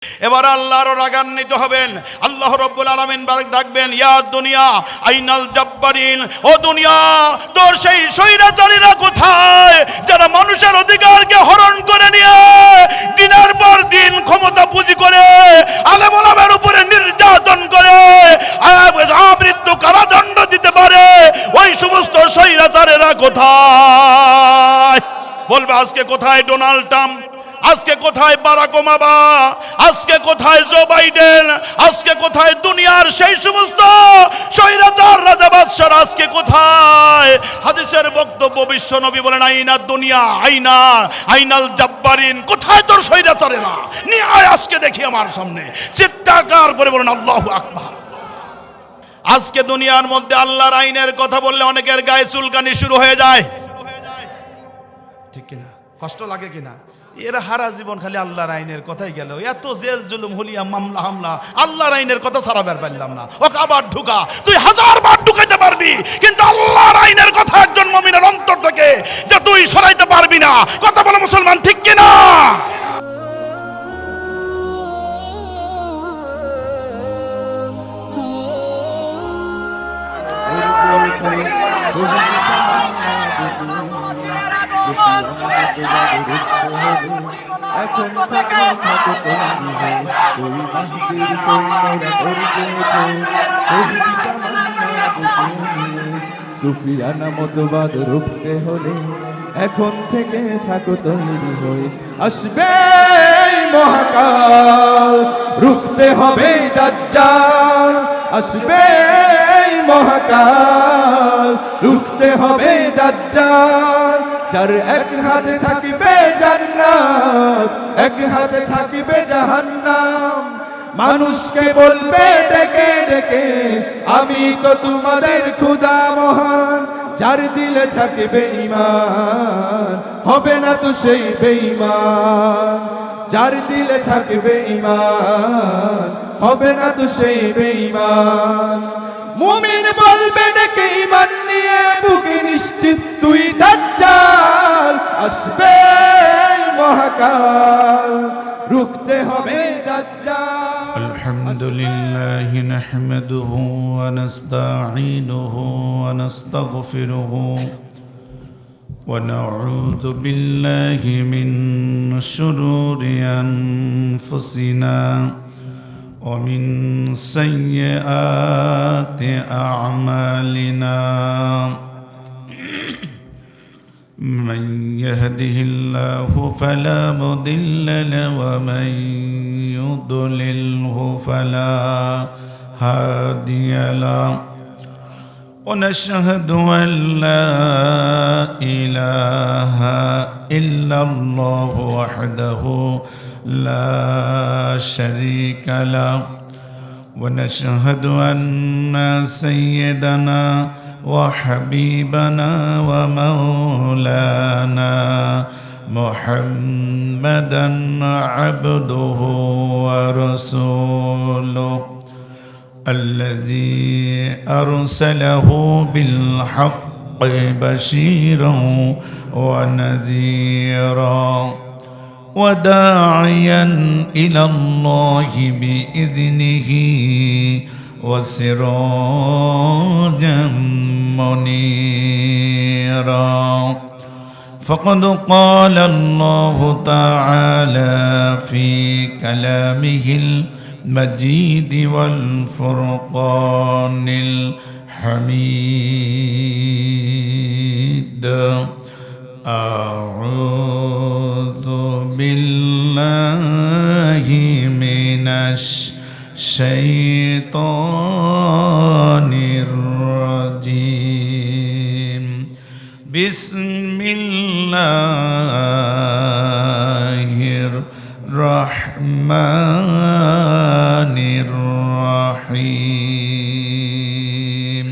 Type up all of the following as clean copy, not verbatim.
এবার আল্লাহর রাগান্বিত হবেন। আল্লাহ রাব্বুল আলামিন ডাকবেন, ইয়া দুনিয়া আইনাল জাব্বারিন, ও দুনিয়া তোর সেই স্বৈরাচারীরা কোথায় যারা মানুষের অধিকারকে হরণ করে নিয়ে দিনের পর দিন ক্ষমতা পুঁজি করে আলেম ওলামার উপরে নির্যাতন করে আমৃত্যু কারাদণ্ড দিতে পারে, ওই সমস্ত স্বৈরাচারেরা কোথায়? বলবে আজকে কোথায় ডোনাল্ড ট্রাম্প, আজকে কোথায় বারাক ওবামা, আজকে কোথায় জো বাইডেন, আজকে কোথায় দুনিয়ার সেই সমস্ত স্বৈরাচার রাজা বাদশারা আজকে কোথায়? হাদিসের বক্তব্য, বিশ্ব নবী বলেন আইনা দুনিয়া আইনাল জাব্বারিন, কোথায় তোর স্বৈরাচারেরা? নিয়ে আয় আজকে দেখি আমার সামনে। চিৎকার করে বলেন আল্লাহু আকবার। আজকে দুনিয়ার মধ্যে আল্লাহর আইনের কথা বললে অনেকের গায়ে চুলকানি শুরু হয়ে যায়, ঠিক কিনা? কষ্ট লাগে কিনা? এরা হারা জীবন খালি আল্লাহর আইনের কথাই গেল, এত জেল জুলুম হুলিয়া মামলা হামলা, আল্লাহর আইনের কথা ছাড়া বের পারলাম না। ও আবার ঢুকা, তুই 1000 বার ঢুকাইতে পারবি, কিন্তু আল্লাহর আইনের কথা একজন মুমিনের অন্তর থেকে যে তুই সরাইতে পারবি না। কথা বলে মুসলমান, ঠিক কিনা? সুফিয়ানা মতবাদ রুখতে হলে এখন থেকে থাকো তৈরি হয়ে, আসবে মহাকাল, রুখতে হবে দাজ্জাল, আসবে মহাকাল, রুখতে হবে দাজ্জাল। যার এক হাতে থাকিবে জান্নাত, এক হাতে থাকিবে জাহান্নাম, মানুষকে বলবে ডেকে ডেকে আমি তো তোমাদের খোদা মহান। যার দিলে থাকিবে ঈমান, হবে না তো সেই বেঈমান, যার দিলে থাকিবে ঈমান, হবে না তো সেই বেঈমান। মুমিন বলবে ডেকে ঈমান নিয়ে বুকে নিশ্চিত তুই দাজ্জাল, আসবে মহাকাল, রুখতে হবে দাজ্জাল। আলহামদুলিল্লাহ নাহমাদুহু ওয়া নাস্তাঈনুহু ওয়া নাস্তাগফিরুহু ওয়া নাউযু বিল্লাহি মিন শুরুরি আনফুসিনা ওয়া মিন সাইয়্যাতি আ'মালিনা। من يهده الله فلا مضل له ومن يضلله فلا هادي له ونشهد أن لا إله إلا الله وحده لا شريك له ونشهد أن سيدنا وحبيبنا ومولانا محمدا عبده ورسوله الذي أرسله بالحق بشيرا ونذيرا وداعيا إلى الله بإذنه وسراجا منيرا. فقد قال الله تعالى في كلامه المجيد والفرقان الحميد: أعوذ بالله من الشيطان الرجيم. بسم الله الرحمن الرحيم.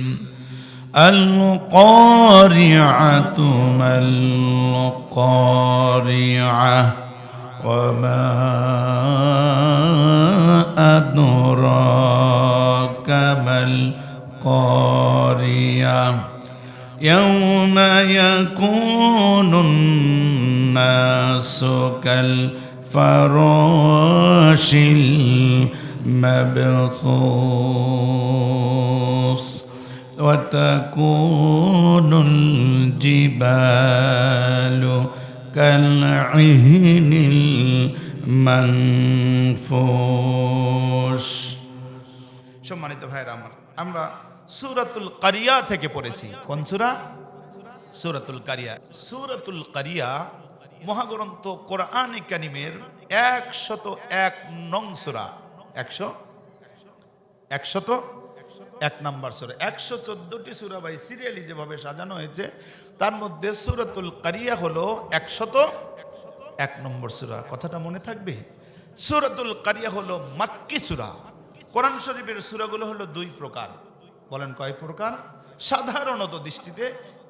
القارعة ما القارعة وما أدراك ما القارعة يوم يكون الناس كالفراش الفراش المبثوث وتكون الجبال كالعهن المنفوش। সম্মানিত ভাইরা আমার, আমরা সূরাতুল কারিয়া থেকে পড়েছি। কোন সূরা? সূরাতুল কারিয়া। সূরাতুল কারিয়া মহাগ্রন্থ কোরআনে কারীমের 101 নং সূরা। 101 নম্বর সূরা। 114টি সূরা বাই সিরিয়ালি যেভাবে সাজানো হয়েছে, তার মধ্যে সূরাতুল কারিয়া হলো 101 নম্বর সূরা। কথাটা মনে থাকবে। সূরাতুল কারিয়া হলো মাক্কি সূরা। কোরআন শরীফের সূরাগুলো হলো দুই প্রকার। বলেন কয় প্রকার? সাধারণত দৃষ্টিতে,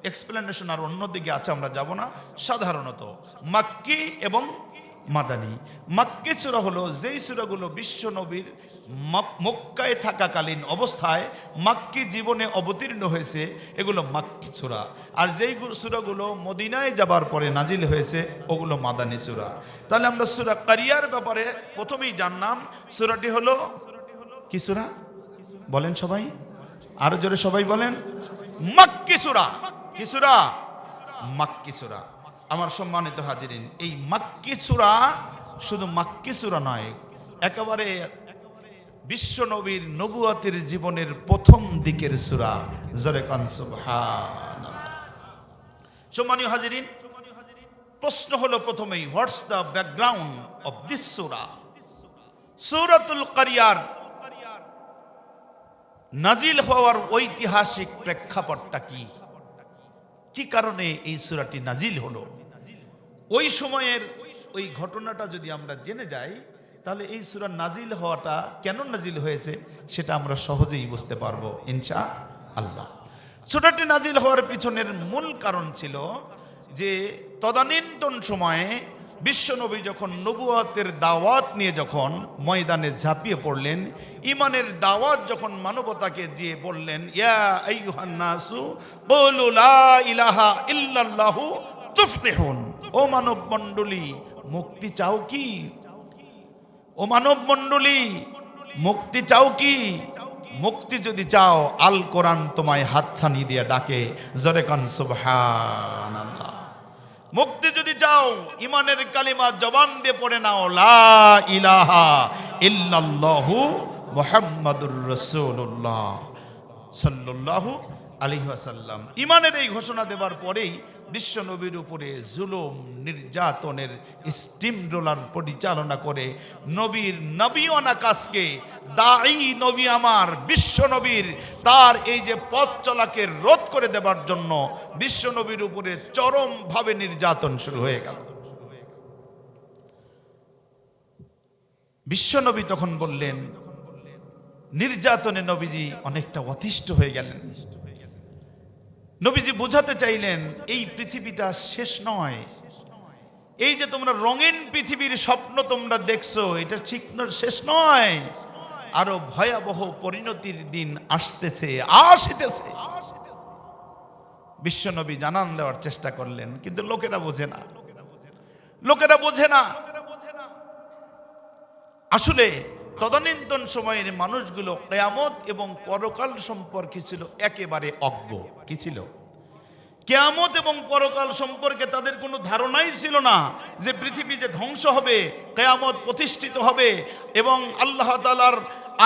এক্সপ্লেনেশন আর অন্যদিকে আছে, আমরা যাব না। সাধারণত মাক্কি এবং মাদানী। মাক্কি সূরা হলো যেই সূরাগুলো বিশ্ব নবীর মক্কায় থাকাকালীন অবস্থায় মাক্কি জীবনে অবতীর্ণ হয়েছে, এগুলো মাক্কি সূরা। আর যেই সূরাগুলো মদিনায় যাবার পরে নাজিল হয়েছে, ওগুলো মাদানী সূরা। তাহলে আমরা সূরা কারিয়ার ব্যাপারে প্রথমেই জানলাম, সূরাটি হলো কি সূরা? বলেন সবাই, আরো জোরে সবাই বলেন। মাক্কি সূরা। কি সূরা? মাক্কি সূরা। আমার সম্মানিত হাজিরিন, এই মাক্কি সূরা শুধু মাক্কি সূরা নয়, একেবারে বিশ্ব নবীর নবুয়তের জীবনের প্রথম দিকের সূরা। জোরে কান সুবহানাল্লাহ। সম্মানীয় হাজিরিন, প্রশ্ন হলো প্রথমেই, what's the background of this সূরা? সূরাতুল কারিয়ার নাজিল হওয়ার ঐতিহাসিক প্রেক্ষাপটটা কি? কি কারণে এই সূরাটি নাজিল হলো? ওই সময়ের ওই ঘটনাটা যদি আমরা জেনে যাই, তাহলে এই সূরা নাজিল হওয়াটা কেন নাজিল হয়েছে সেটা আমরা সহজেই বুঝতে পারবো ইনশাআল্লাহ। সূরাটি নাজিল হওয়ার পিছনের মূল কারণ ছিল যে তদানীন্তন সময়ে বিশ্বনবী যখন নবুয়তের দাওয়াত নিয়ে যখন ময়দানে ঝাঁপিয়ে পড়লেন, ঈমানের দাওয়াত যখন মানবতাকে দিয়ে বললেন, ইয়া আইয়ুহান নাসু কুলু লা ইলাহা ইল্লাল্লাহু তুফলিহুন। ও মানব মণ্ডলী, মুক্তি চাও কি? ও মানব মণ্ডলী, মুক্তি চাও কি? মুক্তি যদি চাও, আল কোরআন তোমায় হাতছানি দিয়ে ডাকে। জোরে কান সুবহানাল্লাহ। মুক্তি যদি চাও, ইমানের কালিমা জবান দিয়ে পড়ে নাও, লা ইলাহা ইল্লাল্লাহু মুহাম্মাদুর রাসূলুল্লাহ সাল্লাল্লাহু আলাইহি ওয়াসাল্লাম। ইমানের এই ঘোষণা দেবার পরেই বিশ্ব নবীর উপরে জুলুম নির্যাতনের স্টিম রোলার পরিচালনা করে নবীর নবীওয়ানা কাজকে, দাঈ নবী আমার বিশ্ব নবীর তার এই যে পথ চলাকে রোধ করে দেবার জন্য বিশ্ব নবীর উপরে চরমভাবে নির্যাতন শুরু হয়ে গেল। বিশ্ব নবী তখন বললেন, নির্যাতনে নবীজি অনেকটা অতিষ্ঠ হয়ে গেলেন। নবীজি বোঝাতে চাইলেন, এই পৃথিবীটা শেষ নয়। এই যে তোমরা রঙিন পৃথিবীর স্বপ্ন তোমরা দেখছো, এটা ঠিক শেষ নয়। আরো ভয়াবহ পরিণতির দিন আসতেছে, আসিতেছে। বিশ্বনবী জানান দেওয়ার চেষ্টা করলেন, কিন্তু লোকেরা বোঝে না। লোকেরা বোঝে না। আসলে তদানীন্তন সময়ের মানুষগুলো কিয়ামত এবং পরকাল সম্পর্কে ছিল একেবারে অজ্ঞ। কি ছিল? কিয়ামত এবং পরকাল সম্পর্কে তাদের কোনো ধারণাই ছিল না যে পৃথিবী যে ধ্বংস হবে, কিয়ামত প্রতিষ্ঠিত হবে এবং আল্লাহ তাআলার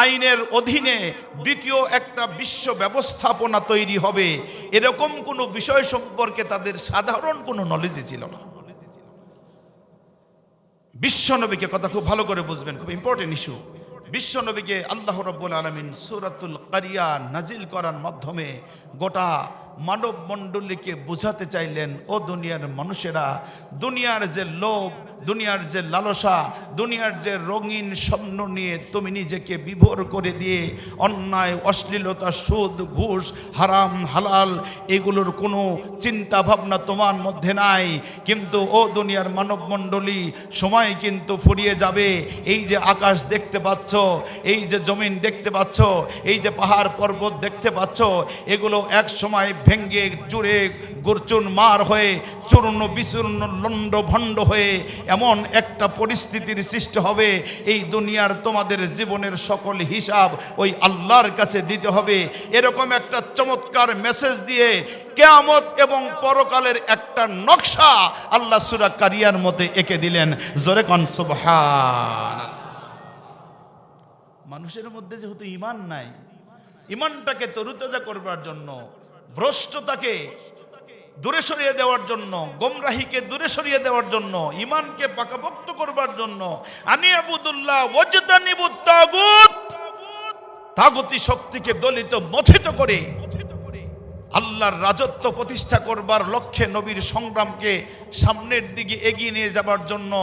আইনের অধীনে দ্বিতীয় একটা বিশ্ব ব্যবস্থাপনা তৈরি হবে, এরকম কোনো বিষয় সম্পর্কে তাদের সাধারণ কোনো নলেজই ছিল না। বিশ্বনবীকে, কথা খুব ভালো করে বুঝবেন, খুব ইম্পর্টেন্ট ইস্যু। বিশ্বনবীকে আল্লাহ রাব্বুল আলামিন সূরাতুল কারিয়া নাজিল করার মাধ্যমে গোটা মানব মণ্ডলীকে বোঝাতে চাইলেন, ও দুনিয়ার মানুষেরা, দুনিয়ার যে লোভ, দুনিয়ার যে লালসা, দুনিয়ার যে রঙিন স্বপ্ন নিয়ে তুমি নিজেকে বিভোর করে দিয়ে অন্যায়, অশ্লীলতা, সুদ, ঘুষ, হারাম, হালাল এগুলোর কোনো চিন্তা ভাবনা তোমার মধ্যে নাই। কিন্তু ও দুনিয়ার মানব মণ্ডলী, সময় কিন্তু ফুরিয়ে যাবে। এই যে আকাশ দেখতে পাচ্ছ, এই যে জমিন দেখতে পাচ্ছ, এই যে পাহাড় পর্বত দেখতে পাচ্ছ, এগুলো এক সময় ভেঙ্গে চুরে গুরচুন মার হয়ে চূর্ণ বিচূর্ণ লন্ড ভণ্ড হয়ে এমন একটা পরিস্থিতির সৃষ্টি হবে, এই দুনিয়ার তোমাদের জীবনের সকল হিসাব ওই আল্লাহর কাছে দিতে হবে। এরকম একটা চমৎকার মেসেজ দিয়ে কিয়ামত এবং পরকালের একটা নকশা আল্লাহ সূরা কারিয়ার মধ্যে এঁকে দিলেন। জোরে কোন সুবহানাল্লাহ। মানুষের মধ্যে যেহেতু ঈমান নাই, ঈমানটাকে তরুতাজা করবার জন্য, ভ্রষ্টতাকে দূরে সরিয়ে দেওয়ার জন্য, গোমরাহিকে দূরে সরিয়ে দেওয়ার জন্য, ঈমানকে পাকাপোক্ত করবার জন্য আনি আবুদুল্লাহ ওয়াজতানিবুত তাগুত, তাগুতি শক্তিকে দলিত মথিত করে আল্লাহর রাজত্ব প্রতিষ্ঠা করবার লক্ষ্যে নবীর সংগ্রামকে সামনের দিকে এগিয়ে নিয়ে যাবার জন্য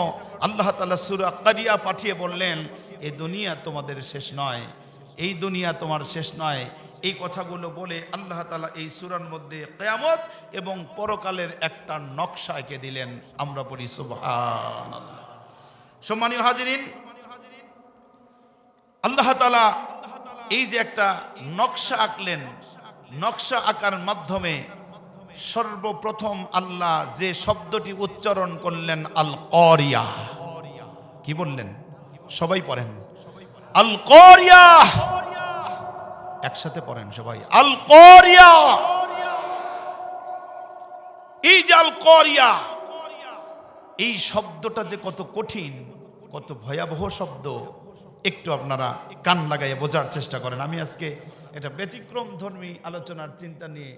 আল্লাহ তাআলা সূরা কারিয়া পাঠিয়ে বললেন, এই দুনিয়া তোমাদের শেষ নয়, এই দুনিয়া তোমার শেষ নয়। এই কথাগুলো বলে আল্লাহ তাআলা এই সূরার মধ্যে কিয়ামত এবং পরকালের একটা নকশা এঁকে দিলেন। আমরা পড়ি সুবহানাল্লাহ। সম্মানীয় হাজিরিন, আল্লাহ তাআলা এই যে একটা নকশা আঁকলেন, নকশা আঁকার মাধ্যমে সর্বপ্রথম আল্লাহ যে শব্দটি উচ্চারণ করলেন আল কারিয়া। কি বললেন? সবাই পড়েন আল কারিয়া, একসাথে পড়েন সবাই আল কারিয়া। এই যে আল কারিয়া, এই শব্দটা যে কত কঠিন, কত ভয়াবহ শব্দ, একটু আপনারা কান লাগাইয়ে বোঝার চেষ্টা করেন। আমি আজকে এটা ব্যতিক্রম ধর্মী আলোচনার চিন্তা নিয়ে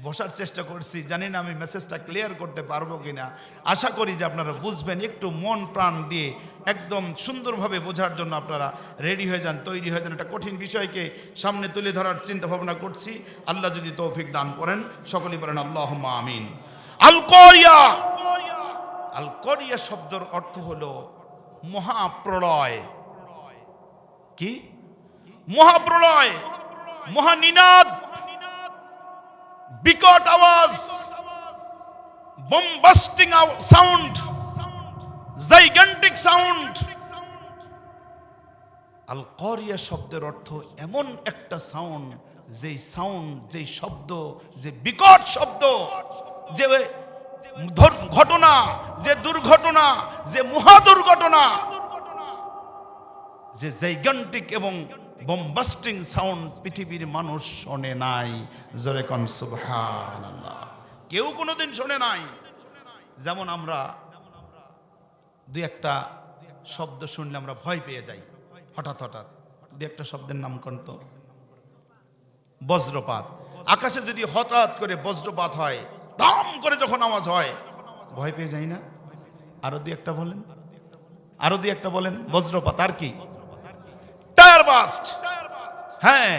বসার চেষ্টা করছি। জানি না আমি মেসেজটা ক্লিয়ার করতে পারবো কিনা। আশা করি যে আপনারা বুঝবেন। একটু মন প্রাণ দিয়ে একদম সুন্দরভাবে বোঝার জন্য আপনারা রেডি হয়ে যান, তৈরি হয়ে যান। একটা কঠিন বিষয়কে সামনে তুলে ধরার চিন্তা ভাবনা করছি। আল্লাহ যদি তৌফিক দান করেন, সকলেই বলেন আল্লাহুম্মা আমিন। আল কারিয়া, আল কারিয়া শব্দের অর্থ হলো মহাপ্রলয়। কি? মহাপ্রলয়, মহানিনাদ, বিকট আওয়াজ, bombasting সাউন্ড, জাইগান্টিক সাউন্ড। আল কারিয়া শব্দের অর্থ এমন একটা সাউন্ড, যেই শব্দ, যে বিকট শব্দ, যে ঘটনা, যে দুর্ঘটনা, যে মহা দুর্ঘটনা, যে জাইগান্টিক এবং বম্বাস্টিং সাউন্ড পৃথিবীর মানুষ শোনে নাই। জোরে কোন সুবহানাল্লাহ। কেউ কোনোদিন শোনে নাই। যেমন আমরা দুই একটা শব্দ শুনলে আমরা ভয় পেয়ে যাই হঠাৎ হঠাৎ। দুই একটা শব্দের নাম কোন তো? বজ্রপাত। আকাশে যদি হঠাৎ করে বজ্রপাত হয়, দাম করে যখন আওয়াজ হয়, ভয় পেয়ে যাই না? আরো দুই একটা বলেন, আরো দুই একটা বলেন। বজ্রপাত। আর কি? Tyre burst. হ্যাঁ,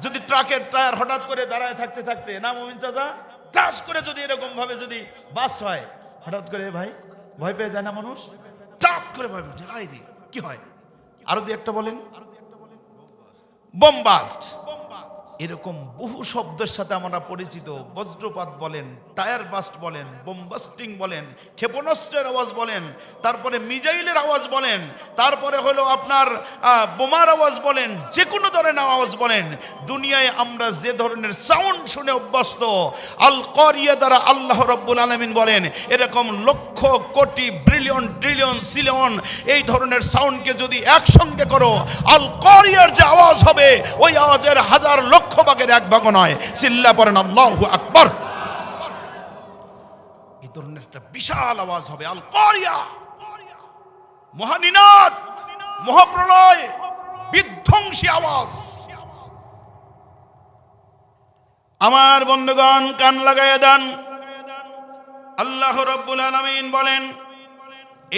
যদি ট্রাকের টায়ার হঠাৎ করে দাঁড়ায় থাকতে থাকতে, না মুমিন চাচা, ট্রাস করে যদি এরকম ভাবে যদি বাস্ট হয়, হঠাৎ করে ভাই ভয় পেয়ে যায় না মানুষ? চাপ করে ভয় পেয়ে যায়, রে কি হয়? আরো দুই একটা বলেন। বোমবাস্ট। এরকম বহু শব্দের সাথে আমরা পরিচিত। বজ্রপাত বলেন, টায়ার বাস্ট বলেন, বোমবাস্টিং বলেন, ক্ষেপণাস্ত্রের আওয়াজ বলেন, তারপরে মিজাইলের আওয়াজ বলেন, তারপরে হলো আপনার বোমার আওয়াজ বলেন, যে কোনো ধরনের আওয়াজ বলেন। দুনিয়ায় আমরা যে ধরনের সাউন্ড শুনে অভ্যস্ত, আল কারিয়া দ্বারা আল্লাহ রাব্বুল আলামিন বলেন এরকম লক্ষ কোটি বিলিয়ন ট্রিলিয়ন সিলিয়ন এই ধরনের সাউন্ডকে যদি একসঙ্গে করো, আল কারিয়ার যে আওয়াজ হবে, ওই আওয়াজের হাজার লক্ষ ভাগের এক ভাগ নয়। চিল্লা পড়েন আল্লাহু আকবার। এই ধরনের একটা বিশাল আওয়াজ হবে আল কারিয়া। মহানিনাদ, মহাপ্রলয়, বিধ্বংসী আওয়াজ। আমার বন্ধুগণ, কান লাগাইয়া দেন। আল্লাহ রাব্বুল আলামিন বলেন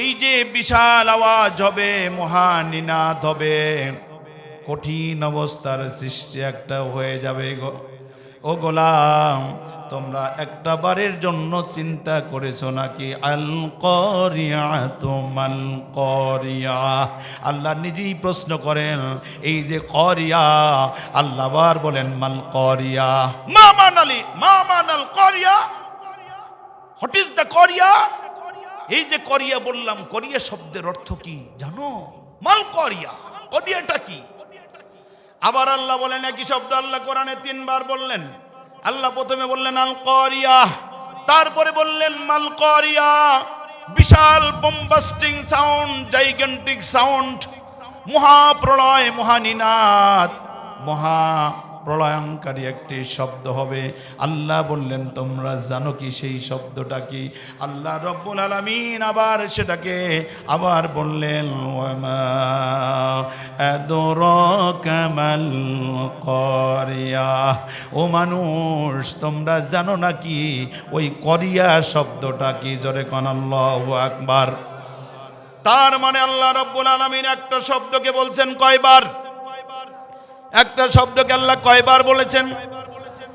এই যে বিশাল আওয়াজ হবে, মহানিনাদ হবে, কঠিন অবস্থার সৃষ্টি একটা হয়ে যাবে। ও গোলাম, তোমরা একটা বারের জন্য চিন্তা করেছো নাকি? আল কারিয়াতু মাল কারিয়া। আল্লাহ নিজেই প্রশ্ন করেন, এই যে কারিয়া, আল্লাহ বার বলেন মাল কারিয়া। মা মানাল কারিয়া, হোয়াট ইজ দ্য কারিয়া? এই যে কারিয়া বললাম, কারিয়া শব্দের অর্থ কি জানো? মাল কারিয়া, কারিয়াটা কি? আবার আল্লাহ বলেন, একই শব্দ আল্লাহ কোরআনে 3 বার বললেন। আল্লাহ প্রথমে বললেন আল কারিয়া, তারপরে বললেন মাল কারিয়া। বিশাল বম্বাস্টিং সাউন্ড, জাইগেন্টিক সাউন্ড, মহাপ্রলয়, মহানিনাদ, মহা প্রলয়ঙ্কারী একটি শব্দ হবে। আল্লাহ বললেন তোমরা জানো কি সেই শব্দটা কি? আল্লাহ রব্বুল আলামিন আবার সেটাকে আবার বললেন ওয়ামা আদরাকা মাল কারিয়া, ও মানুষ তোমরা জানো নাকি ওই করিয়া শব্দটা কি? জোরে কোন আল্লাহু আকবার। তার মানে আল্লাহ রব্বুল আলামিন একটা শব্দকে বলছেন কয়বার? একটা শব্দকে আল্লাহ কয়বার বলেছেন?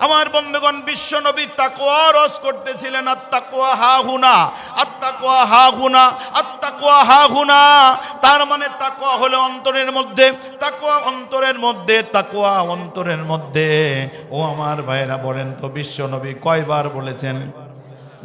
আমার বন্ধুগণ, বিশ্ব নবী তাকওয়া রস করতেছিলেন। আত্তাকওয়া হাহুনা, আত্তাকওয়া হাহুনা, আত্তাকওয়া হাহুনা। তার মানে তাকওয়া হলো অন্তরের মধ্যে, তাকওয়া অন্তরের মধ্যে, তাকওয়া অন্তরের মধ্যে। ও আমার ভাইরা বলেন তো বিশ্ব নবী কয়বার বলেছেন?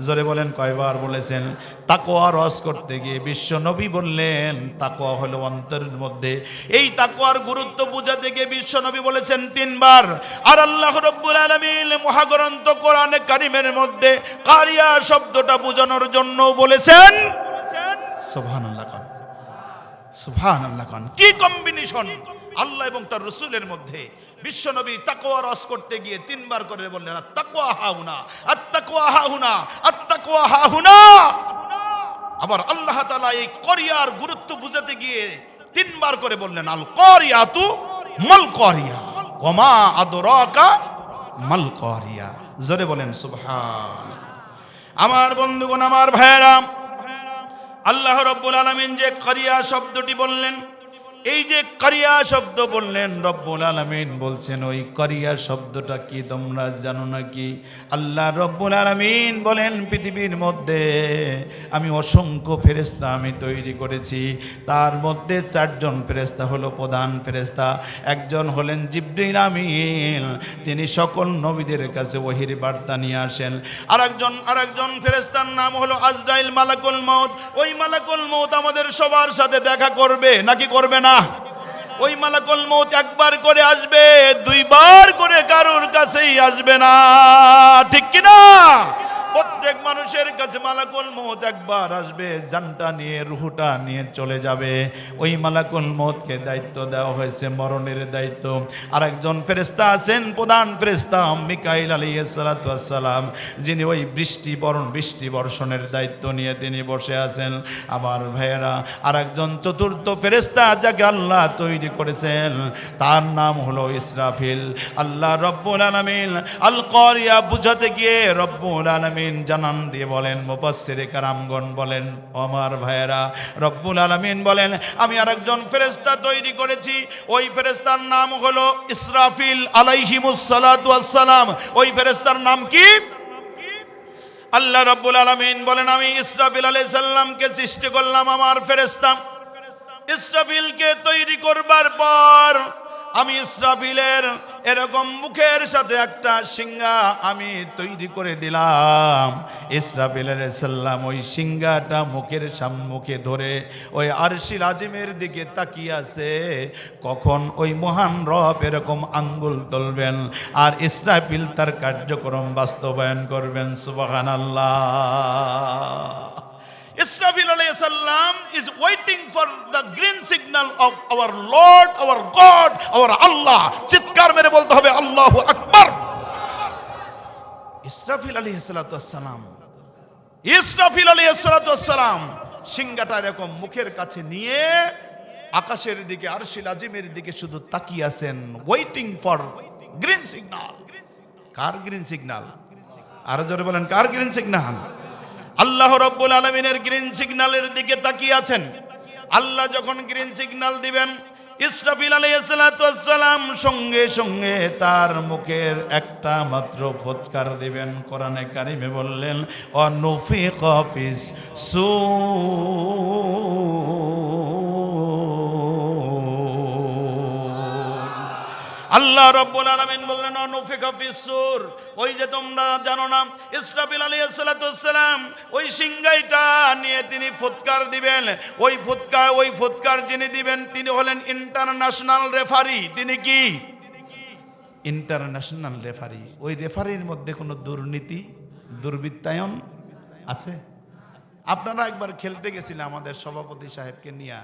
জোরে বলেন কয়বার বলেছেন? তাকওয়া রস করতে গিয়ে বিশ্ব নবী বললেন তাকওয়া হলো অন্তরের মধ্যে। এই তাকওয়ার গুরুত্ব বুঝাতে গিয়ে বিশ্ব নবী বলেছেন 3 বার। আর আল্লাহ রাব্বুল আলামিন মহাগ্রন্থ কোরআনে কারিমের মধ্যে কারিয়া শব্দটা বোঝানোর জন্য বলেছেন সুবহানাল্লাহ খান, সুবহানাল্লাহ খান। কি কম্বিনেশন আল্লাহ এবং তার রাসূলের মধ্যে! বিশ্ব নবী তাকওয়া রস করতে গিয়ে 3 বার করে বললেন আত্তাকওয়া হাহুনা, আত্তাকওয়া হাহুনা, আত্তাকওয়া হাহুনা। আবার আল্লাহ তাআলা এই করিয়ার গুরুত্ব বুঝাতে গিয়ে 3 বার করে বললেন আল কারিয়াতু মাল কারিয়া ওয়ামা আদরাকা মাল কারিয়া। জোরে বলেন সুবহান। আমার বন্ধুগণ, আমার ভাইয়েরা, আল্লাহ রাব্বুল আলামিন যে কারিয়া শব্দটি বললেন, এই যে কারিয়া শব্দ বললেন, রব্বুল আলামিন বলছেন ওই কারিয়া শব্দটা কি তোমরা জানো নাকি? আল্লাহ রব্বুল আলামিন বলেন পৃথিবীর মধ্যে আমি অসংখ্য ফেরেশতা আমি তৈরি করেছি। তার মধ্যে 4 জন ফেরেশতা হলো প্রধান ফেরেশতা। একজন হলেন জিবরিল আমিন, তিনি সকল নবীদের কাছে ওহীর বার্তা নিয়ে আসেন। আরেকজন ফেরেশতার নাম হলো আজরাইল মালাকুল মউত। ওই মালাকুল মউত আমাদের সবার সাথে দেখা করবে নাকি করবে না? ওই মালাকুল মউত 1 বার করে আসবে, 2 বার করে কারোর কাছেই আসবে না, ঠিক কি না? প্রত্যেক মানুষের কাছে মালাকুল মউত 1 বার আসবে, জানটা নিয়ে রূহটা নিয়ে চলে যাবে। ওই মালাকুল মউতকে দায়িত্ব দেওয়া হয়েছে মরণের দায়িত্ব। আরেকজন ফেরেশতা আছেন প্রধান ফেরেশতা মিকাইল আলাইহিস সালাতু ওয়াস সালাম, যিনি ওই বৃষ্টি বর্ষণের দায়িত্ব নিয়ে তিনি বসে আছেন। আমার ভাইয়েরা, আরেকজন চতুর্থ ফেরেশতা যাকে আল্লাহ তৈরি করেছেন তার নাম হলো ইসরাফিল। আল্লাহ রব্বুল আলামিন আল কারিয়া বুঝাতে গিয়ে রব্বুল আলামিন জানান দিয়ে বলেন, মুফাসসিরে কারামগণ বলেন, আমার ভাইয়েরা, রব্বুল আলামিন বলেন আমি আরেকজন ফেরেশতা তৈরি করেছি। ওই ফেরেশতার নাম হলো ইসরাফিল আলাইহিমুস সালাতু ওয়াস সালাম। ওই ফেরেশতার নাম কি? আল্লাহ রাব্বুল আলামিন বলেন আমি ইসরাফিল আলাইহিস সালামকে সৃষ্টি করলাম আমার ফেরেশতা। ইসরাফিলকে তৈরি করবার পর আমি ইসরাফিলের এরকম মুখের সাথে একটা সিংহা আমি তৈরি করে দিলাম। ইসরাফিল আলাইহিস সালাম ওই সিংহাটা মুখের সম্মুখে ধরে ওই আরশিল আজিমের দিকে তাকিয়ে আছে, কখন ওই মহান রব এরকম আঙ্গুল তুলবেন আর ইসরাফিল তার কার্যক্রম বাস্তবায়ন করবেন। সুবহানাল্লাহ। Israfil alayhi salam is waiting for the green signal of our Lord, our God, our Allah. চিৎকার মেরে বলতে হবে আল্লাহু আকবার। ইসরাফিল আলাইহিস সালাতু ওয়াস সালাম, ইসরাফিল আলাইহিস সালাতু ওয়াস সালাম সিংহাটা এরকম মুখের কাছে নিয়ে আকাশের দিকে আরশিল আজিমের দিকে শুধু তাকিয়ে আছেন, waiting for green signal. Car green signal? আরো জোরে বলেন, কার গ্রিন সিগন্যাল? আল্লাহ রাব্বুল আলামিনের গ্রিন সিগন্যালের দিকে তাকিয়ে আছেন। আল্লাহ যখন গ্রিন সিগন্যাল দিবেন, ইসরাফিল আলাইহিস সালাতু ওয়াস সালাম সঙ্গে সঙ্গে তার মুখের একটা মাত্র ফুৎকার দিবেন। কোরআনে কারিমে বললেন অনুফিকা ফিস আল্লাহ রাব্বুল আলামিন বললেন অনুফিকা ফিস সূর। ওই যে তোমরা জানো না, ইসরাফিল আলাইহিস সালাতু ওয়াস সালাম ওই সিংহাইটা নিয়ে তিনি ফুৎকার দিবেন। ওই ফুৎকার যিনি দিবেন তিনি হলেন ইন্টারন্যাশনাল রেফারি। তিনি কি? ইন্টারন্যাশনাল রেফারি, ওই রেফারির মধ্যে কোনো দুর্নীতি দুর্বৃত্তায়ন আছে? আপনারা একবার খেলতে গেছিলেন আমাদের সভাপতি সাহেবকে নিয়ে,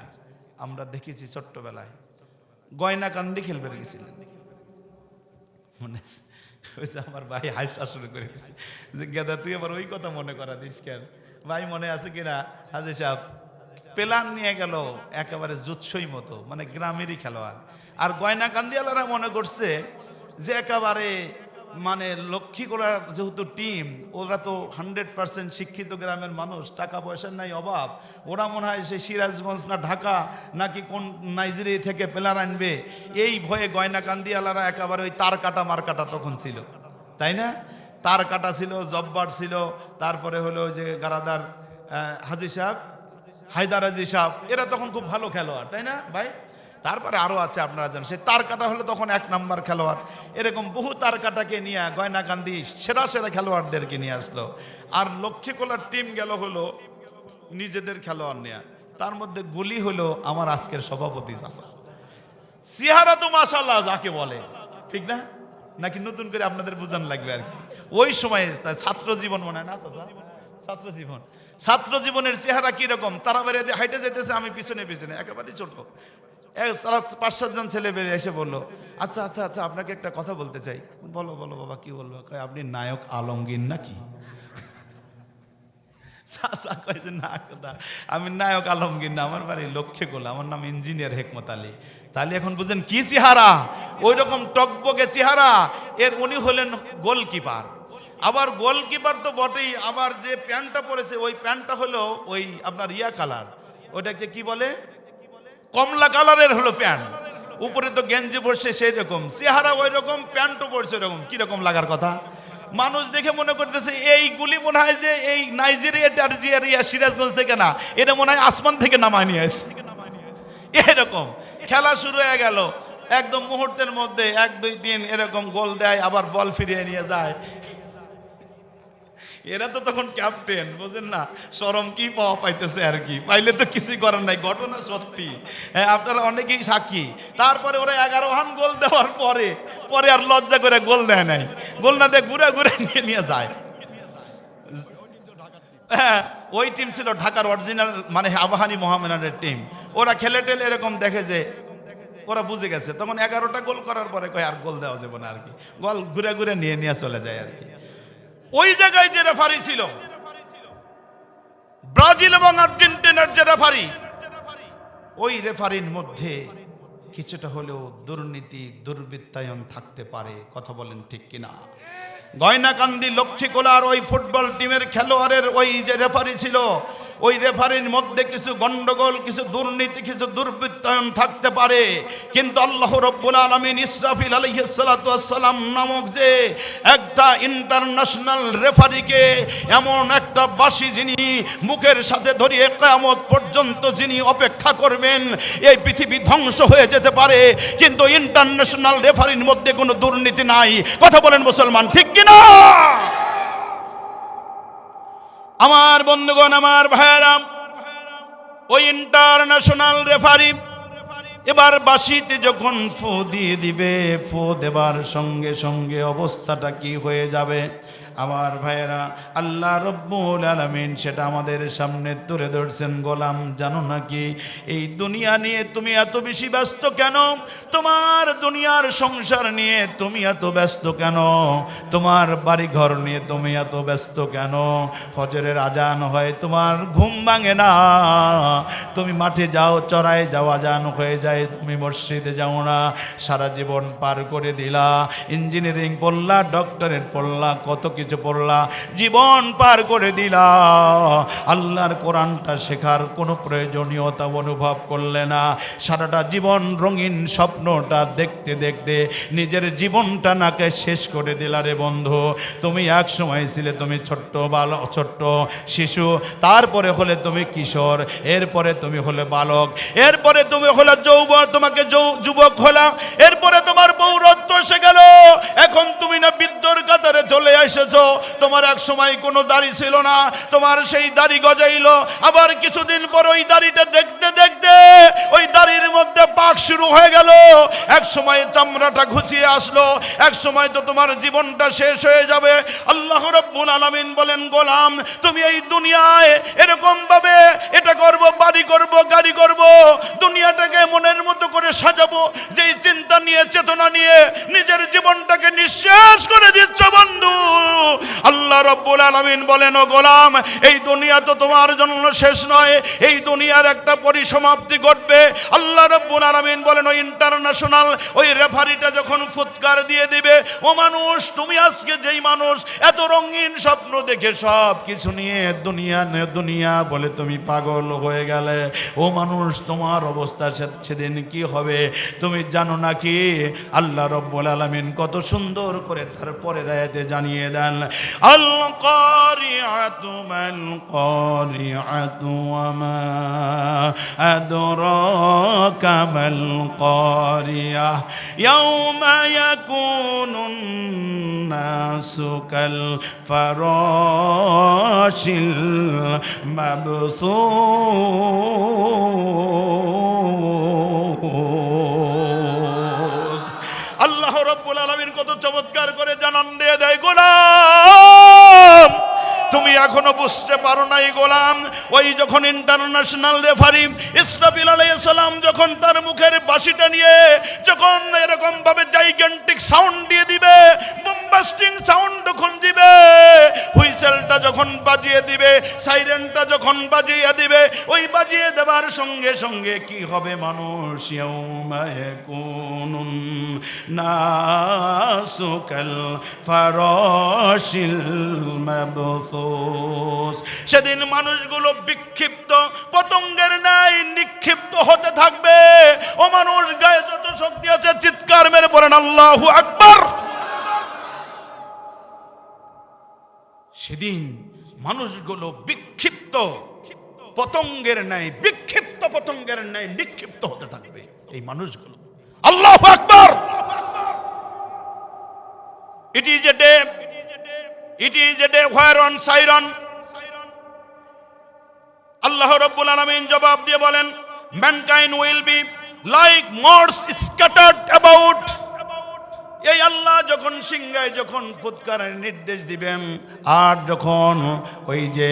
আমরা দেখেছি ছোট্টবেলায় গয়নাকান্দি খেলবে গেছিলেন, মনে আছে? ওই যে আমার ভাই হাসা শুরু করে দিয়েছে যে গেদা তুই আবার ওই কথা মনে করা দিস কেন? ভাই মনে আছে কিনা হাজি সাহেব প্ল্যান নিয়ে গেল একেবারে জুৎসই মতো, মানে গ্রামেরই খেলোয়াড়। আর গয়নাকান্দিওয়ালারা মনে করছে যে একেবারে মানে লক্ষ্মীগোলার যেহেতু টিম, ওরা তো 100% শিক্ষিত গ্রামের মানুষ, টাকা পয়সার নাই অভাব, ওরা মনে হয় সে সিরাজগঞ্জ না ঢাকা নাকি কোন নাইজেরিয়া থেকে প্লেয়ার আনবে, এই ভয়ে গয়নাকান্দিওয়ালারা একেবারে ওই তার কাটা মার কাটা তখন ছিল, তাই না? তার কাটা ছিল, জব্বার ছিল, তারপরে হলো ওই যে গারাদার হাজি সাহেব, হায়দার হাজি সাহেব, এরা তখন খুব ভালো খেলোয়াড়, তাই না ভাই? তারপরে আরও আছে আপনারা জানেন, সে তার কাটা হলো তখন 1 নাম্বার খেলোয়াড়। এরকম বহু তার কাটাকে নিয়ে গয়নাকান্দি সেরা সেরা খেলোয়াড়দেরকে নিয়ে আসলো। আর লক্ষ্মীকোলার টিম গেল হলো নিজেদের খেলোয়াড় নেয়া, তার মধ্যে গুলি হলো আমার আজকের সভাপতি চাচা। চেহারা তো মাশাআল্লাহ যাকে বলে, ঠিক না? নাকি নতুন করে আপনাদের বোঝান লাগবে আর কি? ওই সময়ে ছাত্র জীবন মনে হয় না চাচা, ছাত্র জীবনের চেহারা কিরকম, তারা বেরিয়ে হাইটে যেতেছে, আমি পিছনে পিছনে একেবারে ছোট, তারা 5-7 জন ছেলে বেরিয়ে এসে বললো, আচ্ছা আচ্ছা আচ্ছা আপনাকে একটা কথা বলতে চাই। বলো বলো বাবা, কি বলবো? আপনি নায়ক আলমগীর নাকি? চাচা কয় যে না কথা, আমি নায়ক আলমগীর না, আমার বাড়ি লক্ষ্মীগোলা, আমার নাম ইঞ্জিনিয়ার হেকমত আলী। তাহলে এখন বুঝেন কি চেহারা, ওই রকম টকবকে চেহারা এর। উনি হলেন গোলকিপার, আবার গোলকিপার তো বটেই, আবার যে প্যান্টটা পরেছে ওই প্যান্টটা হলো ওই আপনার ইয়া কালার, ওইটাকে কি বলে, কমলা কালারের হলো প্যান্ট, উপরে তো গেঞ্জি পড়ছে সেই রকম, চেহারা ওই রকম, প্যান্টও পড়ছে ওই রকম। কিরকম লাগার কথা, মানুষ দেখে মনে করতেছে এইগুলি মনে হয় যে এই নাইজেরিয়া টার্জিয়ারিয়া সিরাজগঞ্জ থেকে না, এটা মনে হয় আসমান থেকে নামায় নিয়ে আসে, এরকম। খেলা শুরু হয়ে গেল, একদম মুহূর্তের মধ্যে 1-2-3 এরকম গোল দেয়, আবার বল ফিরিয়ে নিয়ে যায়। এরা তো তখন ক্যাপ্টেন, বুঝেন না, শরম কি পাওয়া পাইতেছে আর কি, পাইলে তো কিছুই করার নাই, ঘটনা সত্যি, হ্যাঁ আপনারা অনেকেই সাক্ষী। তারপরে ওরা 11 রান গোল দেওয়ার পরে আর লজ্জা করে গোল দেয় নাই, গোল না দিয়ে ঘুরে ঘুরে নিয়ে যায়। হ্যাঁ ওই টিম ছিল ঢাকার অরিজিনাল, মানে আবাহানী মোহামেডানের টিম। ওরা খেলে টেলে এরকম দেখে যে ওরা বুঝে গেছে, তখন 11টা গোল করার পরে কয় আর গোল দেওয়া যাবে না আর কি, গোল ঘুরে ঘুরে নিয়ে চলে যায় আর কি। ওই জায়গায় যে রেফারি ছিল, ব্রাজিল এবং আর্জেন্টিনার যে রেফারি, ওই রেফারির মধ্যে কিছুটা হলেও দুর্নীতি দুর্বৃত্তায়ন থাকতে পারে, কথা বলেন ঠিক কিনা? গয়নাকান্দি লক্ষ্মীকোলার ওই ফুটবল টিমের খেলোয়াড়ের ওই যে রেফারি ছিল, ওই রেফারির মধ্যে কিছু গন্ডগোল, কিছু দুর্নীতি, কিছু দুর্বৃত্তায়ন থাকতে পারে, কিন্তু আল্লাহ রাব্বুল আলামিন ইসরাফিল আলাইহিস সালাতু ওয়াস সালাম নামক যে একটা ইন্টারন্যাশনাল রেফারিকে, এমন একটা বাঁশি যিনি মুখের সাথে ধরিয়ে কিয়ামত পর্যন্ত যিনি অপেক্ষা করবেন, এই পৃথিবী ধ্বংস হয়ে যেতে পারে, কিন্তু ইন্টারন্যাশনাল রেফারির মধ্যে কোনো দুর্নীতি নাই, কথা বলেন মুসলমান ঠিক কিনা? আমার বন্ধুগণ, আমার ভাইয়েরা, ওই ইন্টারন্যাশনাল রেফারি এবার বাঁশিতে যখন ফু দিয়ে দিবে, ফু দেবার সঙ্গে সঙ্গে অবস্থাটা কি হয়ে যাবে আমার ভাইয়েরা, আল্লাহ রব্বুল আলামিন সেটা আমাদের সামনে তুলে ধরছেন। গোলাম জানো নাকি এই দুনিয়া নিয়ে তুমি এত বেশি ব্যস্ত কেন? তোমার দুনিয়ার সংসার নিয়ে তুমি এত ব্যস্ত কেন? তোমার বাড়িঘর নিয়ে তুমি এত ব্যস্ত কেন? ফজরের আজান হয় তোমার ঘুম ভাঙে না, তুমি মাঠে যাও, চড়ায় যাও, আজান হয়ে যায়, তুমি মসজিদে যাও না, সারা জীবন পার করে দিলা, ইঞ্জিনিয়ারিং পড়লা, ডক্টরেট পড়লা, কত কিছু পড়লা, জীবন পার করে দিলা, আল্লাহর কোরআনটা শেখার কোনো প্রয়োজনীয়তা অনুভব করলে না, সারাটা জীবন রঙিন স্বপ্নটা দেখতে দেখতে নিজের জীবনটা নাকে শেষ করে দিলা রে বন্ধু। তুমি এক সময় ছিলে তুমি ছোট্ট ছোট্ট শিশু, তারপরে হলে তুমি কিশোর, এরপরে তুমি হলে বালক, এরপরে তুমি হলে যৌবন, তোমাকে যুবক হলা, এরপরে তোমার পৌরত্ব এসে গেল, এখন তুমি না বৃদ্ধর কাতারে চলে এসেছো, তোমার এক সময় কোনো দাড়ি ছিল না, তোমার সেই দাড়ি গজাইলো, আবার কিছুদিন পর ওই দাড়িটা দেখতে দেখতে ওই দাড়ির মধ্যে পাক শুরু হয়ে গেল, এক সময় চামড়াটা ঘুচিয়ে আসলো, এক সময় তো তোমার জীবনটা শেষ হয়ে যাবে। আল্লাহ রাব্বুল আলামিন বলেন, গোলাম তুমি এই দুনিয়ায় এরকম ভাবে এটা করব, বাড়ি করব, গাড়ি করব, দুনিয়াটাকে মনের মতো করে সাজাবো, যেই চিন্তা নিয়ে চেতনা নিয়ে নিজের জীবনটাকে নিঃশেষ করে দিচ্ছ বন্ধু। আল্লাহ রাব্বুল আলামিন বলেন, ও গোলাম এই দুনিয়া তো তোমার জন্য শেষ নয়, এই দুনিয়ার একটা পরিসমাপ্তি ঘটবে। আল্লাহ রাব্বুল আলামিন বলেন, ওই ইন্টারন্যাশনাল ওই রেফারিটা যখন ফুৎকার দিয়ে দিবে, ও মানুষ তুমি আজকে যেই মানুষ এত রঙিন স্বপ্ন দেখে সব কিছু নিয়ে দুনিয়া দুনিয়া বলে তুমি পাগল হয়ে গেলে, ও মানুষ তোমার অবস্থা সেদিন কি হবে তুমি জানো নাকি? আল্লাহ রাব্বুল আলামিন কত সুন্দর করে তার পরের আয়াতে জানিয়ে দেন, আল কারিআতু মাল কারিআতু ওয়া মা আদরাকা মাল কারিআহ ইয়াউমা ইয়াকুনুন নাসু কাল ফারাশিল মাবসুস। আল্লাহ রাব্বুল আলামিন কত চমৎকার করে জানান দিয়ে দেয়, গোলাম তুমি এখনো বুঝতে পারো নাই গোলাম, ওই যখন ইন্টারন্যাশনাল রেফারি ইসরাফিল আলাইহিস সালাম যখন তার মুখের বাঁশিটা নিয়ে যখন এরকম ভাবে জাইগেন্টিক সাউন্ড দিয়ে দিবে, বম্বাস্টিং সাউন্ড যখন দিবে, হুইসেলটা যখন বাজিয়ে দিবে, সাইরেনটা যখন বাজিয়ে দিবে, ওই বাজিয়ে দেবার সঙ্গে সঙ্গে কি হবে মানুষ? ইয়াউমা ইয়াকুনুন নাসু কাল ফারাশিল মাবসুস। সেদিন মানুষগুলো বিক্ষিপ্ত পতঙ্গের ন্যায় নিক্ষিপ্ত হতে থাকবে। ও মানুষ, গায়ে যত শক্তি আছে চিৎকার মেরে পড়েন আল্লাহু আকবার। সেদিন মানুষগুলো বিক্ষিপ্ত পতঙ্গের ন্যায়, বিক্ষিপ্ত পতঙ্গের ন্যায় নিক্ষিপ্ত হতে থাকবে এই মানুষগুলো। আল্লাহু আকবার। It is a day where on siren আল্লাহ রাব্বুল আলামিন জবাব দিয়ে বলেন, mankind will be like moths scattered about। এই আল্লাহ যখন সিংহায় যখন ফুৎকারের নির্দেশ দিবেন, আর যখন ওই যে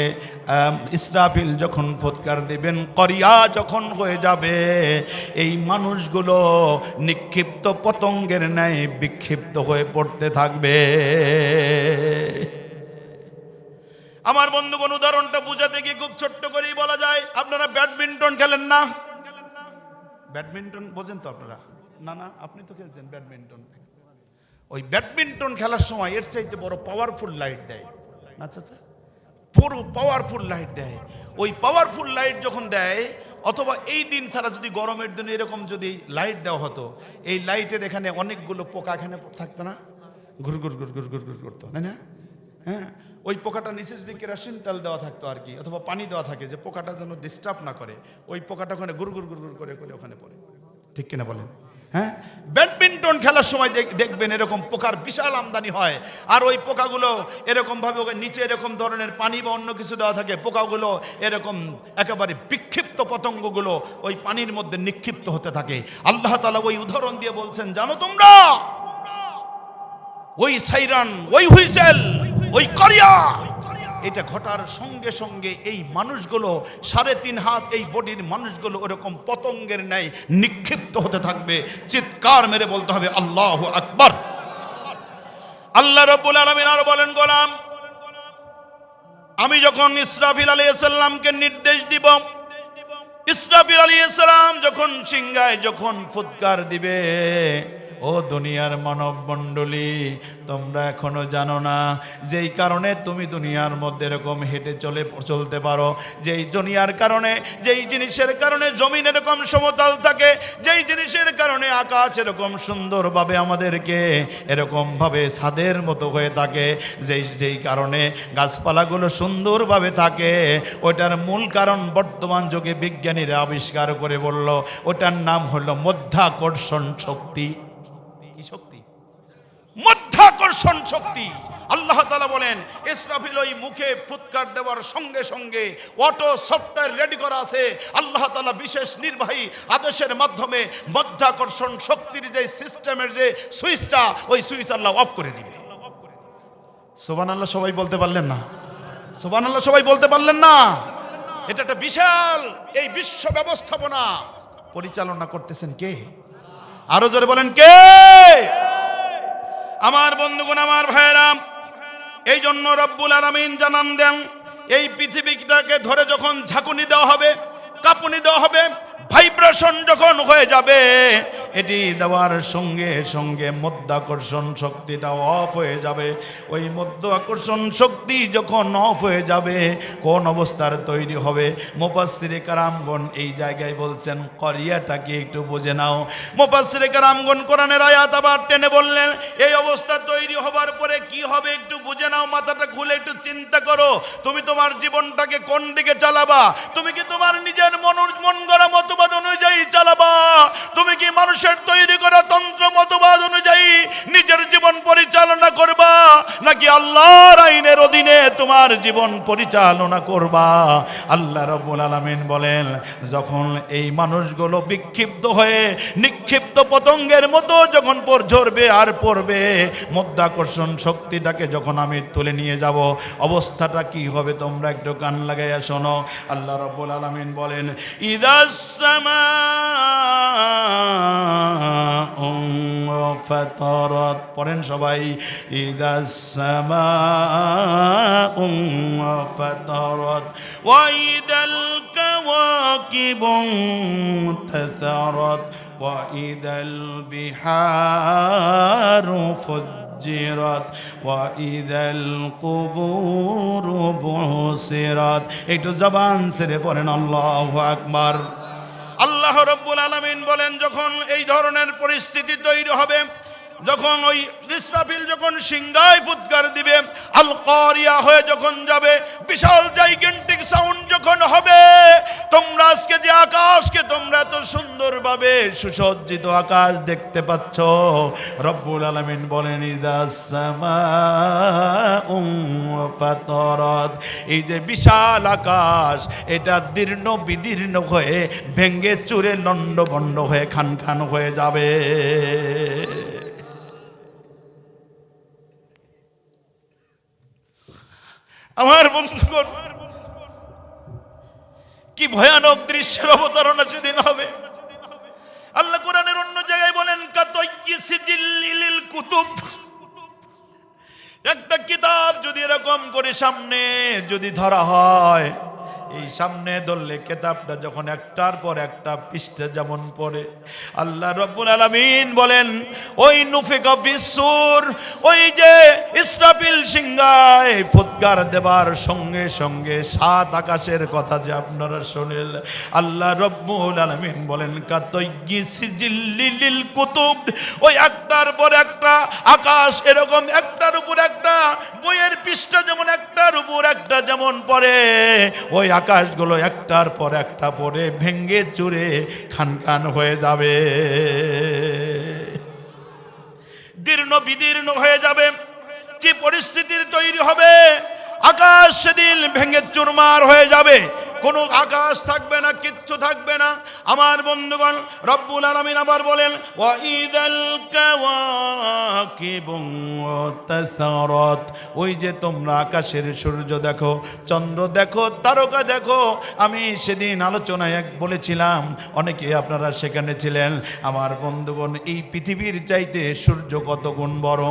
ইসরাফিল যখন ফুৎকার দিবেন, করিয়া যখন হয়ে যাবে, এই মানুষগুলো নিক্ষিপ্ত পতঙ্গের ন্যায় বিক্ষিপ্ত হয়ে পড়তে থাকবে। আমার বন্ধুগণ, উদাহরণটা বুঝাতে গিয়ে খুব ছোট্ট করেই বলা যায়, আপনারা ব্যাডমিন্টন খেলেন না? ব্যাডমিন্টন বোঝেন তো আপনারা? না না, আপনি তো খেলছেন ব্যাডমিন্টন। ওই ব্যাডমিন্টন খেলার সময় এর চাইতে বড় পাওয়ারফুল লাইট দেয়। আচ্ছা আচ্ছা, পুরো পাওয়ারফুল লাইট দেয়। ওই পাওয়ারফুল লাইট যখন দেয়, অথবা এই দিন ছাড়া যদি গরমের দিনে এরকম যদি লাইট দেওয়া হতো, এই লাইটের এখানে অনেকগুলো পোকা এখানে থাকতো না, ঘুর ঘুর ঘুর ঘুর ঘুর ঘুর করতো, তাই না? হ্যাঁ, ওই পোকাটা নিচে যদি কেরোসিন তেল দেওয়া থাকতো আর কি, অথবা পানি দেওয়া থাকে যে পোকাটা যেন ডিস্টার্ব না করে, ওই পোকাটা ওখানে গুর গুর গুর গুর করে করে ওখানে পড়ে। ঠিক কিনা বলেন? হ্যাঁ, ব্যাডমিন্টন খেলার সময় দেখবেন এরকম পোকার বিশাল আমদানি হয়, আর ওই পোকাগুলো এরকম ভাবে ওকে নিচে এরকম ধরনের পানি বা অন্য কিছু দেওয়া থাকে, পোকাগুলো এরকম একেবারে বিক্ষিপ্ত পতঙ্গগুলো ওই পানির মধ্যে নিক্ষিপ্ত হতে থাকে। আল্লাহ তাআলা ওই উদাহরণ দিয়ে বলছেন, জানো তোমরা ওই সাইরান, ওই হুইসেল, ওই করিয়া, এটা ঘটার সঙ্গে সঙ্গে এই মানুষগুলো 3.5 হাত এই বডির মানুষগুলো ওরকম পতঙ্গের ন্যায় নিক্ষিপ্ত হতে থাকবে। চিৎকার মেরে বলতে হবে আল্লাহু আকবার। আল্লাহ রাব্বুল আলামিন আর বলেন, গোলাম আমি যখন ইসরাফিল আলাইহিস সালামকে নির্দেশ দিব, ইসরাফিল আলাইহিস সালাম যখন সিংহায় যখন ফুৎকার দিবে, ও দুনিয়ার মানব মণ্ডলী, তোমরা এখনো জানো না যেই কারণে তুমি দুনিয়ার মধ্যে এরকম হেঁটে চলতে পারো, যেই দুনিয়ার কারণে, যেই জিনিসের কারণে জমিন এরকম সমতল থাকে, যেই জিনিসের কারণে আকাশ এরকম সুন্দরভাবে আমাদেরকে এরকমভাবে ছাদের মতো হয়ে থাকে, যেই কারণে গাছপালাগুলো সুন্দরভাবে থাকে, ওটার মূল কারণ বর্তমান যুগে বিজ্ঞানীরা আবিষ্কার করে বলল, ওটার নাম হলো মাধ্যাকর্ষণ শক্তি। কি শক্তি? মাধ্যাকর্ষণ মধ্যাকর্ষণ শক্তি। আল্লাহ তাআলা বলেন ইসরাফিল ওই মুখে ফুৎকার দেওয়ার সঙ্গে সঙ্গে অটো সফটওয়্যার রেডি করা আছে। আল্লাহ তাআলা বিশেষ নির্বাহী আদেশের মাধ্যমে মধ্যাকর্ষণ শক্তির যে সিস্টেমের যে সুইচটা, ওই সুইচ আল্লাহ অফ করে দিবে। সুবহানাল্লাহ সবাই বলতে পারলেন না? সুবহানাল্লাহ সবাই বলতে পারলেন না? এটা একটা বিশাল এই বিশ্ব ব্যবস্থাপনা পরিচালনা করতেছেন কে? আরো জোরে বলেন কে? আমার বন্ধুগণ, আমার ভাইয়েরা, এই জন্য রব্বুল আলামিন জানান দেন এই পৃথিবীটাকে ধরে যখন ঝাঁকুনি দেওয়া হবে, কাঁপুনি দেওয়া হবে, ভাইব্রেশন যখন হয়ে যাবে, এটি দেওয়ার সঙ্গে সঙ্গে মধ্যাকর্ষণ শক্তিটা অফ হয়ে যাবে। ওই মধ্যাকর্ষণ শক্তি যখন অফ হয়ে যাবে, কোন অবস্থার তৈরি হবে? মুফাসসিরে কারামগণ এই জায়গায় বলছেন করিয়াটাকে একটু বুঝে নাও। মুফাসসিরে কারামগণ কোরআনের আয়াত আবার টেনে বললেন এই অবস্থা তৈরি হবার পরে কি হবে একটু বুঝে নাও, মাথাটা খুলে একটু চিন্তা করো। তুমি তোমার জীবনটাকে কোন দিকে চালাবা? তুমি কি তোমার নিজের মন গড়া মতবাদ অনুযায়ী চালাবা? তুমি কি মানুষের তৈরি করা তন্ত্র মতবাদ অনুযায়ী নিজের জীবন পরিচালনা করবা, নাকি আল্লাহর আইনের অধীনে তোমার জীবন পরিচালনা করবা? আল্লাহ রাব্বুল আলামিন বলেন যখন এই মানুষগুলো বিক্ষিপ্ত হয়ে নিক্ষিপ্ত পতঙ্গের মতো যখন ঝরবে আর পড়বে, মধ্যাকর্ষণ শক্তিটাকে যখন আমি তুলে নিয়ে যাব, অবস্থাটা কি হবে তোমরা একটু কান লাগাইয়া শোনো। আল্লাহ রাব্বুল আলামিন বলেন ইদাস সামাউ ফাতারাত, পড়েন সবাই, ইদাস সামাউ ফাতারাত ওয়া ইদাল কাওয়াকিবু তাতারাত ওয়া ইদাল বিহারু ফুজ্জিরাত ওয়া ইদাল কুবুরু বুসিরাত। একটু জবান ছেড়ে পড়েন আল্লাহু আকবার। আল্লাহ রাব্বুল আলামিন বলেন যখন এই ধরনের পরিস্থিতি তৈরি হবে, যখন ওই ইসরাফিল যখন সিংহায় ফুৎকার দিবে, আল কারিয়া হয়ে যখন যাবে, বিশাল জাইগেন্টিক সাউন্ড যখন হবে, তোমরা আজকে যে আকাশকে তোমরা এত সুন্দরভাবে সুসজ্জিত আকাশ দেখতে পাচ্ছ, রব্বুল আলামিন বলেন ইদাস সামাউ ফাতারাত, এই যে বিশাল আকাশ এটা দীর্ণ বিদীর্ণ হয়ে ভেঙ্গে চুরে লণ্ডভণ্ড হয়ে খান খান হয়ে যাবে। আমার বন্ধুগণ, কি ভয়ানক দৃশ্যের অবতারণা সেদিন হবে। আল্লাহ কোরআনের অন্য জায়গায় বলেন কাতাইয়্যি সিজিল্লিল কুতুব, একটা কিতাব যদি এরকম করে সামনে যদি ধরা হয়, এই সামনে ধরলে কিতাবটা যখন একটার পর একটা পৃষ্ঠা যেমন পড়ে, আল্লাহ রাব্বুল আলামিন বলেন ওই নুফিকা ফিস-সূর, ওই যে ইসরাফিল সিংহায় ফুৎকার দেবার সঙ্গে সঙ্গে সাত আকাশের কথা যে আপনারা শুনেন, আল্লাহ রাব্বুল আলামিন বলেন কাতাইয়্যি সিজিল্লিল কুতুব, ওই একটার পর একটা আকাশ এরকম একটার উপর একটা বইয়ের পৃষ্ঠা যেমন একটার উপর একটা যেমন পড়ে, ওই আকাশগুলো একটার পর একটা পরে ভেঙ্গে চুরে খান খান হয়ে যাবে, দীর্ণ বিদীর্ণ হয়ে যাবে। কি পরিস্থিতির তৈরি হবে? আকাশ সেদিন ভেঙে চুরমার হয়ে যাবে, কোনো আকাশ থাকবে না, কিচ্ছু থাকবে না। আমার বন্ধুগণ, রব্বুল আলামিন আবার বলেন ওয়া ইদাল কাওয়াকিবু তাসারাত, ওই যে তোমরা আকাশের সূর্য দেখো, চন্দ্র দেখো, তারকা দেখো। আমি সেদিন আলোচনায় বলেছিলাম, অনেকে আপনারা সেখানে ছিলেন। আমার বন্ধুগণ, এই পৃথিবীর চাইতে সূর্য কত গুণ বড়?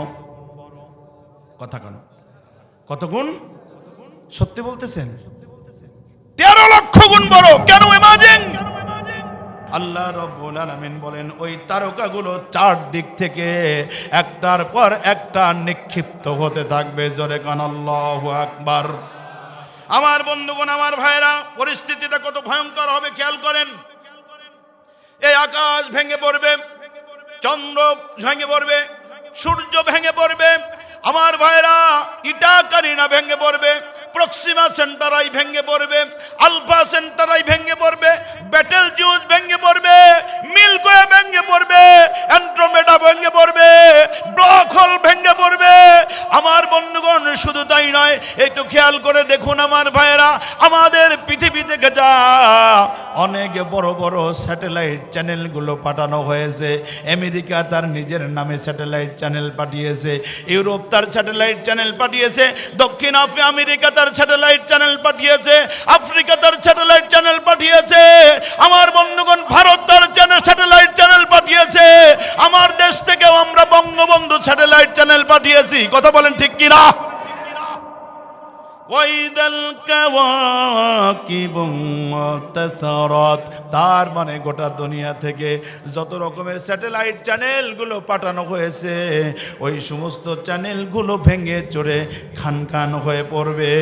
কথা কোন কত গুণ? সত্যি বলতেছেন? 13 লক্ষ গুণ বড়। কেন? ইমাজিন। আল্লাহ রাব্বুল আলামিন বলেন ওই তারকাগুলো চারদিক থেকে একটার পর একটা নিক্ষিপ্ত হতে থাকবে। জোরে কান আল্লাহু আকবার। আমার বন্ধুগণ, আমার ভাইরা, পরিস্থিতিটা কত ভয়ঙ্কর হবে খেয়াল করেন। এই আকাশ ভেঙে পড়বে, চন্দ্র ভেঙে পড়বে, সূর্য ভেঙে পড়বে। আমার ভাইরা, ইটাকারিনা ভেঙে পড়বে, প্রক্সিমা সেন্টারাই ভেঙে পড়বে, আলফা সেন্টারাই ভেঙে পড়বে, ব্যাটেল জিউস ভেঙে পড়বে, মিল্কি ওয়ে ভেঙে পড়বে, অ্যান্ড্রোমেডা ভেঙে পড়বে, ব্ল্যাক হোল ভেঙে পড়বে। অনেক বড় বড় স্যাটেলাইট চ্যানেলগুলো পাঠানো হয়েছে। আমেরিকা তার নিজের নামে স্যাটেলাইট চ্যানেল পাঠিয়েছে, ইউরোপ তার স্যাটেলাইট চ্যানেল পাঠিয়েছে, দক্ষিণ আমেরিকা তার স্যাটেলাইট চ্যানেল পাঠিয়েছে, আফ্রিকা তার স্যাটেলাইট চ্যানেল পাঠিয়েছে। আমার বন্ধুগণ, ভারত তার স্যাটেলাইট চ্যানেল পাঠিয়েছে। আমার দেশ থেকেও আমরা বঙ্গবন্ধু স্যাটেলাইট চ্যানেল পাঠিয়েছি। কথা বলেন ঠিক কিনা? ওয়াইদাল কাওয়াকিবু মুনতাসারাত, তার মানে গোটা দুনিয়া থেকে যত রকমের স্যাটেলাইট চ্যানেলগুলো পাঠানো হয়েছে, ওই সমস্ত চ্যানেলগুলো ভেঙে চড়ে খান খান হয়ে পড়বে।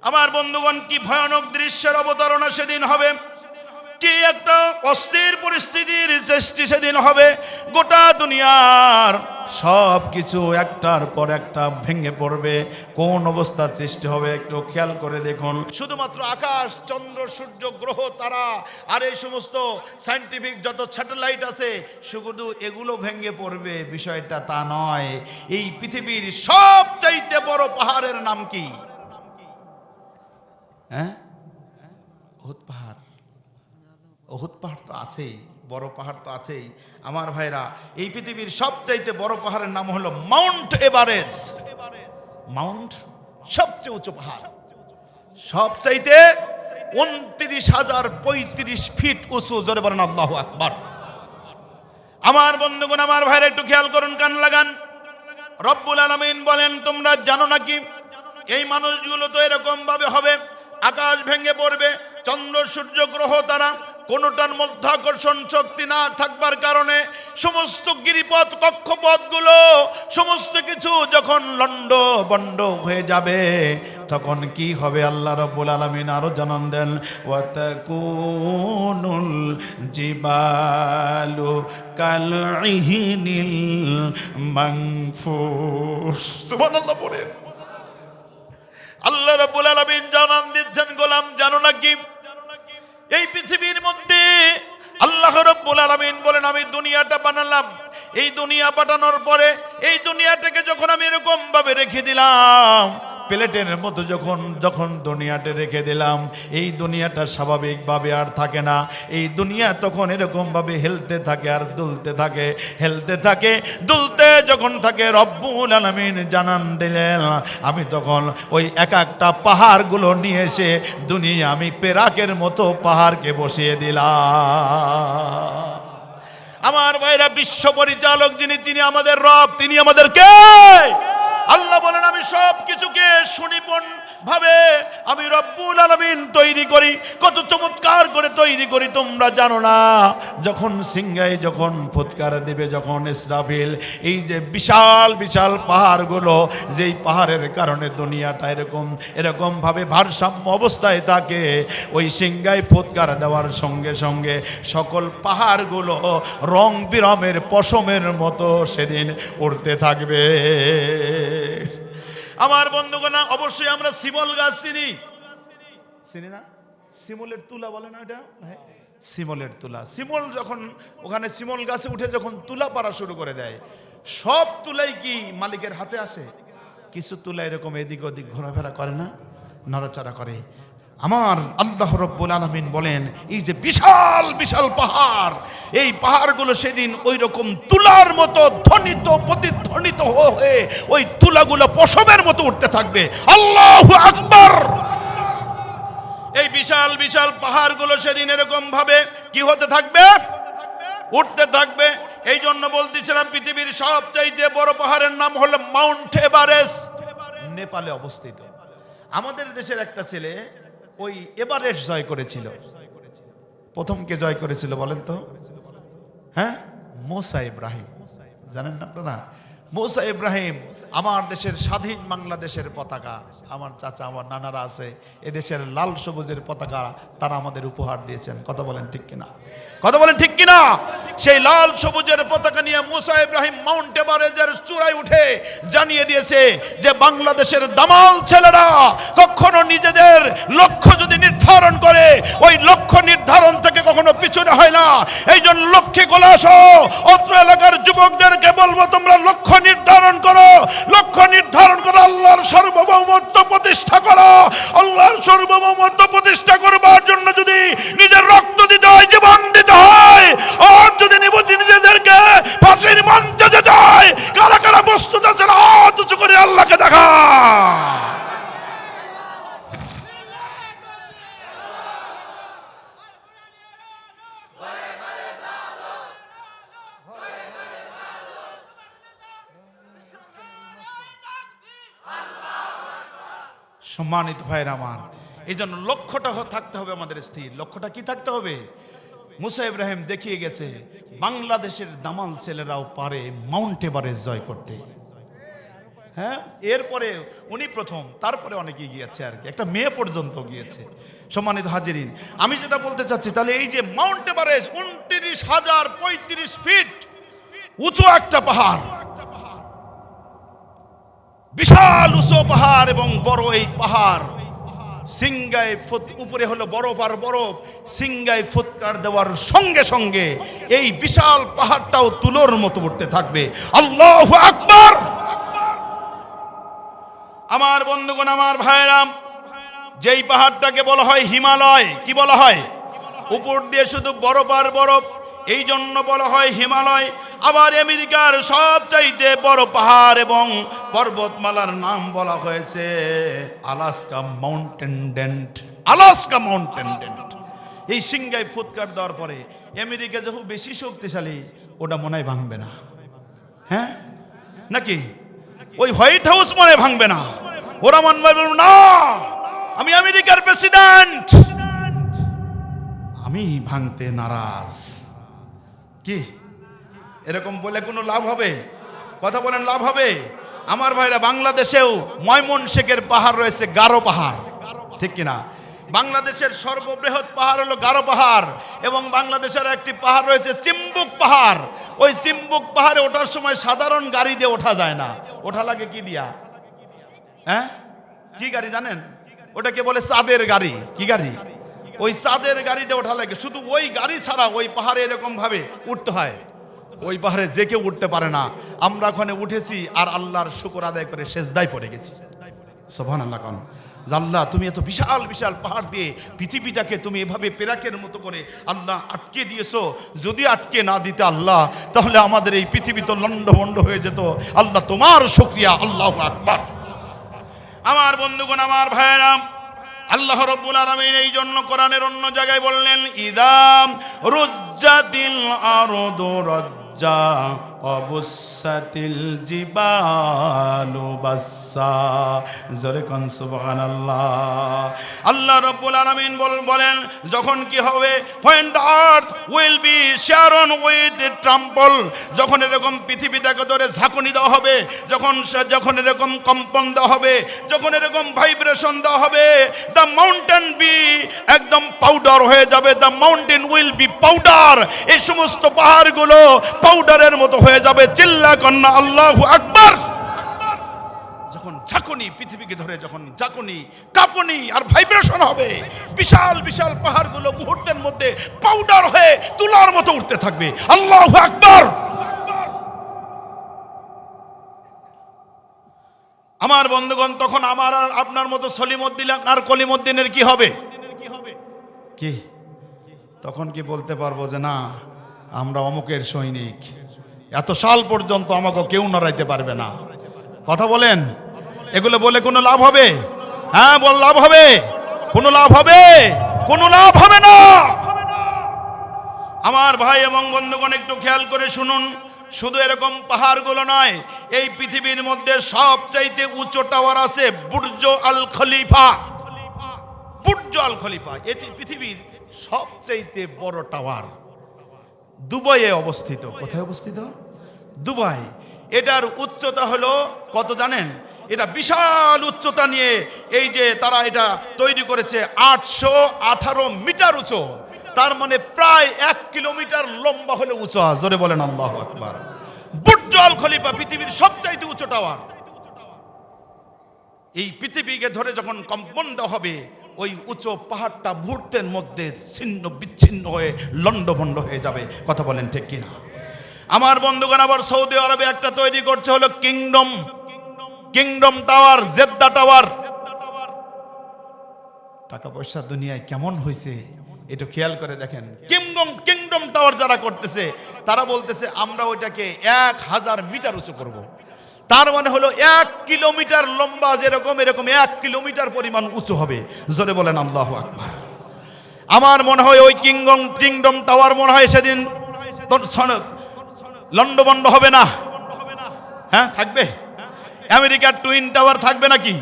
আমার বন্ধুগণ, কি ভয়ানক দৃশ্যের অবতারণা সেদিন হবে, কি একটা অস্থির পরিস্থিতির সৃষ্টি সেদিন হবে। গোটা দুনিয়ার সব কিছু একটার পর একটা ভেঙে পড়বে। কোন অবস্থা সৃষ্টি হবে একটু খেয়াল করে দেখুন। শুধুমাত্র আকাশ, চন্দ্র, সূর্য, গ্রহ, তারা আর এই সমস্ত সায়েন্টিফিক যত স্যাটেলাইট আছে, শুধু এগুলো ভেঙে পড়বে বিষয়টা তা নয়। এই পৃথিবীর সবচাইতে বড় পাহাড়ের নাম কি? হ্যাঁ, উহুদ পাহাড়। উহুদ পাহাড় তো আছেই, বড় পাহাড় তো আছেই। আমার ভাইরা, এই পৃথিবীর সবচাইতে বড় পাহাড়ের নাম হলো মাউন্ট এভারেস্ট। মাউন্ট সবচেয়ে উঁচু পাহাড়, সবচাইতে 29,035 ফিট উঁচু। জোরে বলেন আল্লাহু আকবার। আমার বন্ধুগণ, আমার ভাইরা একটু খেয়াল করুন, কান লাগান। রব্বুল আলামিন বলেন, তোমরা জানো নাকি এই মানুষগুলো তো এরকম ভাবে হবে, আকাশ ভেঙে পড়বে, চন্দ্র, সূর্য, গ্রহ, তারা কোনটার মধ্যাকর্ষণ শক্তি না থাকবার কারণে সমস্ত গিরিপথ, কক্ষপথগুলো, সমস্ত কিছু যখন লন্ড বন্ড হয়ে যাবে, তখন কি হবে? আল্লাহ রাব্বুল আলামিন আরো জানান দেন, ওয়াতাকুনুল জিবালু কালইহিনিল মানফুস। সুবহানাল্লাহ পড়েন। আল্লাহ রাব্বুল আলামিন জানান দিচ্ছেন, গোলাম জানো নাকি এই পৃথিবীর মধ্যে আল্লাহ রাব্বুল আলামিন বলেন, আমি দুনিয়াটা বানালাম। এই দুনিয়া পাঠানোর পরে এই দুনিয়াটাকে যখন আমি এরকম ভাবে রেখে দিলাম, প্লেটের মতো যখন দুনিয়াটা রেখে দিলাম, এই দুনিয়াটা স্বাভাবিকভাবে আর থাকে না। এই দুনিয়া তখন এরকমভাবে হেলতে থাকে আর দুলতে থাকে, হেলতে থাকে, দুলতে যখন থাকে, রব্বুল আলামিন জানান দিলেন, আমি তখন ওই এক একটা পাহাড়গুলো নিয়ে এসে দুনিয়া আমি পেরাকের মতো পাহাড়কে বসিয়ে দিলাম। আমার ভাইরা, বিশ্ব পরিচালক যিনি, তিনি আমাদের রব, তিনি আমাদের কে? আল্লাহ বলেন, আমি সব কিছুকে সুনিপুণ ভাবে আমি রব্বুল আলামিন তৈরি করি। কত চমৎকার করে তৈরি করি তোমরা জানো না। যখন সিংহাই যখন ফুৎকার দিবে, যখন ইসরাফিল, এই যে বিশাল বিশাল পাহাড়গুলো, যেই পাহাড়ের কারণে দুনিয়াটা এরকম ভাবে ভারসাম্য অবস্থায় থাকে, ওই সিংহাই ফুৎকার দেওয়ার সঙ্গে সঙ্গে সকল পাহাড়গুলো রং বিরঙের পশমের মতো সেদিন উড়তে থাকবে। আমার বন্ধুগণ, অবশ্যই আমরা শিমল গাছ চিনি না? শিমলের তুলা বলে না এটা? শিমলের তুলা। শিমল যখন ওখানে শিমল গাছে উঠে যখন তুলা পাড়া শুরু করে দেয়, সব তুলাই কি মালিকের হাতে আসে? কিছু তুলা এরকম এদিক ওদিক ঘোরাফেরা করে না, নড়াচড়া করে। আমার আল্লাহ রাব্বুল আলামিন বলেন, এই যে বিশাল বিশাল পাহাড়, এই পাহাড়গুলো সেদিন ওই রকম তুলার মতো ধ্বনিত প্রতিধ্বনিত হয়ে ওই তুলাগুলো পশমের মতো উঠতে থাকবে। আল্লাহু আকবার। এই বিশাল বিশাল পাহাড়গুলো সেদিন এরকম ভাবে কি হতে থাকবে? উঠতে থাকবে। এই জন্য বলতেছিলাম, পৃথিবীর সবচাইতে বড় পাহাড়ের নাম হলো মাউন্ট এভারেস্ট, নেপালে অবস্থিত। আমাদের দেশের একটা ছেলে ওই এভারেস্ট জয় করেছিল। প্রথম কে জয় করেছিল বলেন তো? হ্যাঁ, মুসা ইব্রাহিম। জানেন না আপনারা? মুসা ইব্রাহিম আমার দেশের স্বাধীন বাংলাদেশের পতাকা, আমার চাচা, আমার নানারা আছে, এদেশের লাল সবুজের পতাকা তারা আমাদের উপহার দিয়েছেন। কথা বলেন ঠিক কিনা? কথা বলেন ঠিক কিনা? সেই লাল সবুজের পতাকা নিয়ে মুসা ইব্রাহিম মাউন্ট এভারেস্টের চূড়ায় উঠে জানিয়ে দিয়েছে যে বাংলাদেশের দামাল ছেলেরা কখনো নিজেদের লক্ষ্য যদি নির্ধারণ করে, ওই লক্ষ্য নির্ধারণ থেকে কখনো পিছনে হয় না। এই জন্য লক্ষ্যে গোলাস অত্র এলাকার যুবকদেরকে বলবো, তোমরা লক্ষ্য নির্ধারণ করো, লক্ষ্য নির্ধারণ করো, আল্লাহর সার্বভৌমত্ব প্রতিষ্ঠা করো। আল্লাহর সার্বভৌমত্ব প্রতিষ্ঠা করবার জন্য যদি নিজের রক্ত দিতে হয়, জীবন দিতে হয়, আর যদি নিজেদেরকে ফাঁসির মঞ্চে যেতে হয়, কারা কারা প্রস্তুত আছেন হাত উঁচু করে আল্লাহকে দেখা। সম্মানিত ভাইরা আমার, এই জন্য লক্ষ্যটা থাকতে হবে আমাদের স্থির। লক্ষ্যটা কি থাকতে হবে? মুসা ইব্রাহিম দেখিয়ে গেছে বাংলাদেশের দামাল ছেলেরাও পারে মাউন্ট এভারেস্ট জয় করতে। হ্যাঁ, এরপরে উনি প্রথম, তারপরে অনেকে গিয়েছে আর কি, একটা মেয়ে পর্যন্ত গিয়েছে। সম্মানিত হাজিরিন, আমি যেটা বলতে চাচ্ছি, তাহলে এই যে মাউন্ট এভারেস্ট 29,035 ফিট উঁচু একটা পাহাড়, বিশাল উঁচু পাহাড় এবং বড় এই পাহাড়, সিংগায় উপরে হলো বরফ আর বরফ, সিংগায় ফুৎকার দেওয়ার সঙ্গে সঙ্গে এই বিশাল পাহাড়টাও তুলোর মতো উঠতে থাকবে। আল্লাহু আকবার। আমার বন্ধুগণ, আমার ভাইরাম, যেই পাহাড়টাকে বলা হয় হিমালয়, কি বলা হয়? উপর দিয়ে শুধু বরফ আর বরফ, এই জন্য বলা হয় হিমালয়। আবার আমেরিকার সবচাইতে বড় পাহাড় এবং পর্বতমালার নাম বলা হয়েছে আলাস্কা মাউন্টেন ডেন্ট। আলাস্কা মাউন্টেন ডেন্ট। এই সিংগায় ফুৎকার দেওয়ার পরে আমেরিকা যখন বেশি শক্তিশালী, ওটা মনে হয় ভাঙবে না। হ্যাঁ নাকি? ওই হোয়াইট হাউস মনে ভাঙবে না। ওরা মনে বলবে না, আমি আমেরিকার প্রেসিডেন্ট, আমি ভাঙতে নারাজ। কি এরকম বলে কোনো লাভ হবে? কথা বলেন, লাভ হবে? আমার ভাইরা, বাংলাদেশেও ময়মনসিংহের পাহাড় রয়েছে গারো পাহাড়, ঠিক কিনা? বাংলাদেশের সর্ববৃহৎ পাহাড় হলো গারো পাহাড়, এবং বাংলাদেশের একটি পাহাড় রয়েছে চিম্বুক পাহাড়। ওই চিম্বুক পাহাড়ে ওঠার সময় সাধারণ গাড়ি দিয়ে ওঠা যায় না, ওঠা লাগে কি দিয়া? হ্যাঁ, কি গাড়ি জানেন? ওটাকে বলে চাঁদের গাড়ি। কি গাড়ি? ওই চাঁদের গাড়িতে ওঠা লাগে। শুধু ওই গাড়ি ছাড়া ওই পাহাড়ে এরকম ভাবে উঠতে হয়। ওই পাহাড়ে যে কেউ উঠতে পারে না। আমরা ওখানে উঠেছি আর আল্লাহর শুকর আদায় করে সেজদায় পড়ে গেছি। সুবহানাল্লাহ। কোন আল্লাহ, তুমি এত বিশাল বিশাল পাহাড় দিয়ে পৃথিবীটাকে তুমি এভাবে পেরাকের মতো করে আল্লাহ আটকে দিয়েছো। যদি আটকে না দিতে আল্লাহ, তাহলে আমাদের এই পৃথিবী তো লন্ডভন্ড হয়ে যেত। আল্লাহ তোমার শুকরিয়া। আল্লাহু আকবার। আমার বন্ধুগণ, আমার ভাইয়েরা, আল্লাহ রাব্বুল আলামিন এই জন্য কোরআনের অন্য জায়গায় বললেন, ইদাম রুজ্জাতিল আরদু রাজ্জা অবুসাতিল জিবালু বাসসা। জোরে কোন সুবহানাল্লাহ। আল্লাহ রাব্বুল আলামিন বলেন, যখন কি হবে? when the earth will be sharon with the trample, যখন এরকম পৃথিবীটাকে ধরে ঝাঁকুনি দেওয়া হবে, যখন এরকম কম্পন দেওয়া হবে, যখন এরকম ভাইব্রেশন দেওয়া হবে, the mountain be একদম পাউডার হয়ে যাবে। the mountain will be powder, এই সমস্ত পাহাড়গুলো পাউডারের মতো হয়ে যাবে। চিল্লা কন্না আল্লাহু আকবার। যখন ঝাঁকুনি পৃথিবীকে ধরে, যখন ঝাঁকুনি, কাঁপুনি আর ভাইব্রেশন হবে, বিশাল বিশাল পাহাড়গুলো মুহূর্তের মধ্যে পাউডার হয়ে তুলার মতো উঠতে থাকবে। আল্লাহু আকবার। আমার বন্ধুগণ, তখন আমার আর আপনার মতো সলিমউদ্দিন আর কলিমউদ্দিনের কি হবে? কি তখন কি বলতে পারবো যে না, আমরা অমুকের সৈনিক, এত সাল পর্যন্ত আমাকে কেউ নড়াইতে পারবে না? কথা বলেন, এগুলো বলে কোনো লাভ হবে? হ্যাঁ, বল, লাভ হবে? কোনো লাভ হবে? কোনো লাভ হবে না। আমার ভাই এবং বন্ধুগণ, একটু খেয়াল করে শুনুন। শুধু এরকম পাহাড়গুলো নয়, এই পৃথিবীর মধ্যে সবচাইতে উঁচু টাওয়ার আছে বুর্জ আল খলিফা। বুর্জ আল খলিফা এটি পৃথিবীর সবচাইতে বড় টাওয়ার, দুবাইয়ে অবস্থিত। কোথায় অবস্থিত? দুবাই। এটার উচ্চতা হলো কত জানেন? এটা বিশাল উচ্চতা নিয়ে এই যে তারা এটা তৈরি করেছে 818 মিটার উঁচু। তার মানে প্রায় 1 কিলোমিটার লম্বা হলে উঁচু। জোরে বলেন আল্লাহু আকবার। বুর্জ আল খলিফা পৃথিবীর সবচাইতে উঁচু টাওয়ার। এই পৃথিবীকে ধরে যখন কম্পন দেওয়া হবে, ওই উঁচু পাহাড়টা মুহূর্তের মধ্যে ছিন্ন বিচ্ছিন্ন হয়ে লন্ডভন্ড হয়ে যাবে। কথা বলেন ঠিক কিনা? আমার বন্ধুগণ, আবার সৌদি আরবে একটা তৈরি করছে হলো kingdom. Kingdom tower, Jeddah tower. টাকা পয়সা দুনিয়ায় কেমন হয়েছে একটু খেয়াল করে দেখেন। কিংডম টাওয়ার যারা করতেছে তারা বলতেছে আমরা ওইটাকে 1000 মিটার উঁচু করব। তার মানে হলো 1 কিলোমিটার লম্বা, যেরকম এরকম 1 কিলোমিটার পরিমাণ উঁচু হবে। জোরে বলেন আল্লাহু আকবার। আমার মনে হয় ওই কিংডম টাওয়ার মনে হয় সেদিন লন্ডভন্ড হবে না। হ্যাঁ, থাকবে। আমেরিকার টুইন টাওয়ার থাকবে নাকি?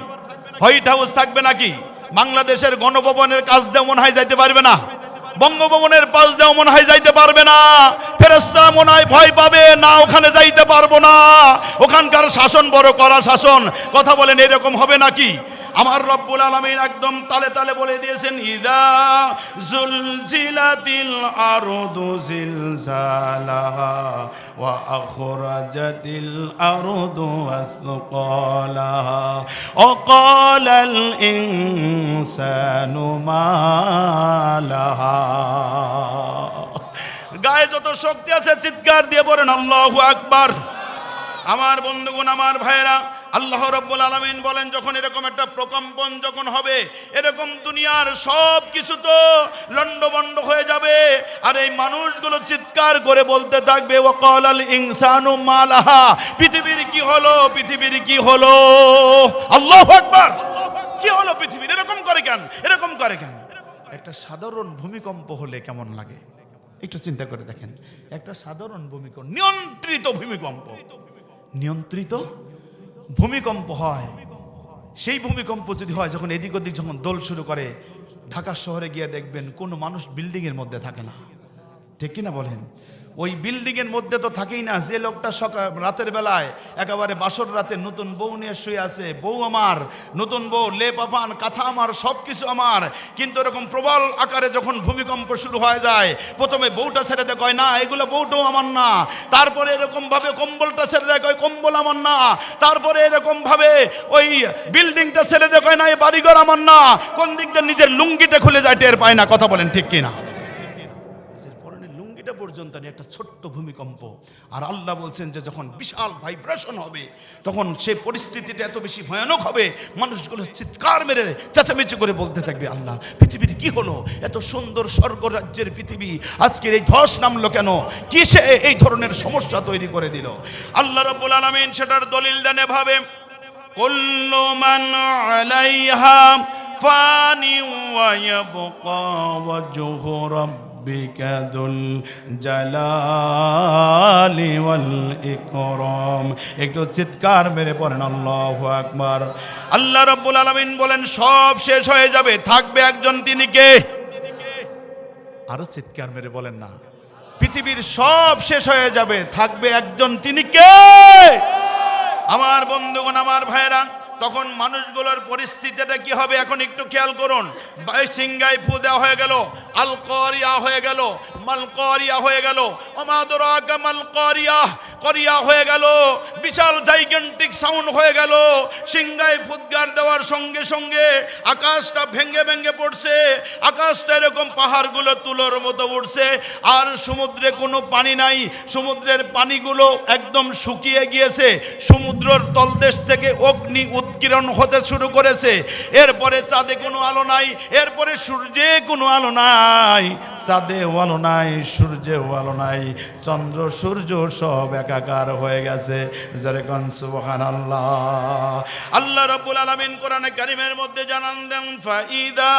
হোয়াইট হাউস থাকবে নাকি? বাংলাদেশের গণভবনের কাজ দেও মনে হয় যাইতে পারবে না। বঙ্গভবনের পাশ দেও মনে হয় যাইতে পারবে না। ফেরেশতারা মনে হয় ভয় পাবে না, ওখানে যাইতে পারবো না। ওখানকার শাসন বড় করা শাসন। কথা বলেন, এরকম হবে নাকি? আমার রব্বুল আলামিন একদম তালে তালে বলে দিয়েছেন, ইদা জুলজিলাতিল আরদু জিলজালাহা ওয়া আখরাজাতিল আরদু আসকালাহা ওয়া ক্বালাল ইনসানু মা লাহা। গায়ে যত শক্তি আছে চিৎকার দিয়ে বলেন আল্লাহু আকবার। আমার বন্ধুগণ, আমার ভাইয়েরা, আল্লাহ রাব্বুল আলামিন বলেন যখন এরকম একটা প্রকম্পন যখন হবে, এরকম দুনিয়ার সব কিছু তো লন্ডভন্ড হয়ে যাবে, আর এই মানুষগুলো চিৎকার করে বলতে থাকবে, ওয়াকালাল ইনসানু মা লাহা, পৃথিবীর কি হলো, পৃথিবীর কি হলো। আল্লাহু আকবার। কি হলো পৃথিবীর? এরকম করে কেন, এরকম করে কেন? একটা সাধারণ ভূমিকম্প হলে কেমন লাগে একটু চিন্তা করে দেখেন। একটা সাধারণ ভূমিকম্প, নিয়ন্ত্রিত ভূমিকম্প, নিয়ন্ত্রিত ভূমিকম্প হয়। সেই ভূমিকম্প যদি হয় যখন এদিক ওদিক যখন দোল শুরু করে, ঢাকা শহরে গিয়ে দেখবেন কোনো মানুষ বিল্ডিং এর মধ্যে থাকে না, ঠিক কিনা বলেন? ওই বিল্ডিং এর মধ্যে তো থাকেই না। যে লোকটা রাতের বেলায় একেবারে বাসর রাতে নতুন বউ নিয়ে শুয়ে আছে, বউ আমার, নতুন বউ, লেপ আপান, কাঁথা আমার, সব কিছু আমার, কিন্তু এরকম প্রবল আকারে যখন ভূমিকম্প শুরু হয়ে যায়, প্রথমে বউটা ছেড়ে দেয়, কয় না এগুলো বউটাও আমার না। তারপরে এরকম ভাবে কম্বলটা ছেড়ে দেয়, কয় কম্বল আমার না। তারপরে এরকম ভাবে ওই বিল্ডিংটা ছেড়ে দেয়, কয় না এই বাড়িঘর আমার না। কোন দিক দিয়ে নিজের লুঙ্গিটা খুলে যায় টের পায় না। কথা বলেন ঠিক কিনা? পর্যন্ত একটা ছোট্ট ভূমিকম্প। আর আল্লাহ বলছেন যে যখন বিশাল ভাইব্রেশন হবে তখন সেই পরিস্থিতিটা এত বেশি ভয়ানক হবে, মানুষগুলো চিৎকার মেরে চেঁচামেচি করে বলতে থাকবে, আল্লাহ পৃথিবীর কি হলো? এত সুন্দর স্বর্গ রাজ্যের পৃথিবী আজকের এই ধস নামলো কেন? কিসে এই ধরনের সমস্যা তৈরি করে দিল? আল্লাহ রাব্বুল আলামিন সেটার দলিল দেন এভাবে, কুল্লু মান আলাইহা ফানি ওয়া ইয়াবকা ওয়াজহু রাব্বিকা যুল জালালি ওয়াল ইকরাম। একটু চিৎকার মেরে পড়েন আল্লাহু আকবার। আল্লাহ রাব্বুল আলামিন বলেন সব শেষ হয়ে যাবে, থাকবে একজন, তিনি কে? আরো চিৎকার মেরে বলেন না। পৃথিবীর সব শেষ হয়ে যাবে, থাকবে একজন, তিনি কে? আমার বন্ধুগণ, আমার ভাইরা, তখন মানুষগুলোর পরিস্থিতিটা কি হবে এখন একটু খেয়াল করুন। সিংগায় ফু দেওয়া হয়ে গেল, আল কারিয়া হয়ে গেল, মাল কারিয়া হয়ে গেল, ওমা আদরাকা মাল কারিয়া, কারিয়া হয়ে গেল, বিশাল জাইগেন্টিক সাউন্ড হয়ে গেল। সিংগায় ফুৎকার দেওয়ার সঙ্গে সঙ্গে আকাশটা ভেঙে ভেঙে পড়ছে, আকাশটা এরকম পাহাড়গুলো তুলোর মতো উঠছে, আর সমুদ্রে কোনো পানি নাই, সমুদ্রের পানিগুলো একদম শুকিয়ে গিয়েছে, সমুদ্রের তলদেশ থেকে অগ্নি উৎকিরণ হতে শুরু করেছে। এরপরে চাঁদে কোনো আলো নাই, এরপরে সূর্যে কোনো আলো নাই, চাঁদেও আলো নাই, সূর্যেও আলো নাই, চন্দ্র সূর্য সব একাকার হয়ে গেছে। যেরকম সুবহানাল্লাহ। আল্লাহ রাব্বুল আলামিন কোরআনে কারীমের মধ্যে জানান দেন, ফাইদা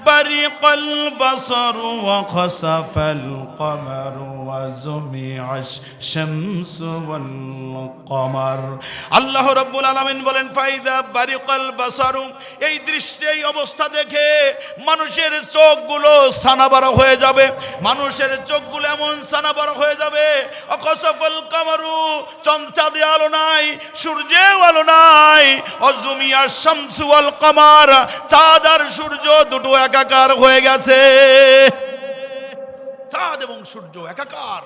বারিকাল বাসারু ওয়া খাসাফাল কমারু ওয়া জুমিআশ শামসু ওয়াল কমার। আল্লাহ রাব্বুল আলামিন বলেন ফাইদা বারিকাল বাসারু, এই দৃশ্য, এই অবস্থা দেখে মানুষের চোখগুলো সানাবারা হয়ে যাবে, মানুষের চোখগুলো এমন সানাবারা হয়ে যাবে। অখসাফাল কামারু, চাঁদে আলো নাই, সূর্যেও আলো নাই, অজুমিয়া শামসু ওয়াল কমার, চাঁদ আর সূর্য দুটো একাকার হয়ে গেছে। চাঁদ এবং সূর্য একাকার,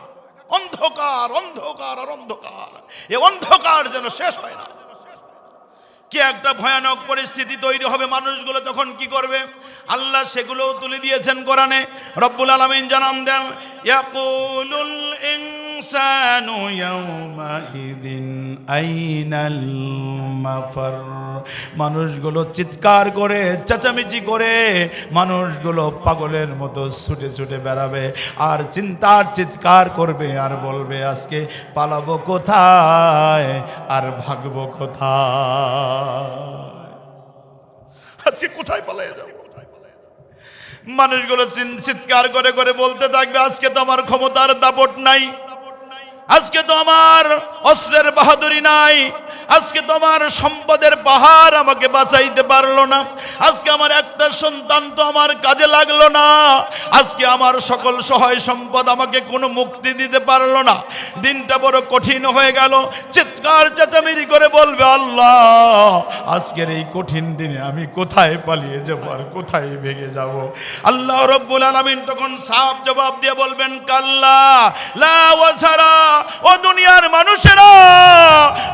অন্ধকার, অন্ধকার আর অন্ধকার। এই অন্ধকার যেন শেষ হয় না। কি একটা ভয়ানক পরিস্থিতি তৈরি হবে, মানুষগুলো তখন কি করবে? আল্লাহ সেগুলোও তুলে দিয়েছেন কোরআনে। রব্বুল আলামিন জানান দেন, ইয়াকুলুল ইনসানু ইয়াওমাইদিন আইনাল মাফার। মানুষগুলো চিৎকার করে চেঁচামেচি করে মানুষগুলো পাগলের মতো ছুটে ছুটে বেড়াবে আর চিৎকার করবে আর বলবে আজকে পালাবো কোথায় আর ভাগবো কোথায়, আজকে কোথায় পালিয়ে যাবো। মানুষগুলো চিৎকার করে করে বলতে থাকবে আজকে তো আমার ক্ষমতার দাপট নাই, আজকে তো আমার অস্ত্রের বাহাদুরি নাই, আজকে তো আমার সম্পদের পাহাড় আমাকে বাঁচাইতে পারলো না, আজকে আমার একটা সন্তান তো আমার কাজে লাগলো না, আজকে আমার সকল সহায় সম্পদ আমাকে কোনো মুক্তি দিতে পারলো না, দিনটা বড় কঠিন হয়ে গেল। চিৎকার চেঁচামেচি করে বলবে আল্লাহ আজকের এই কঠিন দিনে আমি কোথায় পালিয়ে যাব আর কোথায় ভেগে যাব। আল্লাহ রব্বুল আলামিন তখন সাফ জবাব দিয়ে বলবেন কাল্লা লা ওয়াজারা, ও দুনিয়ার মানুষেরা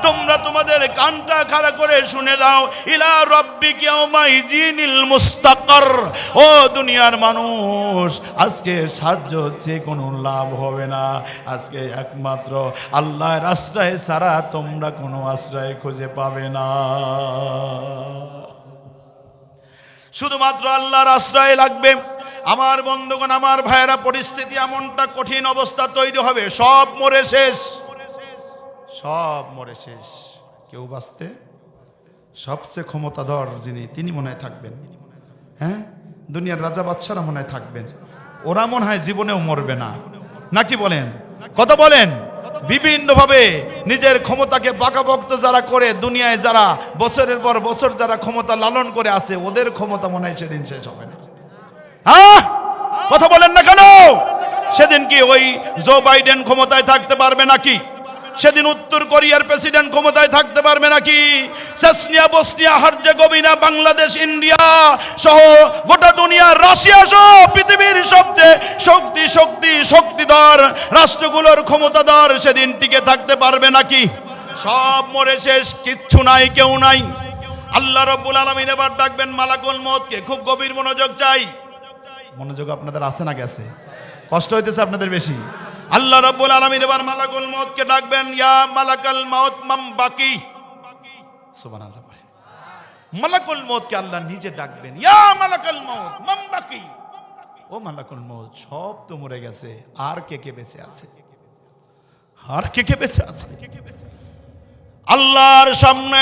তোমরা তোমাদের কানটা খাড়া করে শুনে দাও, ইলা রাব্বিকা ইয়াউমাইজিনিল মুস্তাকার। ও দুনিয়ার মানুষ আজকে সাহায্য হচ্ছে কোনো লাভ হবে না, আজকে একমাত্র আল্লাহর আশ্রয় ছাড়া তোমরা কোনো আশ্রয় খুঁজে পাবে না। শুধুমাত্র আল্লাহর আশ্রয় লাগবে। আমার বন্ধুগণ, আমার ভাইয়েরা, পরিস্থিতি এমনটা কঠিন অবস্থা তৈরি হবে, সব মরে শেষ, সব মরে শেষ, কেউ বাঁচতে, সবচেয়ে ক্ষমতাধর যিনি তিনি মনে হয় থাকবেন, হ্যাঁ দুনিয়ার রাজা বাদশারা মনে হয় থাকবেন, ওরা মনে হয় জীবনেও মরবে না, নাকি বলেন, কথা বলেন। বিভিন্নভাবে নিজের ক্ষমতাকে পাকাপোক্ত যারা করে দুনিয়ায়, যারা বছরের পর বছর যারা ক্ষমতা লালন করে আছে, ওদের ক্ষমতা মনে হয় সেদিন শেষ হবে না। হ্যাঁ কথা বলেন না কেন? সেদিন কি ওই জো বাইডেন ক্ষমতায় থাকতে পারবে নাকি? সেদিন উত্তর কোরিয়ার প্রেসিডেন্ট ক্ষমতায় থাকতে পারবে নাকি? Chechnya, Bosnia, Herzegovina, Bangladesh, India সহ গোটা দুনিয়া, রাশিয়া সহ পৃথিবীর সবচেয়ে শক্তিধর রাষ্ট্রগুলোর ক্ষমতাধর সেদিন টিকে থাকতে পারবে নাকি? সব মরে শেষ, কিচ্ছু নাই, কেউ নাই। আল্লাহ রাব্বুল আলামিন এবার ডাকবেন মালাকুল মউতকে। খুব গভীর মনোযোগ চাই। মনোযোগ আপনাদের আছে না গেছে? কষ্ট হইতেছে আপনাদের বেশি? আল্লাহ রাব্বুল আলামিন এবার মালাকুল মউতকে ডাকবেন, ইয়া মালাকাল মউত মাম বাকি। সুবহানাল্লাহ। মালাকুল মউতকে আল্লাহ নিজে ডাকবেন, ইয়া মালাকাল মউত মাম বাকি। ও মালাকুল মউত, সব তো মরে গেছে, আর কে কে বেঁচে আছে? আর কে কে বেঁচে আছে? আল্লাহর সামনে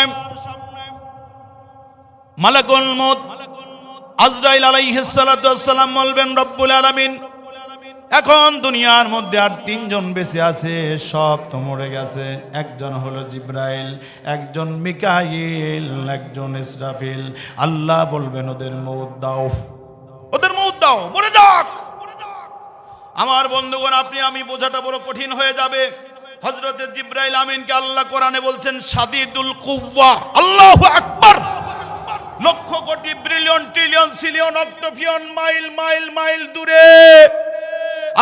মালাকুল মউত আজরাইল আলাইহিস সালাতু ওয়াস সালাম বলবেন, রব্বুল আলামিন এখন দুনিয়ার মধ্যে আর তিনজন বেঁচে আছে, সব তো মরে গেছে। একজন হলো জিব্রাইল, একজন মিকাইল, একজন ইসরাফিল। আল্লাহ বলবেন ওদের মউত দাও, ওদের মউত দাও, মরে যাক। আমার বন্ধুগণ, আপনি আমি বোঝাটা বড় কঠিন হয়ে যাবে। হযরতে জিব্রাইল আমিনকে আল্লাহ কোরআনে বলছেন শাদীদুল কুওয়া। আল্লাহু আকবার। লক্ষ কোটি বিলিয়ন ট্রিলিয়ন সিলিয়ন অক্টোপিয়ন মাইল মাইল মাইল দূরে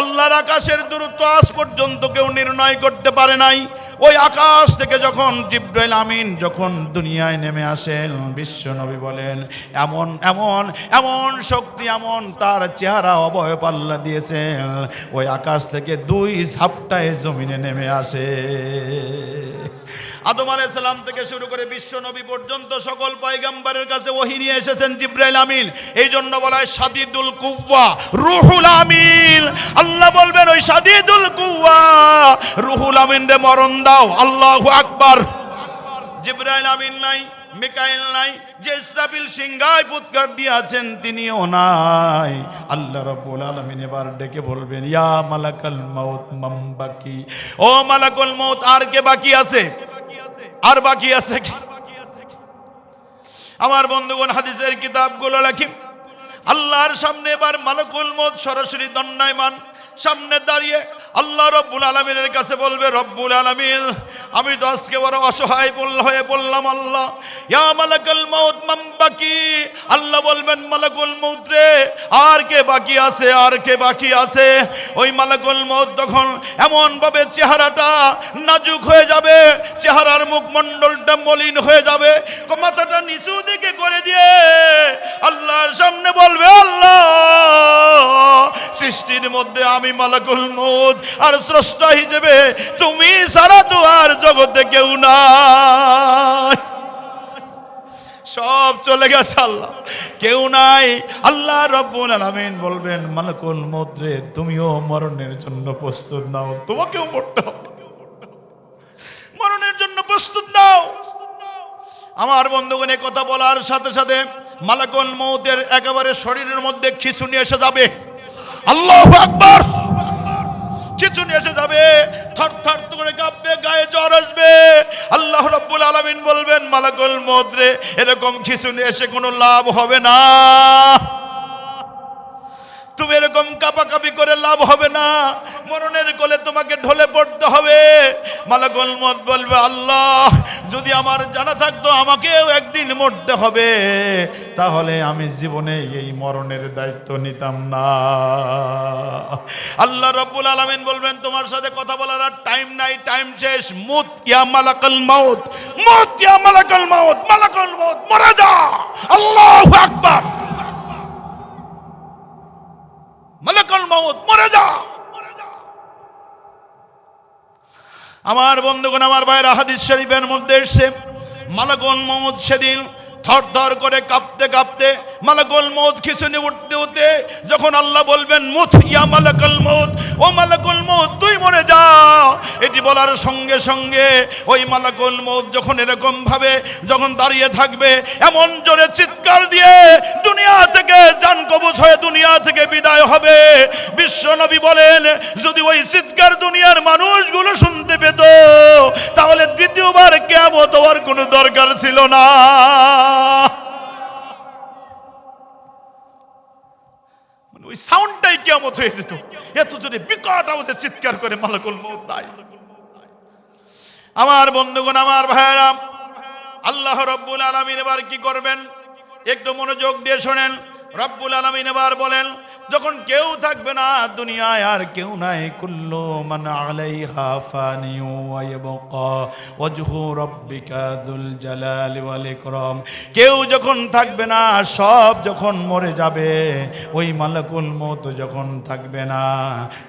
আল্লাহর আকাশের দূরত্ব আজ পর্যন্ত কেউ নির্ণয় করতে পারে নাই। ওই আকাশ থেকে যখন জিব্রাইল আমিন যখন দুনিয়ায় নেমে আসেন, বিশ্ব নবী বলেন এমন এমন এমন শক্তি, এমন তার চেহারা অবয়ব আল্লাহ দিয়েছেন, ওই আকাশ থেকে 2 ঝাপটায় জমিনে নেমে আসে। আদম আলাইহিস সালাম থেকে শুরু করে বিশ্ব নবী পর্যন্ত সকল পয়গম্বরের কাছে ওহী নিয়ে এসেছেন জিব্রাইল আমিন। এই জন্য বলা হয় শাদীদুল কুওয়া, রুহুল আমিন। আল্লাহ বলবেন ওই শাদীদুল কুওয়া রুহুল আমিন রে মরণ দাও। আল্লাহু আকবার। জিব্রাইল আমিন নাই, মিকাইল নাই, যে ইসরাফিল সিংহায় ফুৎকার দিয়েছেন তিনিও নাই। আল্লাহ রাব্বুল আলামিন এবার ডেকে বলবেন, ইয়া মালাকাল মাউত মাম বাকি। ও মালাকুল মউত, আর কে বাকি আছে? আর বাকি আছে কি? আমার বন্ধুগণ, হাদিসের কিতাবগুলো লেখি, আল্লাহর সামনে এবার মালাকুল মউত সরাসরি দণ্ডায়মান, সামনে দাঁড়িয়ে আল্লাহ রব্বুল আলামিনের কাছে বলবে, রব্বুল আলামিন আমি তো আজকে বড় অসহায় হয়ে বললাম, আল্লাহ ইয়া মালাকুল মউত মাম বাকি। আল্লাহ বলবেন, মালাকুল মউত রে, আর কে বাকি আছে? আর কে বাকি আছে? ওই মালাকুল মউত তখন এমন ভাবে চেহারাটা নাজুক হয়ে যাবে, চেহারার মুখমণ্ডলটা মলিন হয়ে যাবে, মাথাটা নিচু দিকে করে দিয়ে আল্লাহর সামনে বলবে, আল্লাহ সৃষ্টির মধ্যে আমি আমি মালাকুল মউত, আর স্রষ্টা হিসেবে তুমি সারা তো আর জগতে কেউ নাই। সব চলে গেছে আল্লাহ, কেউ নাই। আল্লাহ রাব্বুল আলামিন বলবেন মালাকুল মউত রে, তুমিও মরণের জন্য প্রস্তুত নাও, তোমাকেও মরতে হবে, মরণের জন্য প্রস্তুত নাও। আমার বন্ধুগণ, এই কথা বলার সাথে সাথে মালাকুল মউতের একেবারে শরীরের মধ্যে খিঁচুনি এসে যাবে। আল্লাহু আকবার। খিঁচুনি এসে যাবে, থরথর করে কাঁপবে, গায়ে জ্বর আসবে। আল্লাহ রাব্বুল আলামিন বলবেন মালাকুল মউত রে, এরকম খিঁচুনি এসে কোনো লাভ হবে না, তুমি এরকম কাঁপাকাঁপি করে লাভ হবে না, মরণের কোলে তোমাকে ঢলে পড়তে হবে। মালাকুল মউত বলবে আল্লাহ, যদি আমার জানা থাকতো আমাকেও একদিন মরতে হবে, তাহলে আমি জীবনে এই মরণের দায়িত্ব নিতাম না। আল্লাহ রাব্বুল আলামিন বলবেন তোমার সাথে কথা বলার আর টাইম নাই, টাইম শেষ। মুত ইয়া মালাকুল মউত, মুত ইয়া মালাকুল মউত, মালাকুল মউত মরে যা। আল্লাহু আকবার। মালাকুল মউত মরে যা। আমার বন্ধুগণ, আমার ভাইরা, হাদিস শরীফের মধ্যে এসেছে মালাকুল মউত সেদিন থরথর করে কাঁপতে কাঁপতে, মালাকুল মউত খিঁচুনি উঠতে উঠতে যখন আল্লাহ বলবেন মুত ইয়া মালাকুল মউত, ও মালাকুল মউত তুই মরে যা, এটি বলার সঙ্গে সঙ্গে ওই মালাকুল মউত যখন এরকম ভাবে যখন দাঁড়িয়ে থাকবে, এমন জোরে চিৎকার দিয়ে দুনিয়া থেকে জান কবজ হয়ে দুনিয়া থেকে বিদায় হবে। বিশ্ব নবী বলেন যদি ওই চিৎকার দুনিয়ার মানুষগুলো শুনতে পেত, তাহলে দ্বিতীয়বার কিয়ামত হওয়ার কোনো দরকার ছিল না। ওই সাউন্ডটাই কিয়ামত হয়ে যেত, এত জোরে বিকট আওয়াজে চিৎকার করে মালাকুল মউত দাঁড়ায়। আমার বন্ধুগণ, আমার ভাইয়েরা, আল্লাহ রাব্বুল আলামিন এবার কি করবেন একটু মনোযোগ দিয়ে শোনেন। রব্বুল আলামিন এবার বলেন যখন কেউ থাকবে না দুনিয়ায়, আর কেউ নাই, কুল্লু মান আলাইহা ফানি ওয়া ইয়াবকা ওয়াজহু রাব্বিকা যুল জালালি ওয়াল ইকরাম, কেউ যখন থাকবে না, সব যখন মরে যাবে, ওই মালাকুল মউত যখন থাকবে না,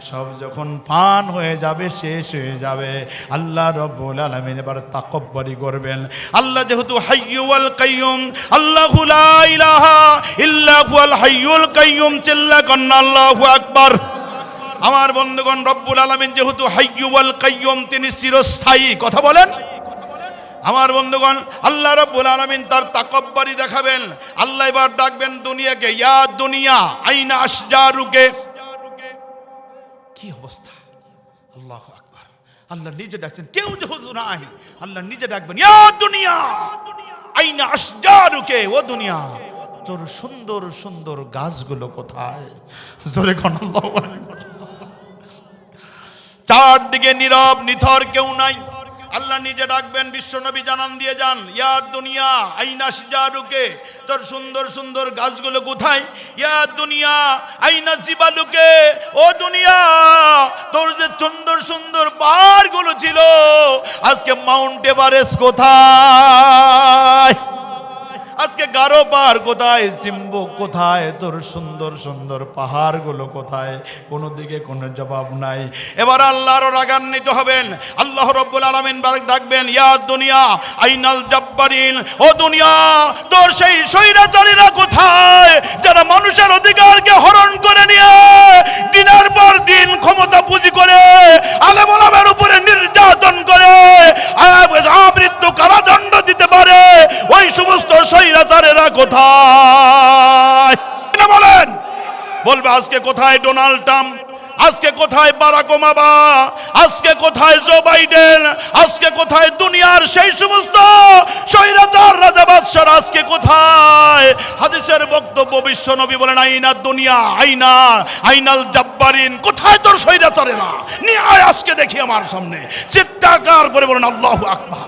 সব যখন ফান হয়ে যাবে, শেষ হয়ে যাবে, আল্লাহ রাব্বুল আলামিন এবার তাকব্বরি করবেন। আল্লাহ যেহেতু হাইয়্যু ওয়াল কাইয়্যুম, আল্লাহু লা ইলাহা ইল্লা হুয়াল হাইয়্যুল কাইয়্যুম, চিল্লা কন্না আল্লাহু আকবার। আমার বন্ধুগণ, রব্বুল আলামিন যেহেতু হাইয়্যু ওয়াল কাইয়্যুম, তিনি চিরস্থায়ী, কথা বলেন। আমার বন্ধুগণ, আল্লাহ রাব্বুল আলামিন তার তাকব্বরি দেখাবেন। আল্লাহ এবার ডাকবেন দুনিয়াকে, ইয়া দুনিয়া আইনা আশজারুকে। কি অবস্থা! আল্লাহু আকবার। আল্লাহ নিজে ডাকছেন, কেউ যেহেতু নাই, আল্লাহ নিজে ডাকবেন, ইয়া দুনিয়া আইনা আশজারুকে, ও দুনিয়া তোর সুন্দর সুন্দর গাছগুলো কোথায়? জোরে কোন আল্লাহু আকবার। চারদিকে নীরব নিথর, কেউ নাই। আল্লাহ নিজে ডাকবেন, বিশ্বনবী জানান দিয়ে যান, ইয়া দুনিয়া আইনা আশজারুকে, তোর সুন্দর সুন্দর গাছগুলো কোথায়? ইয়া দুনিয়া আইনা জিবালুকে, ও দুনিয়া তোর যে সুন্দর সুন্দর পাহাড়গুলো ছিল, আজকে মাউন্ট এভারেস্ট কোথায়? আজকে গারো পাহাড় কোথায়? চিম্বুক কোথায়? তোর সুন্দর সুন্দর পাহাড়গুলো কোথায়? কোনো দিকে কোনো জবাব নাই। এবার আল্লাহর রাগান্বিত হবেন। আল্লাহ রাব্বুল আলামিন ডাকবেন, ইয়া দুনিয়া আইনাল জাব্বারিন, ও দুনিয়া তোর সেই স্বৈরাচারীরা কোথায়, যারা মানুষের অধিকারকে হরণ করে নিয়ে দিনের পর দিন ক্ষমতা পুঁজি করে আলেম ওলামার উপরে নির্যাতন করে আমৃত্যু কারাদণ্ড দিতে পারে, ওই সমস্ত স্বৈরাচারেরা কোথায়? বলেন। বলবে আজকে কোথায় ডোনাল্ড ট্রাম্প, আজকে কোথায় বারাক ওবামা, আজকে কোথায় জো বাইডেন, আজকে কোথায় দুনিয়ার সেই সমস্ত স্বৈরাচার রাজা বাদশারা, আজকে কোথায়? হাদিসের বক্তব্য, বিশ্ব নবী বলেন, আইনা দুনিয়া আইনা আইনাল জাব্বারিন, কোথায় তোর স্বৈরাচারেরা? নিয়ে আয় আজকে দেখি আমার সামনে। চিৎকার করে বলেন আল্লাহু আকবার।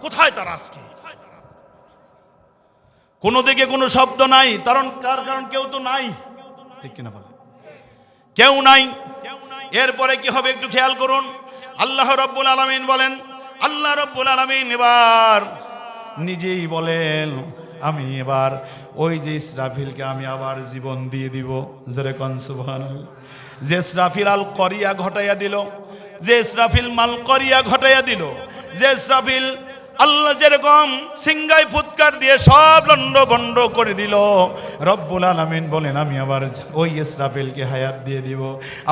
কোথায় তারা আজকে? কোনো দিকে কোনো শব্দ নাই, কারণ কেউ তো নাই, ঠিক কিনা বলেন? কেউ নাই। এরপরে কি হবে একটু খেয়াল করুন। আল্লাহ রাব্বুল আলামিন বলেন, আল্লাহ রাব্বুল আলামিন এবার নিজেই বলেন, আমি এবার ওই যে ইসরাফিলকে আমি আবার জীবন দিয়ে দিব। জোরে কোন সুবহানাল্লাহ। যে ইসরাফিল আল করিয়া ঘটাইয়া দিল, যে ইসরাফিল মাল করিয়া ঘটাইয়া দিল, যে ইসরাফিল আল্লাহ যেরকম সিংগাই ফুৎকার দিয়ে সব লন্ড ভন্ড করে দিল, রব্বুল আলামিন বলেন আমি আবার ওই ইসরাফিলকে হায়াত দিয়ে দিব,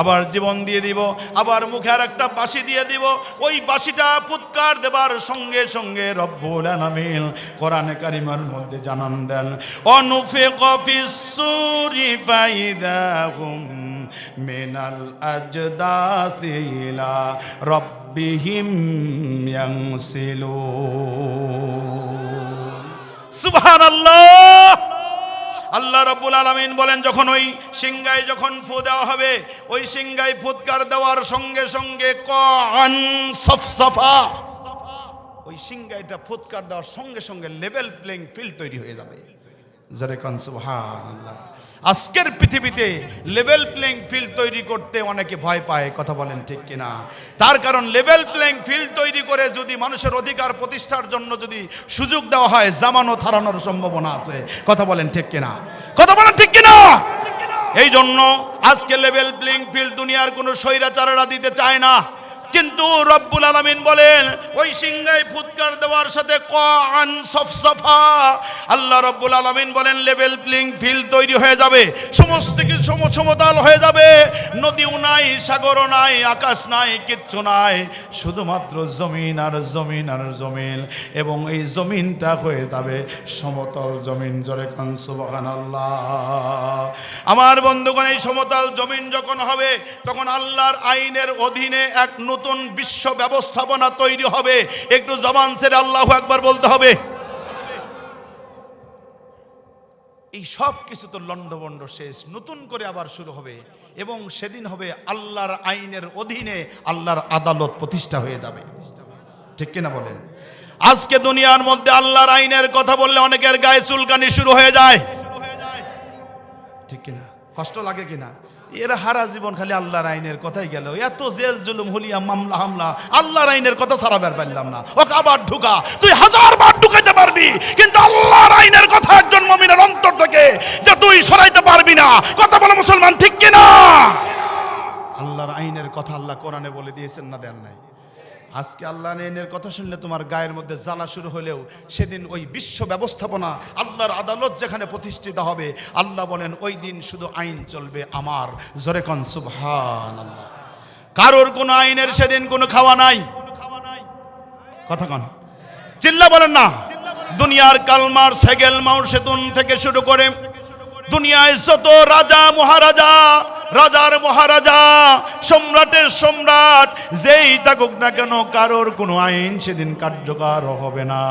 আবার জীবন দিয়ে দিব, আবার মুখে আর একটা বাঁশি দিয়ে দিব। ওই বাঁশিটা ফুৎকার দেবার সঙ্গে সঙ্গে রব্বুল আলামিন কোরআনে কারিমার মধ্যে জানান দেন, অনুফিকা ফিস সূরি ফাইদাহুম মিনাল আজদাসি ইলা রাব্বিহিম ইয়ানসিলুন। সুবহানাল্লাহ। আল্লাহ রাব্বুল আলামিন বলেন যখন ওই সিংগায় যখন ফু দেওয়া হবে, ওই সিংগায় ফুৎকার দেওয়ার সঙ্গে সঙ্গে কান সফসফা, ওই সিংগাইটা ফুৎকার দেওয়ার সঙ্গে সঙ্গে লেভেল প্লেইং ফিল্ড তৈরি হয়ে যাবে। যারে কান সুবহানাল্লাহ। আজকের পৃথিবীতে লেভেল প্লেইং ফিল্ড তৈরি করতে অনেকে ভয় পায়, কথা বলেন ঠিক কিনা? তার কারণ লেভেল প্লেইং ফিল্ড তৈরি করে যদি মানুষের অধিকার প্রতিষ্ঠার জন্য যদি সুযোগ দেওয়া হয়, জামানো থারানোর সম্ভাবনা আছে, কথা বলেন ঠিক কিনা? কথা বলেন ঠিক কিনা? এই জন্য আজকে লেভেল প্লেইং ফিল্ড দুনিয়ার কোনো স্বৈরাচাররা দিতে চায় না, কিন্তু রব্বুল আলামিন বলেন ওই সিংগায় ফুৎকার দেওয়ার সাথে কান সফসফা, আল্লাহ রব্বুল আলামিন বলেন লেভেল প্লেইং ফিল্ড তৈরি হয়ে যাবে, সমস্ত কিছু সমতল হয়ে যাবে, নদীও নাই, সাগরও নাই, আকাশ নাই, কিচ্ছু নাই, শুধুমাত্র জমিন আর জমিন আর জমিন, এবং এই জমিনটা হয়ে যাবে সমতল জমিন। জোরে কান সুবহানাল্লাহ। আমার বন্ধুগণ, এই সমতল জমিন যখন হবে তখন আল্লাহর আইনের অধীনে এক নতুন বিশ্ব ব্যবস্থাপনা তৈরি হবে। একটু জবান ছেড়ে আল্লাহু আকবার বলতে হবে। এই সব কিছু তো লন্ডভন্ড শেষ, নতুন করে আবার শুরু হবে, এবং সেদিন হবে আল্লাহর আইনের অধীনে আল্লাহর আদালত প্রতিষ্ঠা হয়ে যাবে। ঠিক কিনা বলেন? আজকে দুনিয়ার মধ্যে আল্লাহর আইনের কথা বললে অনেকের গায়ে চুলকানি শুরু হয়ে যায়, ঠিক কিনা? কষ্ট লাগে কিনা? এরা হারা জীবন খালি আল্লাহর আইনের কথাই গেল, এত জেল জুলুম হুলিয়া মামলা হামলা, আল্লাহর আইনের কথা সারা বের পারলাম না। ওকে আবার ঢুকা, তুই 1000 বার ঢুকাইতে পারবি, কিন্তু আল্লাহর আইনের কথা একজন মুমিনের অন্তর থেকে যে তুই সরাইতে পারবি না। কথা বলে মুসলমান, ঠিক কিনা? আল্লাহর আইনের কথা আল্লাহ কোরআনে বলে দিয়েছেন না, দেন নাই? আজকে আল্লাহর আইনের কথা শুনলে তোমার গায়ের মধ্যে জ্বালা শুরু হলেও সেদিন ওই বিশ্ব ব্যবস্থাপনা আল্লাহর আদালত যেখানে প্রতিষ্ঠিত হবে, আল্লাহ বলেন ওই দিন শুধু আইন চলবে আমার। জোরে কোন সুবহানাল্লাহ। কারোর কোনো আইনের সেদিন কোনো খাওয়া নাই, কথা কোন চিল্লা বলেন না। দুনিয়ার কালমার সেগেল মাউর সেতুন থেকে শুরু করে দুনিয়ায় যত রাজা মহারাজা, রাজার মহারাজা, সম্রাটের সম্রাট যেই থাকুক না কেন, কারোর কোনো আইন সেদিন কার্যকর হবে না।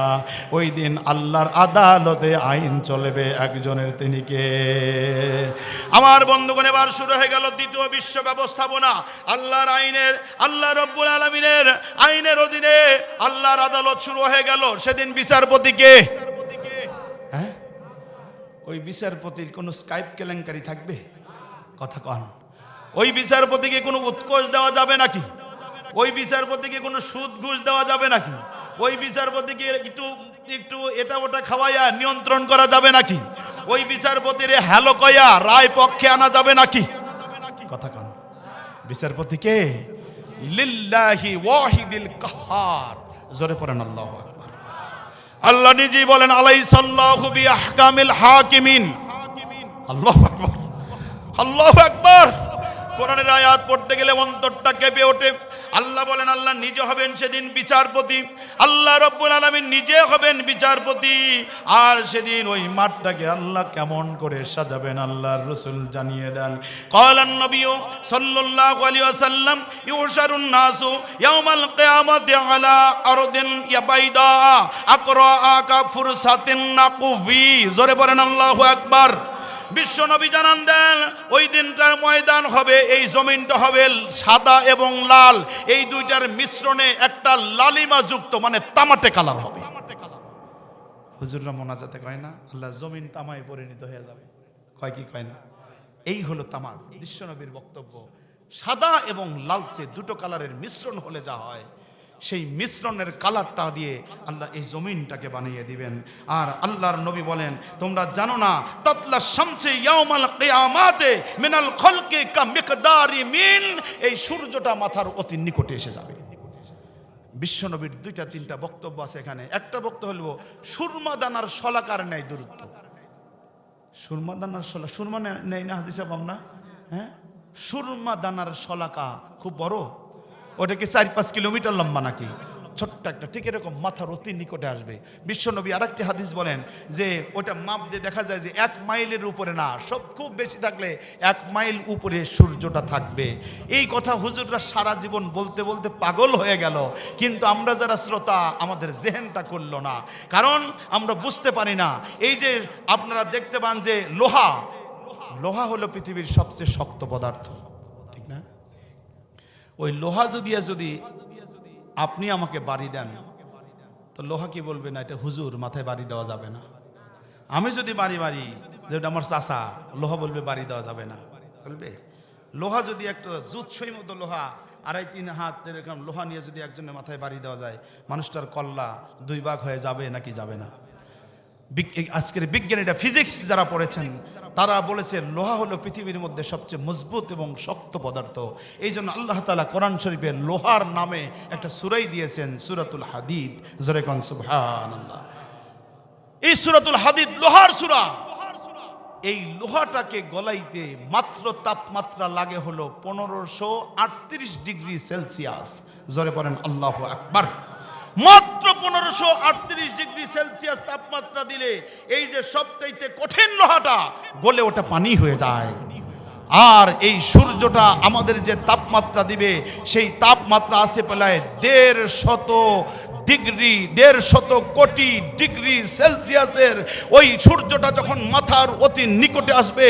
ওই দিন আল্লাহর আদালতে আইন চলবে একজনের, তিনি কে? আমার বন্ধুগণ, এবার শুরু হয়ে গেল দ্বিতীয় বিশ্ব ব্যবস্থাপনা। আল্লাহর আইনের, আল্লাহ রব্বুল আলামিনের আইনের অধীনে আল্লাহর আদালত শুরু হয়ে গেল। সেদিন বিচারপতি কে? হ্যাঁ, ওই বিচারপতির কোনো স্কাইপ কেলেঙ্কারি থাকবে? কথা কন। ওই বিচারপতিকে কোনো উৎকোচ দেওয়া যাবে নাকি? ওই বিচারপতিকে কোনো সুদ ঘুষ দেওয়া যাবে নাকি? ওই বিচারপতিকে একটু একটু এটা ওটা খাওয়াইয়া নিয়ন্ত্রণ করা যাবে নাকি? ওই বিচারপতির হ্যালো কয়া রায় পক্ষে আনা যাবে নাকি? কথা কন। বিচারপতিকে লিল্লাহি ওয়াহিদিল কাহ্হার। জোরে পড়েন আল্লাহু আকবার। আল্লাহ নিজেই বলেন আলাইসাল্লাহু বিআহকামিল হাকিমিন। আল্লাহু আকবার, আল্লাহু আকবার। কোরআনের আয়াত পড়তে গেলে অন্তরটা কেঁপে ওঠে। আল্লাহ বলেন আল্লাহ নিজে হবেন সেদিন বিচারপতি, আল্লাহ রব্বুল আলামিন নিজে হবেন বিচারপতি। আর সেদিন ওই মাঠটাকে আল্লাহ কেমন করে সাজাবেন আল্লাহর রাসূল জানিয়ে দেন। ক্বালান নবিয়্যু সাল্লাল্লাহু আলাইহি ওয়াসাল্লাম ইউশারুন নাসু ইয়াউমাল কিয়ামাতি আলা আরদিন ইয়াবাইদা আকরাআ কা ফুরসাতিন নাকুফি। জোরে বলেন আল্লাহু আকবার। বিশ্ব নবী জানান দেন ওই দিনটার ময়দান হবে, এই জমিনটা হবে সাদা এবং লাল, এই দুইটার মিশ্রণে একটা লালিমা যুক্ত, মানে তামাটে কালার হবে। হুজুররা মোনাজাতে কয় না আল্লাহ জমিন তামায় পরিণত হয়ে যাবে, কয় কি কয় না? এই হলো তামার। বিশ্ব নবীর বক্তব্য সাদা এবং লালচে দুটো কালারের মিশ্রণ হলে যা হয়, সেই মিশ্রণের কালারটা দিয়ে আল্লাহ এই জমিনটাকে বানিয়ে দিবেন। আর আল্লাহর নবী বলেন, তোমরা জানো না তাতলা শামসে ইয়াউমাল কিয়ামাতে মিনাল খলকি কা মিকদারি মিন, এই সূর্যটা মাথার অতি নিকটে এসে যাবে। বিশ্বনবীর 2-3টা বক্তব্য আছে এখানে। একটা বক্তব্য হলো সুরমা দানার শলাকার ন্যায় দূরত্ব। সুরমা দানার শলা, সুরমা নেই না হাদিস সাহেব আমরা, হ্যাঁ, সুরমা দানার শলাকা খুব বড়, ওটা কি 4-5 কিলোমিটার লম্বা নাকি? ছোট্ট একটা, ঠিক এরকম মাথার অতি নিকটে আসবে। বিশ্বনবী আরেকটি হাদিস বলেন যে ওটা মাপ দিয়ে দেখা যায় যে 1 মাইলের উপরে না, সব খুব বেশি থাকলে 1 মাইল উপরে সূর্যটা থাকবে। এই কথা হুজুররা সারা জীবন বলতে বলতে পাগল হয়ে গেল, কিন্তু আমরা যারা শ্রোতা আমাদের জেহেনটা করলো না, কারণ আমরা বুঝতে পারি না। এই যে আপনারা দেখতে পান যে লোহা, লোহা হলো পৃথিবীর সবচেয়ে শক্ত পদার্থ, ঠিক না? ওই লোহা যদি আপনি আমাকে বাড়ি দেন, তো লোহা কি বলবে না এটা হুজুর মাথায় বাড়ি দেওয়া যাবে না। আমি যদি বাড়ি যেটা আমার চাচা, লোহা বলবে বাড়ি দেওয়া যাবে না, বলবে। লোহা যদি একটা জুৎসই মতো লোহা 2.5-3 হাত এরকম লোহা নিয়ে যদি একজনের মাথায় বাড়ি দেওয়া যায়, মানুষটার কল্লা 2 ভাগ হয়ে যাবে নাকি যাবে না? আজকের বিজ্ঞানীরা, ফিজিক্স যারা পড়েছেন তারা বলেছে লোহা হলো পৃথিবীর মধ্যে সবচেয়ে মজবুত এবং শক্ত পদার্থ। এই জন্য আল্লাহ তাআলা কোরআন শরীফে লোহার নামে একটা সূরাই দিয়েছেন, সূরাতুল হাদিদ। জোরে কোন সুবহানাল্লাহ। এই সূরাতুল হাদিদ লোহার সূরা। এই লোহাটাকে গলাইতে মাত্র তাপমাত্রা লাগে হলো 1538 ডিগ্রি সেলসিয়াস। জোরে পড়েন আল্লাহু আকবার। মাত্র 1538 ডিগ্রি সেলসিয়াস তাপমাত্রা দিলে এই যে সবচাইতে কঠিন লোহাটা গলে ওটা পানি হয়ে যায়। আর এই সূর্যটা আমাদের যে তাপমাত্রা দিবে, সেই তাপমাত্রা আছে প্রায় 150 কোটি ডিগ্রি সেলসিয়াসের। ওই সূর্যটা যখন মাথার অতি নিকটে আসবে,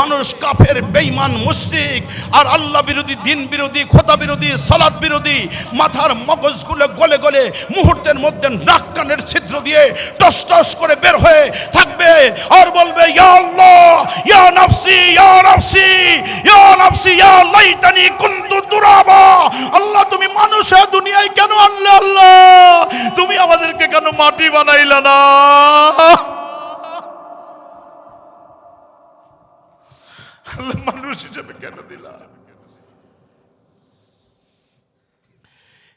মানুষ কাফের, বেঈমান, মুশরিক আর আল্লাহ বিরোধী, দিন বিরোধী, খোদা বিরোধী, সালাত বিরোধী মাথার মগজগুলো গলে গলে মুহূর্তের মধ্যে নাক কানের ছিদ্র দিয়ে টস টস করে বের হয়ে থাকবে আর বলবে, ইয়া আল্লাহ, ইয়া নাফসি, ইয়া নাফসি, ইয়া নাফসি, ইয়া লাইতানি কুনতু তুরাবা। আল্লাহ, তুমি মানুষ দুনিয়ায় কেন আনলে? আল্লাহ, তুমি আমাদেরকে কেন মাটি বানাইলা না? আল্লাহ, মানুষ হিসেবে কেন দিলা?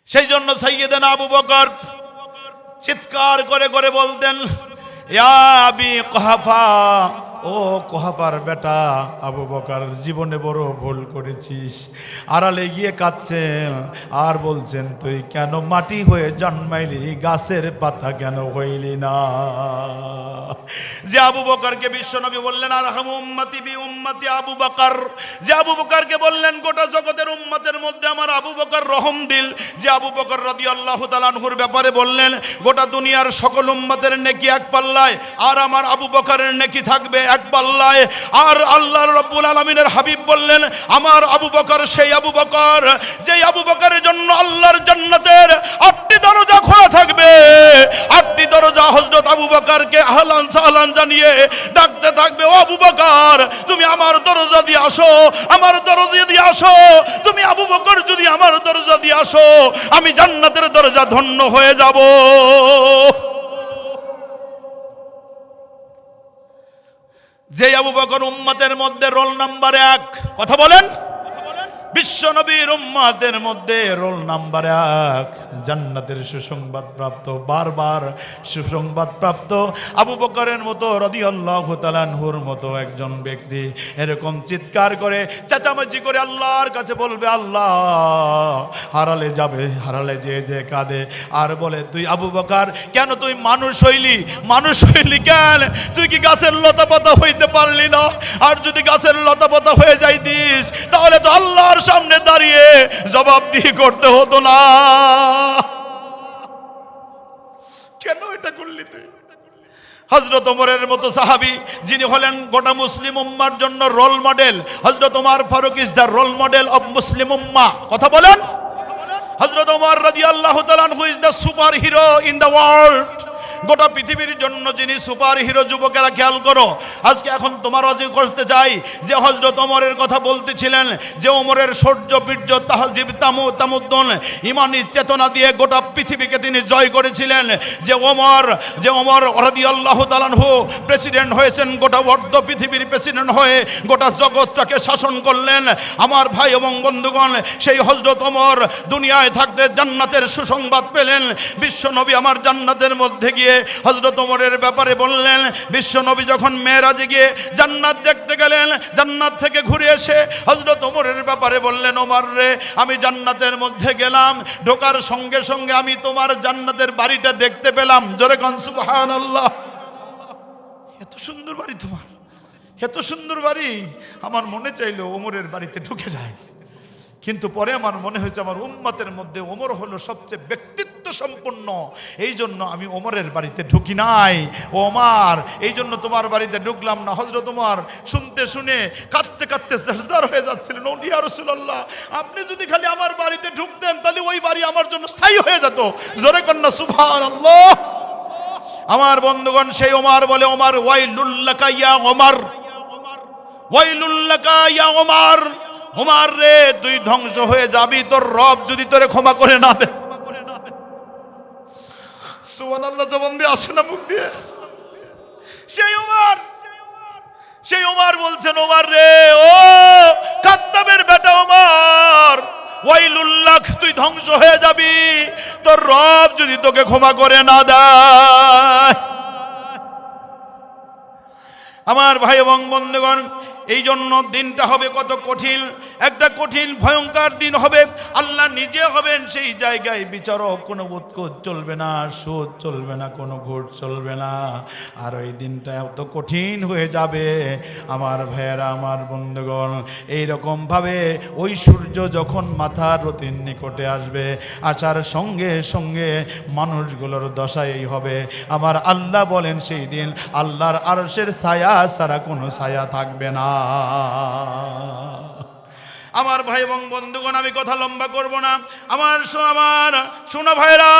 সেই জন্য সাইয়েদনা আবু বকর চিৎকার করে করে বলতেন, ইয়া আবি কুহাফা, ও কুহাফার বেটা আবু বকর, জীবনে বড় ভুল করেছিস। আড়ালে গিয়ে কাঁদছেন আর বলছেন, তুই কেন মাটি হয়ে জন্মাইলি, গাছের পাতা কেন হইলি না? যে আবু বকরকে বিশ্বনবী বললেন, আরহামু উম্মতি বি উম্মতি আবু বকর, যে আবু বকরকে বললেন গোটা জগতের উম্মতের মধ্যে আমার আবু বকর রহম দিল, যে আবু বকর রাদিয়াল্লাহু তাআলা আনহুর ব্যাপারে বললেন গোটা দুনিয়ার সকল উম্মতের নেকি এক পাল্লায়, আর আমার আবু বকরের নেকি থাকবে এক পাল্লায়। আর আল্লাহর রাব্বুল আলামিনের হাবিব বললেন, আমার আবু বকর সেই আবু বকর যেই আবু বকরের জন্য আল্লাহর জান্নাতের 8টি দরজা খোলা থাকবে। 8টি দরজা হযরত আবু বকরকে আহলান সাহলান জানিয়ে ডাকতে থাকবে, ও আবু বকর, তুমি আমার দরজা দিয়ে আসো, আমার দরজা দিয়ে আসো। তুমি আবু বকর যদি আমার দরজা দিয়ে আসো, আমি জান্নাতের দরজা ধন্য হয়ে যাব। যে আবু বকর উম্মতের মধ্যে রোল নাম্বার 1, কথা বলেন, বিশ্ব নবীর উম্মতের মধ্যে রোল নাম্বার 1, জান্নাতের সুসংবাদ প্রাপ্ত, বারবার সুসংবাদ প্রাপ্ত আবু বকরের মতো রাদিয়াল্লাহু তাআলা আনহুর মতো একজন ব্যক্তি এরকম চিৎকার করে চেঁচামেচি করে আল্লাহর কাছে বলবে, আল্লাহ, হারালে যাবে, হারালে যে কাঁদে আর বলে, তুই আবু বকর কেন তুই মানুষ হইলি? মানুষ হইলি কেন? তুই কি গাছের লতা পাতা হইতে পারলি না? আর যদি গাছের লতা পাতা হয়ে যাইতিস, তাহলে তো আল্লাহর সামনে দাঁড়িয়ে জবাবদিহি করতে হতো না। কেন এটা করলি তুই? হযরত ওমরের মতো সাহাবী, যিনি হলেন গোটা মুসলিম উম্মার জন্য রোল মডেল, হযরত Omar Farooq is the role model of Muslim উম্মাহ, কথা বলেন। হযরত ওমর রাদিয়াল্লাহু তাআলা আনহু is the super hero in the world. গোটা পৃথিবীর জন্য যিনি সুপার হিরো, যুবকেরা খেয়াল করো, আজকে এখন তোমার অজি করতে চাই যে হযরত ওমরের কথা বলতেছিলেন, যে ওমরের শৌর্য, বীর্য, তাহজিব, তামুদ্দুন, ইমানি চেতনা দিয়ে গোটা পৃথিবীকে তিনি জয় করেছিলেন। যে ওমর রাদিয়াল্লাহু তাআলা আনহু প্রেসিডেন্ট হয়েছেন, গোটা অর্ধ পৃথিবীর প্রেসিডেন্ট হয়ে গোটা জগৎটাকে শাসন করলেন। আমার ভাই এবং বন্ধুগণ, সেই হযরত ওমর দুনিয়ায় থাকতে জান্নাতের সুসংবাদ পেলেন। বিশ্বনবী আমার জান্নাতের মধ্যে গিয়ে হযরত ওমরের ব্যাপারে বললেন। বিশ্বনবী যখন মেরাজে গিয়ে জান্নাত দেখতে গেলেন, জান্নাত থেকে ঘুরে এসে হযরত ওমরের ব্যাপারে বললেন, ওমর রে, আমি জান্নাতের মধ্যে গেলাম, ঢোকার সঙ্গে সঙ্গে আমি তোমার জান্নাতের বাড়িটা দেখতে পেলাম। জোরে কোন সুবহানাল্লাহ। এত সুন্দর বাড়ি তোমার, এত সুন্দর বাড়ি। আমার মনে চাইলো ওমরের বাড়িতে ঢুকে যায়, কিন্তু পরে আমার মনে হয়েছে আমার উম্মতের মধ্যে ওমর হলো সবচেয়ে ব্যক্তিত্ব সম্পন্ন, এই জন্য আমি ওমরের বাড়িতে ঢুকি নাই। ওমর, এই জন্য তোমার বাড়িতে ঢুকলাম না। হযরত ওমর শুনতে শুনে কাঁদতে কাঁদতে জারজার হয়ে যাচ্ছিলেন। ও ইয়া রাসূলুল্লাহ, আপনি যদি খালি আমার বাড়িতে ঢুকতেন তাহলে ওই বাড়ি আমার জন্য স্থায়ী হয়ে যেত। জোরে কন্না সুবহানাল্লাহ। আমার বন্ধুগণ, সেই ওমর বলে, ওমর ওয়াইলুল্লাকা ইয়া ওমর, ওয়াইলুল্লাকা ইয়া ওমর, ওমর রে, তুই ধ্বংস হয়ে যাবি তোর রব যদি তোরে ক্ষমা করে না দেয়। সুবহানাল্লাহ জবান দিয়ে আসে না মুখ দিয়ে। সেই ওমর বলছেন, ওমর রে, ও খাত্তাবের বেটা ওমর, ওয়াইলুল্লাহ, তুই ধ্বংস হয়ে যাবি তোর রব যদি তোকে ক্ষমা করে না দেয়। আমার ভাই এবং বন্ধুগণ, এই জন্য দিনটা হবে কত কঠিন, একটা কঠিন ভয়ঙ্কর দিন হবে। আল্লাহ নিজে হবেন সেই জায়গায় বিচারক। কোনো উৎকোচ চলবে না, সুদ চলবে না, কোনো ঘুষ চলবে না। আর ওই দিনটা এত কঠিন হয়ে যাবে আমার ভাইয়েরা, আমার বন্ধুগণ। এইরকমভাবে ওই সূর্য যখন মাথার রতির নিকটে আসবে, আসার সঙ্গে সঙ্গে মানুষগুলোর দশা এই হবে। আমার আল্লাহ বলেন সেই দিন আল্লাহর আরশের ছায়া ছাড়া কোনো ছায়া থাকবে না। আমার ভাই এবং বন্ধুগণ, আমি কথা লম্বা করব না। আমার শোনা ভাইরা,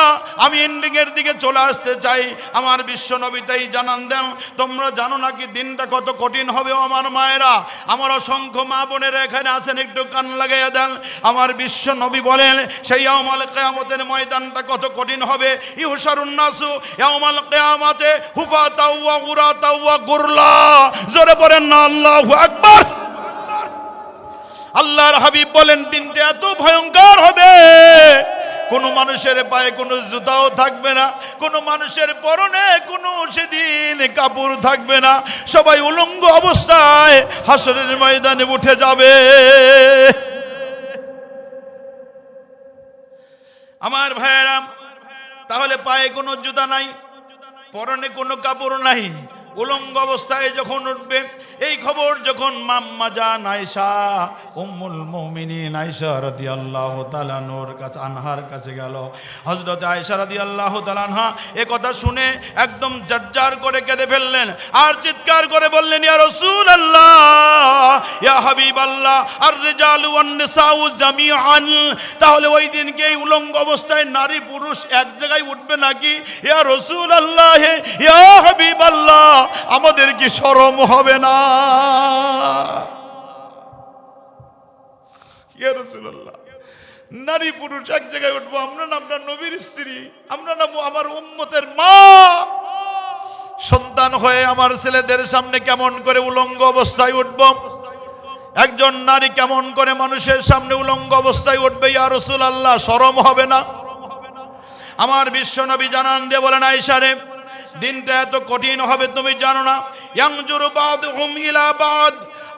আমি এন্ডিংয়ের দিকে চলে আসতে চাই। আমার বিশ্ব নবী তাই জানান দেন, তোমরা জানো নাকি দিনটা কত কঠিন হবে। আমার মায়েরা, আমার অসংখ্য মা বোনেরা এখানে আছেন, একটু কান লাগাইয়া দেন। আমার বিশ্ব নবী বলেন সেই ইয়াউমাল কিয়ামতের ময়দানটা কত কঠিন হবে। ইউশারুন নাসু ইয়াউমাল কিয়ামাতে হুফাতাও ওয়া গুরাতাও ওয়া গুরলা। জোরে পড়েন না আল্লাহু আকবার। আল্লাহর হাবিব বলেন দিনটা এত ভয়ঙ্কর হবে, কোনো মানুষের পায়ে কোনো জুতাও থাকবে না, কোনো মানুষের পরনে কোনো সেদিন কাপড় থাকবে না, সবাই উলঙ্গ অবস্থায় হাসরের ময়দানে উঠে যাবে। আমার ভাইয়েরা, তাহলে পায়ে কোনো জুতা নাই, পরনে কোনো কাপড় নাই, উলঙ্গ অবস্থায় যখন উঠবে, এই খবর যখন মাম্মা জান আয়েশা উম্মুল মুমিনিন আয়েশা রাদিয়াল্লাহু তাআলা আনহার কাছে গেল। হযরত আয়েশা রাদিয়াল্লাহু তাআলা আনহা এই কথা শুনে একদম জারজার করে কেঁদে ফেললেন, আর চিৎকার করে বললেন, ইয়া রাসূলুল্লাহ, ইয়া হাবিবাল্লাহ, আর রিজালু ওয়ান নিসাউ জামিআন। তাহলে ওই দিনকে এই উলঙ্গ অবস্থায় নারী পুরুষ এক জায়গায় উঠবে নাকি? ইয়া রাসূলুল্লাহ, ইয়া হাবিবাল্লাহ, আমাদের কি শরম হবে না? ইয়া রাসূলুল্লাহ, নারী পুরুষ এক জায়গায় উঠবো, আমরা না আপনার নবীর স্ত্রী, আমরা না আমার উম্মতের মা, সন্তান হয়ে আমার ছেলেদের সামনে কেমন করে উলঙ্গ অবস্থায় উঠব? একজন নারী কেমন করে মানুষের সামনে উলঙ্গ অবস্থায় উঠবে? ইয়া রাসূলুল্লাহ, শরম হবে না? আমার বিশ্ব নবী জানান দিয়ে বলেন, আয়েশা রে, দিনটা এত কঠিন হবে তুমি জানো না। ইয়ানজুরু বাদুহুম ইলা বাদ।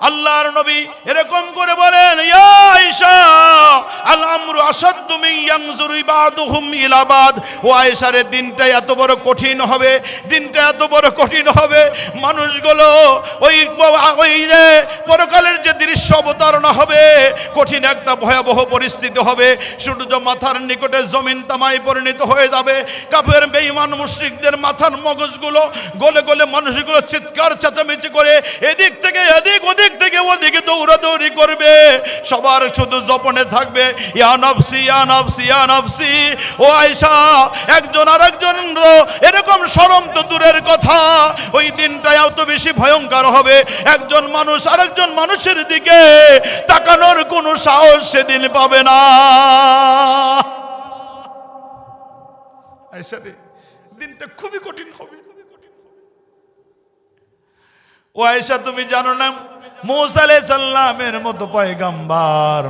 আল্লাহর নবী এরকম করে বলেন, ইয়া আয়েশা, আল আমরু আসাদ্দু মিন ইয়ানজুরু বাদুহুম ইলা বাদ। ও আয়েশা রে, দিনটা এত বড় কঠিন হবে, দিনটা এত বড় কঠিন হবে, মানুষগুলো ওই যে পরকালের যে দৃশ্য অবতারণা হবে, কঠিন একটা ভয়াবহ পরিস্থিতি হবে। সূর্য মাথার নিকটে জমিন তামায় পরিণত হয়ে যাবে। কাফের বেঈমান মুশরিকদের মাথার মগজগুলো গলে গলে মানুষগুলো চিৎকার চেঁচামেচি করে এদিক থেকে এদিক, ওদিক থেকে ওদিকে দৌড়াদৌড়ি করবে। সবার শুধু জপনে থাকবে, ইয়া নফসি ইয়া নাফসি ইয়া নাফসি। ও আয়েশা, একজন আরেকজন এরকম শরম তো দূরের কথা, ওই দিনটাই এত বেশি ভয়ঙ্কর হবে, একজন মানুষ আরেকজন মানুষের দিকে তাকানোর কোনো সাহস সেদিন পাবে না। আয়েশা রে, দিনটা খুবই কঠিন হবে। ও আয়েশা, তুমি জানো না মূসা আলাইহিস সালামের মতো পয়গম্বর,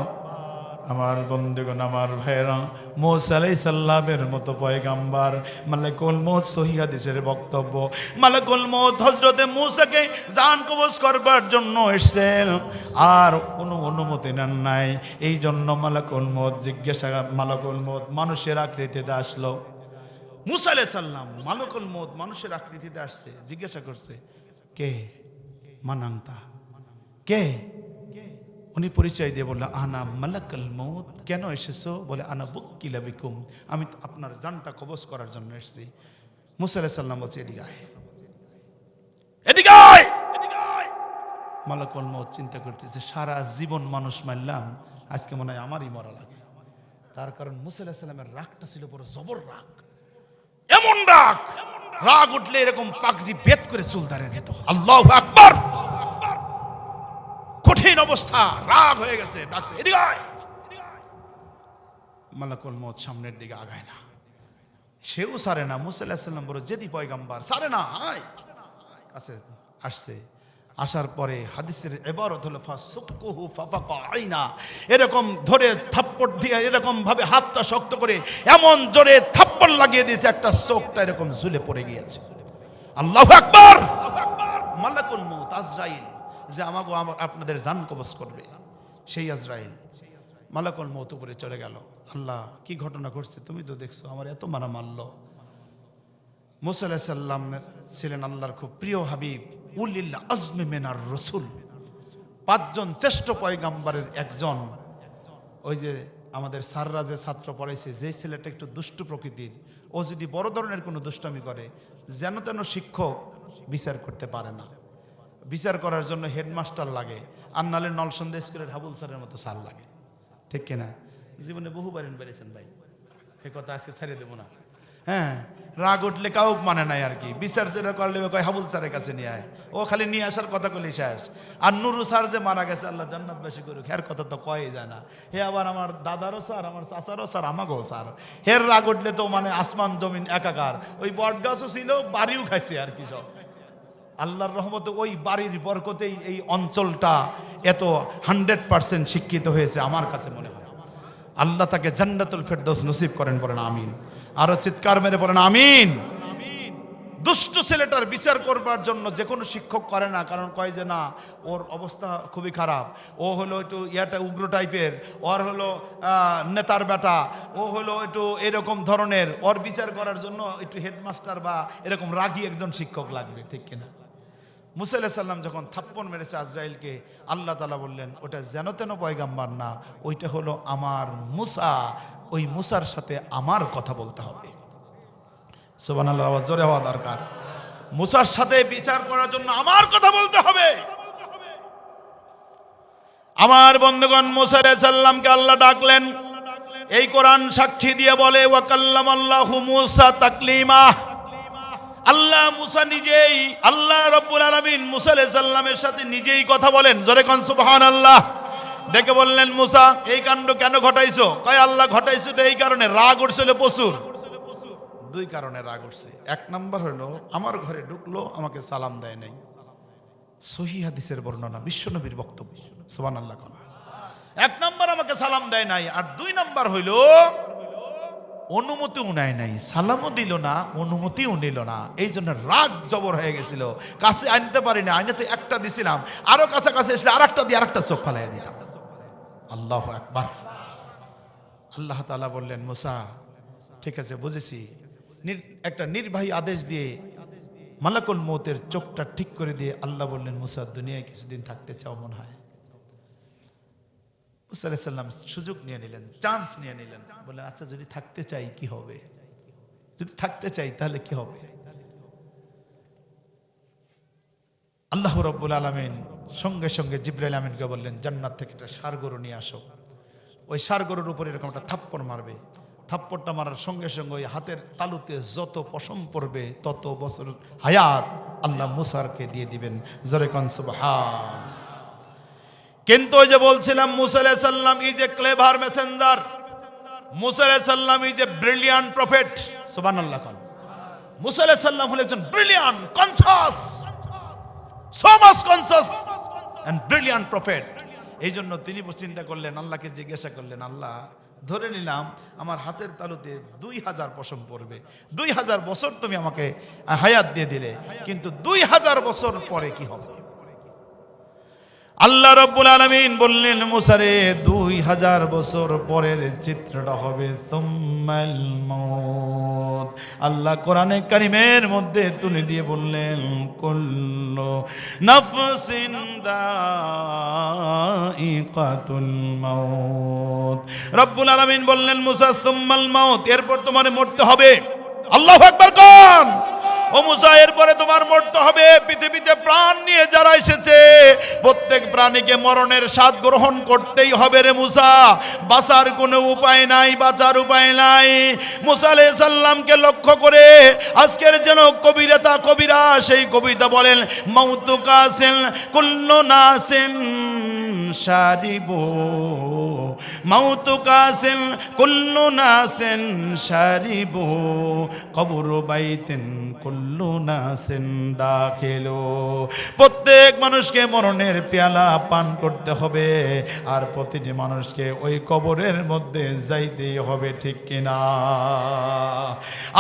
আমার বন্ধুগণ, আমার ভাইরা, মূসা আলাইহিস সালামের মতো পয়গম্বর, মালাকুল মউত সহিহ হাদিসের বক্তব্য, মালাকুল মউত হযরতে মূসাকে জান কবজ করবার জন্য এসেছেন, আর কোনো অনুমতি নেন নাই। এই জন্য মালাকুল মউত মানুষের আকৃতিতে আসলো। মূসা আলাইহিস সালাম মালাকুল মউত মানুষের আকৃতিতে আসছে, জিজ্ঞাসা করছে, কে মানান্তা, কে? উনি পরিচয় দিয়ে বলল, আনা মালাকুল মউত। কেন এসেছো? বলে, আনা বুক্কিলা বিকুম, আমি আপনার জানটা কবজ করার জন্য এসেছি। মূসা আলাইহিস সালাম বলছে, এদিকে আয়, এদিকে আয়, এদিকে আয়। মালাকুল মউত চিন্তা করতেছে, সারা জীবন মানুষ মারলাম, আজকে মনে হয় আমারই মরা লাগে। তার কারণ মূসা আলাইহিস সালামের রাগটা ছিল বড় জবর রাগ, এমন রাগ, রাগ উঠলে এরকম পাগড়ি বেদ করে চুল দাঁড়িয়ে যেত। আল্লাহু আকবার। কঠিন অবস্থা, রাগ হয়ে গেছে, ডাকছে, এদিকে আয়। মালাকুল মউত সামনের দিকে আগায় না, সেও সারে না। মূসা আলাইহিস সালাম বলে, যেদি পয়গম্বর, সারে না, আয়। কাছে আসছে, আসার পরে হাদিসের ইবারত হলো ফাসুকহু ফাফাকা আইনা, এরকম ধরে থাপ্পড় দিয়ে এরকম ভাবে হাতটা শক্ত করে এমন জোরে থাপ্পড় লাগিয়ে দিয়েছে, একটা চোখটা এরকম ঝুলে পড়ে গিয়েছে। আল্লাহু আকবার। মালাকুল মউত আজরাইল, যে আমাগো আপনাদের জান কবজ করবে, সেই আজরাইল মালাকুল মউত উপরে চলে গেল। আল্লাহ, কি ঘটনা ঘটছে তুমি তো দেখছো, আমার এত মারা মারলো। মূসা আলাইহিস সালাম ছিলেন আল্লাহর খুব প্রিয় হাবিব, উলিল আজমি মিনার রাসূল, 5 জন শ্রেষ্ঠ পয়গম্বরের একজন। ওই যে আমাদের স্যাররা যে ছাত্র পড়াইছে, যে ছেলেটা একটু দুষ্ট প্রকৃতির, ও যদি বড় ধরনের কোনো দুষ্টামি করে, যেন তেন শিক্ষক বিচার করতে পারে না, বিচার করার জন্য হেডমাস্টার লাগে, আর নালে নলসন্দা স্কুলের হাবুল স্যারের মতো স্যার লাগে, ঠিক কিনা? জীবনে বহুবার বেড়েছেন ভাই, এ কথা আজকে ছাড়িয়ে দেবো না। হ্যাঁ, রাগ উঠলে কাউক মানে নাই আর কি, বিচার যেটা করলে কয় হাবুল স্যারের কাছে নিয়ে আয়, ও খালি নিয়ে আসার কথা কইলে শেষ। আর নুরু স্যার যে মারা গেছে, আল্লাহ জান্নাতবাসী করুক, হের কথা তো কয়ই যায় না। হে আবার আমার দাদারও স্যার, আমার চাচারও স্যার, আমাকেও স্যার। হের রাগ উঠলে তো মানে আসমান জমিন একাকার। ওই বট গাছও ছিল, বাড়িও খাইছে আর কি সব। আল্লাহর রহমতে ওই বাড়ির বরকতেই এই অঞ্চলটা এত 100% শিক্ষিত হয়েছে আমার কাছে মনে হয়। আল্লাহ তাকে জান্নাতুল ফেরদৌস নসিব করেন, বলেন আমিন। আরো চিৎকার মেরে বলেন আমিন। দুষ্ট ছেলেটার বিচার করবার জন্য যে কোনো শিক্ষক করে না, কারণ কয় যে না, ওর অবস্থা খুবই খারাপ, ও হলো একটু উগ্র টাইপের, ওর হলো নেতার বেটা, ও হলো একটু এরকম ধরনের, ওর বিচার করার জন্য একটু হেডমাস্টার বা এরকম রাগী একজন শিক্ষক লাগবে, ঠিক কিনা? মূসা আলাইহিস সালাম যখন থাপ্পড় মেরেছে আজরাইলকে, আল্লাহ তাআলা বললেন, ওটা যেন তেন পয়গাম্বার না, ওইটা হলো আমার মূসা, ওই মূসার সাথে আমার কথা বলতে হবে। সুবহানাল্লাহ, আওয়াজ জোরে হওয়া দরকার। মূসার সাথে বিচার করার জন্য আমার কথা বলতে হবে। আমার বন্ধুগণ, মূসা আলাইহিস সালামকে আল্লাহ ডাকলেন, এই কোরআন সাক্ষী দিয়ে বলে, ওয়া কাল্লামাল্লাহু মূসা তাকলিমা। আল্লাহ মূসা নিজেই, আল্লাহ রাব্বুল আলামিন মূসা আলাইহিস সালামের সাথে নিজেই কথা বলেন। জোরে কোন সুবহানাল্লাহ। ডেকে বললেন, মূসা এই কাণ্ড কেন ঘটাইছো? কয় আল্লাহ ঘটাইছো তো এই কারণে, রাগ উঠছিল প্রচুর। 2 কারণে রাগ উঠছে। 1 নাম্বার হলো, আমার ঘরে ঢুকলো, আমাকে সালাম দেয় নাই। সহিহ হাদিসের বর্ণনা, বিশ্বনবীর বক্তব্য। সুবহানাল্লাহ। 1 নাম্বার আমাকে সালাম দেয় নাই, আর 2 নাম্বার হইলো অনুমতিও নেয় নাই, সালামও দিল না, অনুমতিও নিল না। এই জন্য রাগ জবর হয়ে গেছিল, কাছে আনতে পারি না, আইনে তো একটা দিছিলাম, আরো কাছাকাছি এসে আরেকটা দিয়ে আরেকটা চোখ ফালাই দিলাম। আল্লাহু আকবার। আল্লাহ তাআলা বললেন, মূসা ঠিক আছে বুঝেছি, একটা নির্বাহী আদেশ দিয়ে মালাকুল মউতের চোখটা ঠিক করে দিয়ে আল্লাহ বললেন, মূসা দুনিয়ায় কিছুদিন থাকতে চাও মনে হয়? মূসা আলাইহিস সালাম সুযোগ নিয়ে নিলেন, চান্স নিয়ে নিলেন, বললেন আচ্ছা যদি থাকতে চাই কি হবে, যদি থাকতে চাই তাহলে কি হবে? আল্লাহ রাব্বুল আলামিন সঙ্গে সঙ্গে জিবরাইল আমিনকে বললেন, জান্নাত থেকে একটা ষাঁড় গরু নিয়ে আসো, ওই ষাঁড় গরুর উপরে এরকম একটা থাপ্পড় মারবে। থাপ্পড়টা মারার সঙ্গে সঙ্গে ওই হাতের তালুতে যত পশম পড়বে তত বছর হায়াত আল্লাহ মুসাকে দিয়ে দিবেন। জোরে কোন সুবহান। কিন্তু ওই যে বলছিলাম মুসা আলাইহিস সালাম ইজ এ ক্লেভার মেসেঞ্জার, মুসা আলাইহিস সালাম ইজ এ ব্রিলিয়ান্ট প্রফেট। সুবহানাল্লাহ। মুসা আলাইহিস সালাম হলেন একজন brilliant, conscious, so much conscious and brilliant prophet. এই জন্য তিনি চিন্তা করলেন, আল্লাহকে জিজ্ঞাসা করলেন, আল্লাহ ধরে নিলাম আমার হাতের তালুতে 2000 পশম পড়বে, 2000 বছর তুমি আমাকে হায়াত দিয়ে দিলে, কিন্তু 2000 বছর পরে কি হবে? আল্লাহ রাব্বুল আলামিন বললেন, মুসা রে 2000 বছর পরের চিত্রটা হবে তুম্মাল মউত। আল্লাহ কোরআনে কারীমের মধ্যে তুলে দিয়ে বললেন, কুল্লু নাফসিন দাইকাতুল মাউত। রাব্বুল আলামিন বললেন, মুসা তুম্মাল মাউত, এরপর তোমার মরতে হবে। আল্লাহু আকবার কোন। ও মুসা, এরপরে তোমার মরতে হবে। পৃথিবীতে প্রাণ নিয়ে যারা এসেছে প্রত্যেক প্রাণীকে মরণের স্বাদ গ্রহণ করতেই হবে রে মুসা, বাঁচার কোনো উপায় নাই, বাঁচার উপায় নাই। মুসা আলাইহিস সালামকে লক্ষ্য করে আজকের যেন কবিরা সেই কবিতা বলেন, মাউতু কাসিন কুল্লু নাসিন শারিবু, মাউতু কাসিন কুল্লু নাসিন শারিবু, কবরু বাইতিন কুল্লু নাসিন দাখিলু। প্রত্যেক মানুষকে মরণের পেয়ালা পান করতে হবে, আর প্রতিটি মানুষকে ওই কবরের মধ্যে যাইতেই হবে, ঠিক কিনা?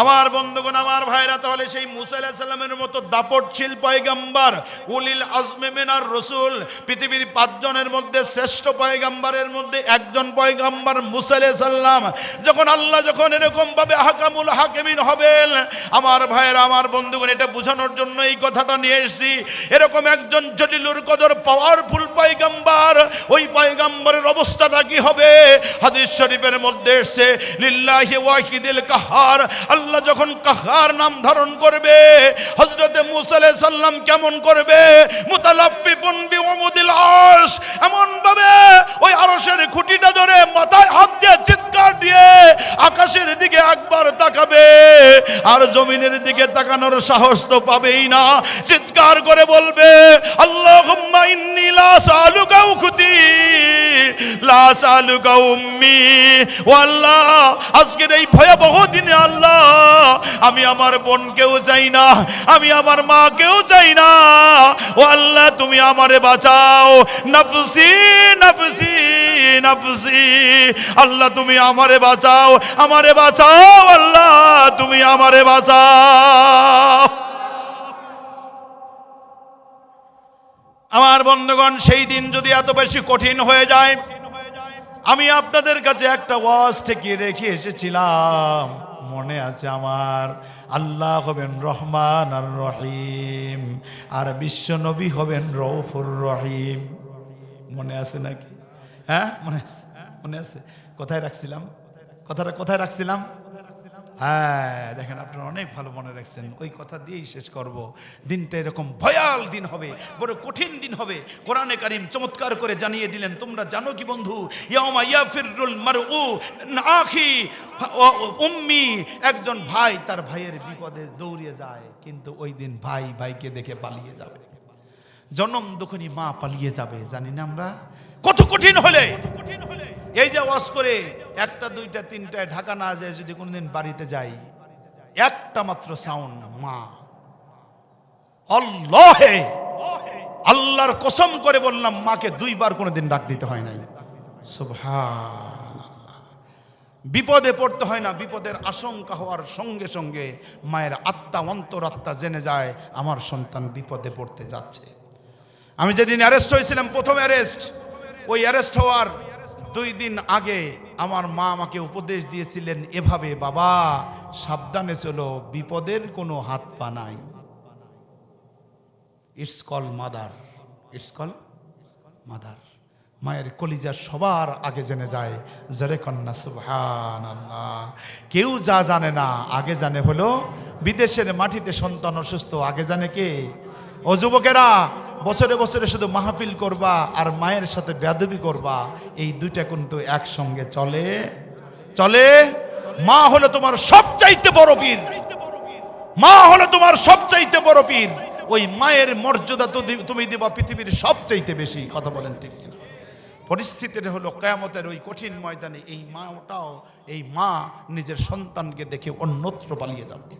আমার বন্ধুগণ, আমার ভাইরা, তাহলে সেই মুসা আলাইহিস সালামের মতো দাপটশীল পয়গম্বর, উলিল আজমি মিনার রাসূল, পৃথিবীর 5 জনের মধ্যে শ্রেষ্ঠ পয়গম্বরের মধ্যে একজন পয়গম্বর মুসা আলাইহিস সালাম, যখন এরকম ভাবে আহকামুল হাকিমিন হবেন, আমার ভাইরা, আমার বন্ধুগণ, এটা বোঝানোর জন্য এই কথাটা নিয়ে এসেছি। এরকম একজন জলিলুল কদর পাওয়ারফুল পয়গম্বর, ওই পয়গম্বরের অবস্থাটা কি হবে? হাদিস শরীফের মধ্যে এসেছে, লিল্লাহি ওয়াহিদিল কাহার, আল্লাহ যখন কাহার নাম ধারণ করবে, হযরতে মুসা আলাইহিস সালাম কেমন করবে? মুতালাফফিফুন বিউমুদিল আরশ, এমন ভাবে ওই আরশের খুঁটিটা ধরে মাথায় হাত দিয়ে চিৎকার দিয়ে আকাশের দিকে একবার তাকাবে, আর জমিনের দিকে তাকানোর সাহস তো পাবেই না। চিৎকার করে বলবে, আল্লাহুম্মা ইন্নী লা সালুকা উখতি লা সালুকা উম্মি। ও আল্লাহ, আজকের এই ভয়াবহ দিনে আল্লাহ, আমি আমার বোনকেও চাই না, আমি আমার মাকেও চাই না। ও আল্লাহ, তুমি আমারে বাঁচাও। নাফসি নাফসি নাফসি, আল্লাহ তুমি আমারে বাঁচাও, আমারে বাঁচাও, আল্লাহ তুমি আমারে বাঁচাও। আমার বন্ধুগণ, সেই দিন যদি এত বেশি কঠিন হয়ে যায়, আমি আপনাদের কাছে একটা ওয়াজ থেকে রেখে এসেছিলাম, মনে আছে আমার? আল্লাহ হবেন রহমান আর রহিম, আর বিশ্ব নবী হবেন রউফুর রহিম। মনে আছে নাকি? হ্যাঁ, মনে আছে? কোথায় রাখছিলাম কথাটা? কোথায় রাখছিলাম? হ্যাঁ, দেখেন, আপনারা অনেক ভালো মনে রাখছেন। ওই কথা দিয়েই শেষ করব। দিনটা এরকম ভয়াল দিন হবে, বড় কঠিন দিন হবে। কোরআনে কারীম চমৎকার করে জানিয়ে দিলেন। তোমরা জানো কি বন্ধু? ইয়াউমা ইয়াফিরুল মারউ মিন আখি ওয়া উম্মি, একজন ভাই তার ভাইয়ের বিপদে দৌড়িয়ে যায়, কিন্তু ওই দিন ভাই ভাইকে দেখে পালিয়ে যাবে। জনম দুঃখিনী মা পালিয়ে যাবে। জানি না আমরা কত কঠিন হলে এই যে ওয়াজ করে 1টা 2টা 3টায় ঢাকা না যায়, যদি কোনোদিন বাড়িতে যাই, একটা মাত্র সাউন্ড, মা। আল্লাহে, আল্লাহর কসম করে বললাম, মাকে 2 বার কোনোদিন ডাক দিতে হয় নাই। সুবহানাল্লাহ। বিপদে পড়তে হয় না, বিপদের আশঙ্কা হওয়ার সঙ্গে সঙ্গে মায়ের আত্মা, অন্তরাত্মা জেনে যায় আমার সন্তান বিপদে পড়তে যাচ্ছে। আমি যেদিন অ্যারেস্ট হয়েছিলাম, প্রথম অ্যারেস্ট, ওই অ্যারেস্ট হওয়ার 2 দিন আগে আমার মা আমাকে উপদেশ দিয়েছিলেন এভাবে, বাবা সাবধানে চলো, বিপদের কোনো হাত পা নাই। It's call mother, it's call mother. মায়ের কলিজা সবার আগে জেনে যায়। জোরে কন্যা সুবহানাল্লাহ। কেউ যা জানে না, আগে জানে হলো বিদেশের মাটিতে সন্তান অসুস্থ, আগে জানে কে? ও যুবকেরা, বছরে বছরে শুধু মাহফিল করবা আর মায়ের সাথে বেয়াদবি করবা, এই দুইটা কিন্তু একসঙ্গে চলে চলে। মা হলো তোমার সবচাইতে বড় পীর, মা হলো তোমার সবচাইতে বড় পীর। ওই মায়ের মর্যাদা তো তুমি দিবা পৃথিবীর সবচাইতে বেশি। কথা বলেন ঠিক কিনা? পরিস্থিতিটা হলো কিয়ামতের ওই কঠিন ময়দানে এই মা নিজের সন্তানকে দেখে অন্যত্র পালিয়ে যাবে।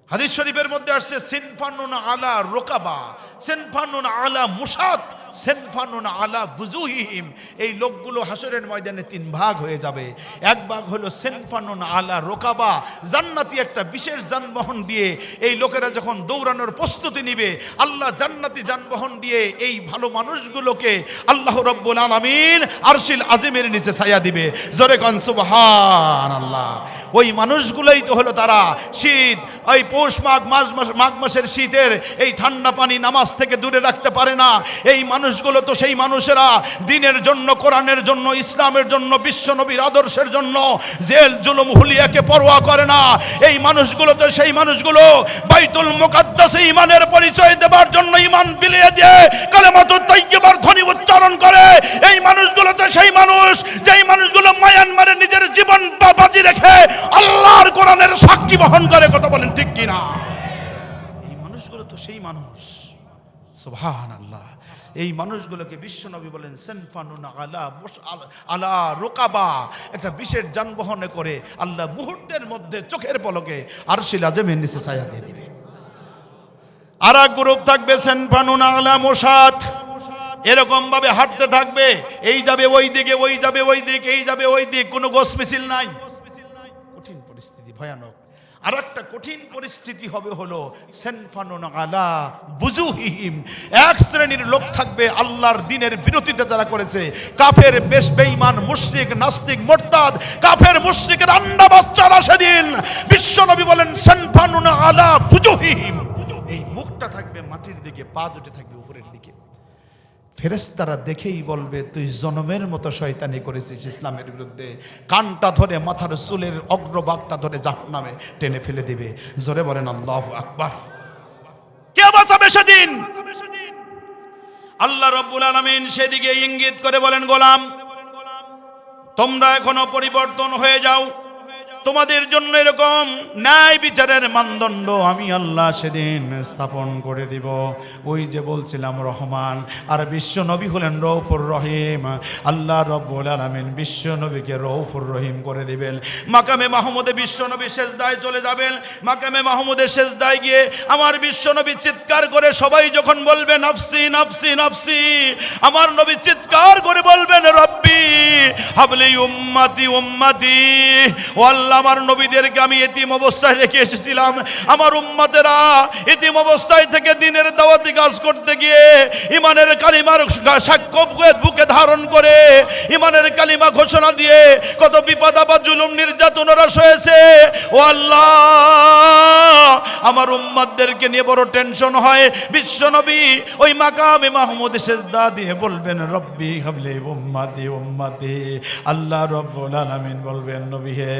হাদিস শরীফের মধ্যে আসছে সিনফানুন আলা রোকাবা, সিনফানুন আলা মুসাত, সিনফানুন আলা বুজুহিহিম। এই লোকগুলো হাসরের ময়দানে তিন ভাগ হয়ে যাবে। এক ভাগ হলো সিনফানুন আলা রোকাবা, জান্নাতি একটা বিশেষ যানবাহন দিয়ে এই লোকেরা যখন দৌড়ানোর প্রস্তুতি নিবে, আল্লাহ জান্নাতি যানবাহন দিয়ে এই ভালো মানুষগুলোকে আল্লাহ রাব্বুল আলামিন আরশিল আজিমের নিচে ছায়া দিবে। জোরে কান সুবহানাল্লাহ। ওই মানুষগুলোই তো হলো তারা শীত, ওই পৌষ মাঘ মাসের শীতের এই ঠান্ডা পানি নামাজ থেকে দূরে রাখতে পারে না। এই মানুষগুলো তো সেই মানুষেরা দ্বীনের জন্য, কোরআনের জন্য, ইসলামের জন্য, বিশ্ব নবীর আদর্শের জন্য জেল জুলুম হুলিয়াকে পরোয়া করে না। এই মানুষগুলো তো সেই মানুষগুলো বাইতুল মুকাদ্দাসে ঈমানের পরিচয় দেবার জন্য ঈমান বিলিয়ে দিয়ে কালেমাতুত তাইয়্যিবার ধ্বনি উচ্চারণ করে। এই মানুষগুলো তো সেই মানুষ, যেই মানুষগুলো মায়ানমারে নিজের জীবন বাজি রেখে আল্লাহর কোরআনের সাক্ষী বহন করে। কথা বলেন ঠিক কিনা? এই মানুষগুলো তো সেই মানুষ। সুবহানাল্লাহ। এই মানুষগুলোকে বিশ্বনবী বলেন সিনফানুন আলা রোকাবা, একটা বিশেষ যানবাহনে করে আল্লাহ মুহূর্তের মধ্যে চোখের পলকে আরশিল আযমের নিচে ছায়া দিয়ে দিবে। আর এক গ্রুপ থাকবে সিনফানুন আলা মুসাত, এরকম ভাবে হাঁটতে থাকবে, এই যাবে ওই দিকে, ওই যাবে ওই দিক, এই যাবে ওই দিক, কোনো গোস মিছিল নাই। কঠিন পরিস্থিতি, ভয়ানক। আর একটা কঠিন পরিস্থিতি হবে হলো সিনফানুন আলা বুজুহিহিম, এক শ্রেণীর লোক থাকবে আল্লাহর দ্বীনের বিরোধিতা যারা করেছে, কাফের, বেঈমান, মুশরিক, নাস্তিক, মুরতাদ, কাফের মুশরিকের আন্ডা বাচ্চারা সেদিন বিশ্বনবী বলেন সিনফানুন আলা বুজুহিহিম। এই মুখটা থাকবে মাটির দিকে, পা দুটো থাকবে উপরের দিকে। ফেরেশতারা দেখেই বলবে তুই জনমের মতো শয়তানি করেছিস ইসলামের বিরুদ্ধে। কানটা ধরে, মাথার চুলের অগ্রভাগটা ধরে জাহান্নামে টেনে ফেলে দিবে। জোরে বলেন আল্লাহু আকবার। কে বাঁচাবে সেদিন? আল্লাহ রাব্বুল আলামিন সেদিকে ইঙ্গিত করে বলেন, গোলাম তোমরা এখনো পরিবর্তন হয়ে যাও, তোমাদের জন্য এরকম ন্যায় বিচারের মানদণ্ড আমি আল্লাহ সেদিন স্থাপন করে দিব। ওই যে বলছিলাম রহমান, আর বিশ্ব নবী হলেন রউফুর রহিম। আল্লাহ রাব্বুল আলামিন বিশ্ব নবীকে রউফুর রহিম করে দিবেন। মাকামে মাহমুদে বিশ্ব নবী সেজদায় চলে যাবেন। মাকামে মাহমুদের সেজদায় গিয়ে আমার বিশ্ব নবী চিৎকার করে, সবাই যখন বলবে নাফসি নাফসি নাফসি, আমার নবী চিৎকার করে বলবেন রব্বি হাবলি উম্মতি উম্মতি। ও আল্লাহ, আমার নবীদেরকে আমি এতিম অবস্থায় রেখে এসেছিলাম, আমার উম্মতেরা এতিম অবস্থায় থেকে দ্বীনের দাওয়াতি কাজ করতে গিয়ে ঈমানের কালিমার সাক্ষ্য বুকে ধারণ করে ঈমানের কালিমা ঘোষণা দিয়ে কত বিপদ আপদ জুলুম নির্যাতন ওরা সয়েছে। ও আল্লাহ, আমার উম্মতদেরকে নিয়ে বড় টেনশন হয়। বিশ্বনবী ওই মাকামে মাহমুদে সেজদা দিয়ে বলবেন রব্বি হাবলি উম্মতি উম্মতি। আল্লাহ রাব্বুল আলামিন বলবেন নবী হে,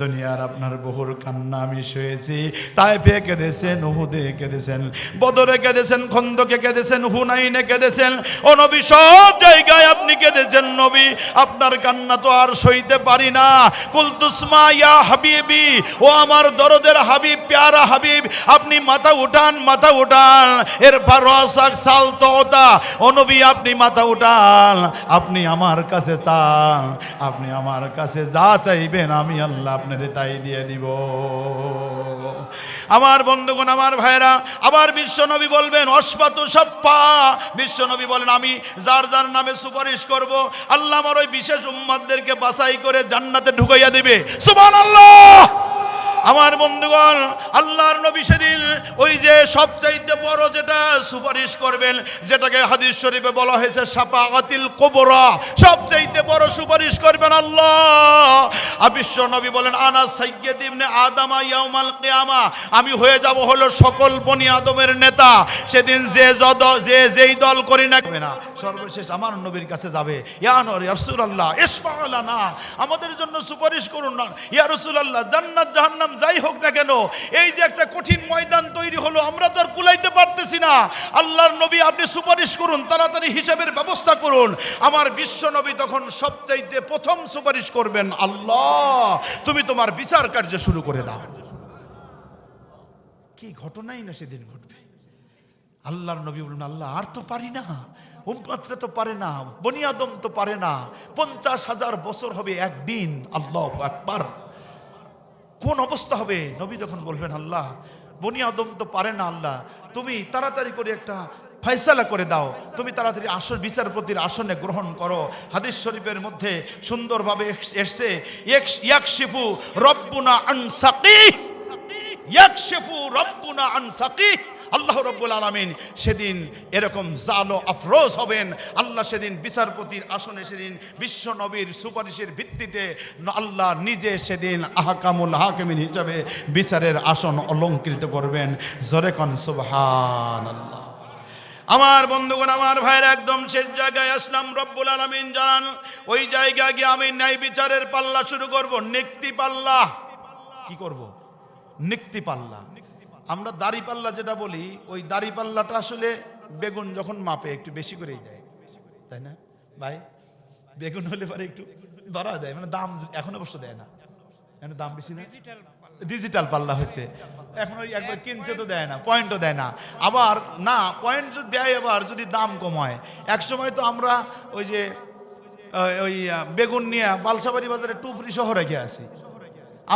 দুনিয়ার আপনার বহুর কান্না আমি শুয়েছি। তায়েফে কেঁদেছেন, উহুদে কেঁদেছেন, বদরে কেঁদেছেন, খন্দকে কেঁদেছেন, হুনাইনে কেঁদেছেন। ও নবী, সব জায়গায় আপনি কেঁদেছেন। নবী, আপনার কান্না তো আর সইতে পারি না। কুলতুসমা ইয়া হাবিবি, ও আমার দরদের হাবিব, প্যারা হাবিব, আপনি মাথা উঠান, মাথা উঠান। এরপর রসাক সালতোতা, ও নবী আপনি মাথা উঠান, আপনি আমার কাছে চান, আপনি আমার কাছে যা চাইবেন আমি আল্লাহ আপনাদের তাই দিয়ে দিব। আমার বন্ধুগণ, আমার ভাইরা, আবার বিশ্বনবী বলবেন অসফাতু সাফা। বিশ্বনবী বলেন আমি যার যার নামে সুপারিশ করব, আল্লাহ আমার ওই বিশেষ উম্মতদেরকে বাছাই করে জান্নাতে ঢুকাইয়া দিবে। সুবহানাল্লাহ। আমার বন্ধুগণ, আল্লাহর নবী সেদিন ওই যে সবচাইতে বড় যেটা সুপারিশ করবেন, যেটাকে হাদিস শরীফে বলা হয়েছে শাফাআতুল কুবরা, সবচাইতে বড় সুপারিশ করবেন আল্লাহ। বিশ্ব নবী বলেন আনা সাইয়্যিদ ইবনে আদম ইয়াউমাল কিয়ামা, আমি হয়ে যাব হলো সকল বনি আদমের নেতা। সেদিন যেই দল করি না সর্বশেষ আমার নবীর কাছে যাবে, ইয়া রাসূলুল্লাহ ইশফা লানা, আমাদের জন্য সুপারিশ করুন না। ইয়া রাসূলুল্লাহ জান্নাত জাহান্নাম যাই হোক না কেন, এই যে একটা কঠিন ময়দান তৈরি হলো, আমরা তো আর কুলাইতে পারতেছি না। আল্লাহর নবী আপনি সুপারিশ করুন, তাড়াতাড়ি হিসাবের ব্যবস্থা করুন। আমার বিশ্ব নবী তখন সবচাইতে প্রথম সুপারিশ করবেন, আল্লাহ তুমি তোমার বিচার কার্য শুরু করে দাও। কি ঘটনাই না সেদিন ঘটবে। আল্লাহর নবী বললেন, আল্লাহ আর তো পারি না, উম্মতরা তো পারে না, বনি আদম তো পারে না, 50,000 বছর হবে একদিন। আল্লাহু আকবার, কোন অবস্থা হবে? নবী তখন বলবেন, আল্লাহ বনি আদম তো পারে না, আল্লাহ তুমি তাড়াতাড়ি করে একটা ফয়সালা করে দাও, তুমি তাড়াতাড়ি আসন বিচারপতির আসনে গ্রহণ করো। হাদিস শরীফের মধ্যে সুন্দরভাবে এসেছে, ইয়াকশিফু রব্বুনা আন সাকিহ, ইয়াকশিফু রব্বুনা আন সাকিহ। আল্লাহ রাব্বুল আলামিন সেদিন এরকম জাল ও আফরোজ হবেন। আল্লাহ সেদিন বিচারপতির আসনে সেদিন বিশ্ব নবীর সুপারিশের ভিত্তিতে আল্লাহ নিজে সেদিন আহকামুল হাকিমিন হিসাবে বিচারের আসন অলংকৃত করবেন। জোরে কোন সুবহানাল্লাহ। আমার বন্ধুগণ, আমার ভাইরা, একদম শেষ জায়গায় আসলাম। রব্বুল আলামিন জানান ওই জায়গায় গিয়ে আমি ন্যায় বিচারের পাল্লা শুরু করব। নিক্তি পাল্লা কি করব? নিক্তি পাল্লা। আমরা দাড়ি পাল্লা যেটা বলি, ওই দাড়ি পাল্লাটা আসলে বেগুন যখন মাপে একটু বেশি করেই দেয়, তাই না ভাই? বেগুন হলে পরে একটু ধরা দেয়, মানে দাম এখন অবশ্য দেয় না, এখন দাম বেশি না, ডিজিটাল পাল্লা হয়েছে এখন। ওই একবার কিনছে তো দেয় না, পয়েন্টও দেয় না। আবার না পয়েন্ট যদি দেয়, আবার যদি দাম কমায়। এক সময় তো আমরা ওই যে ওই বেগুন নিয়ে বালসাবাড়ি বাজারে টুপরি সহ রেখে আসি।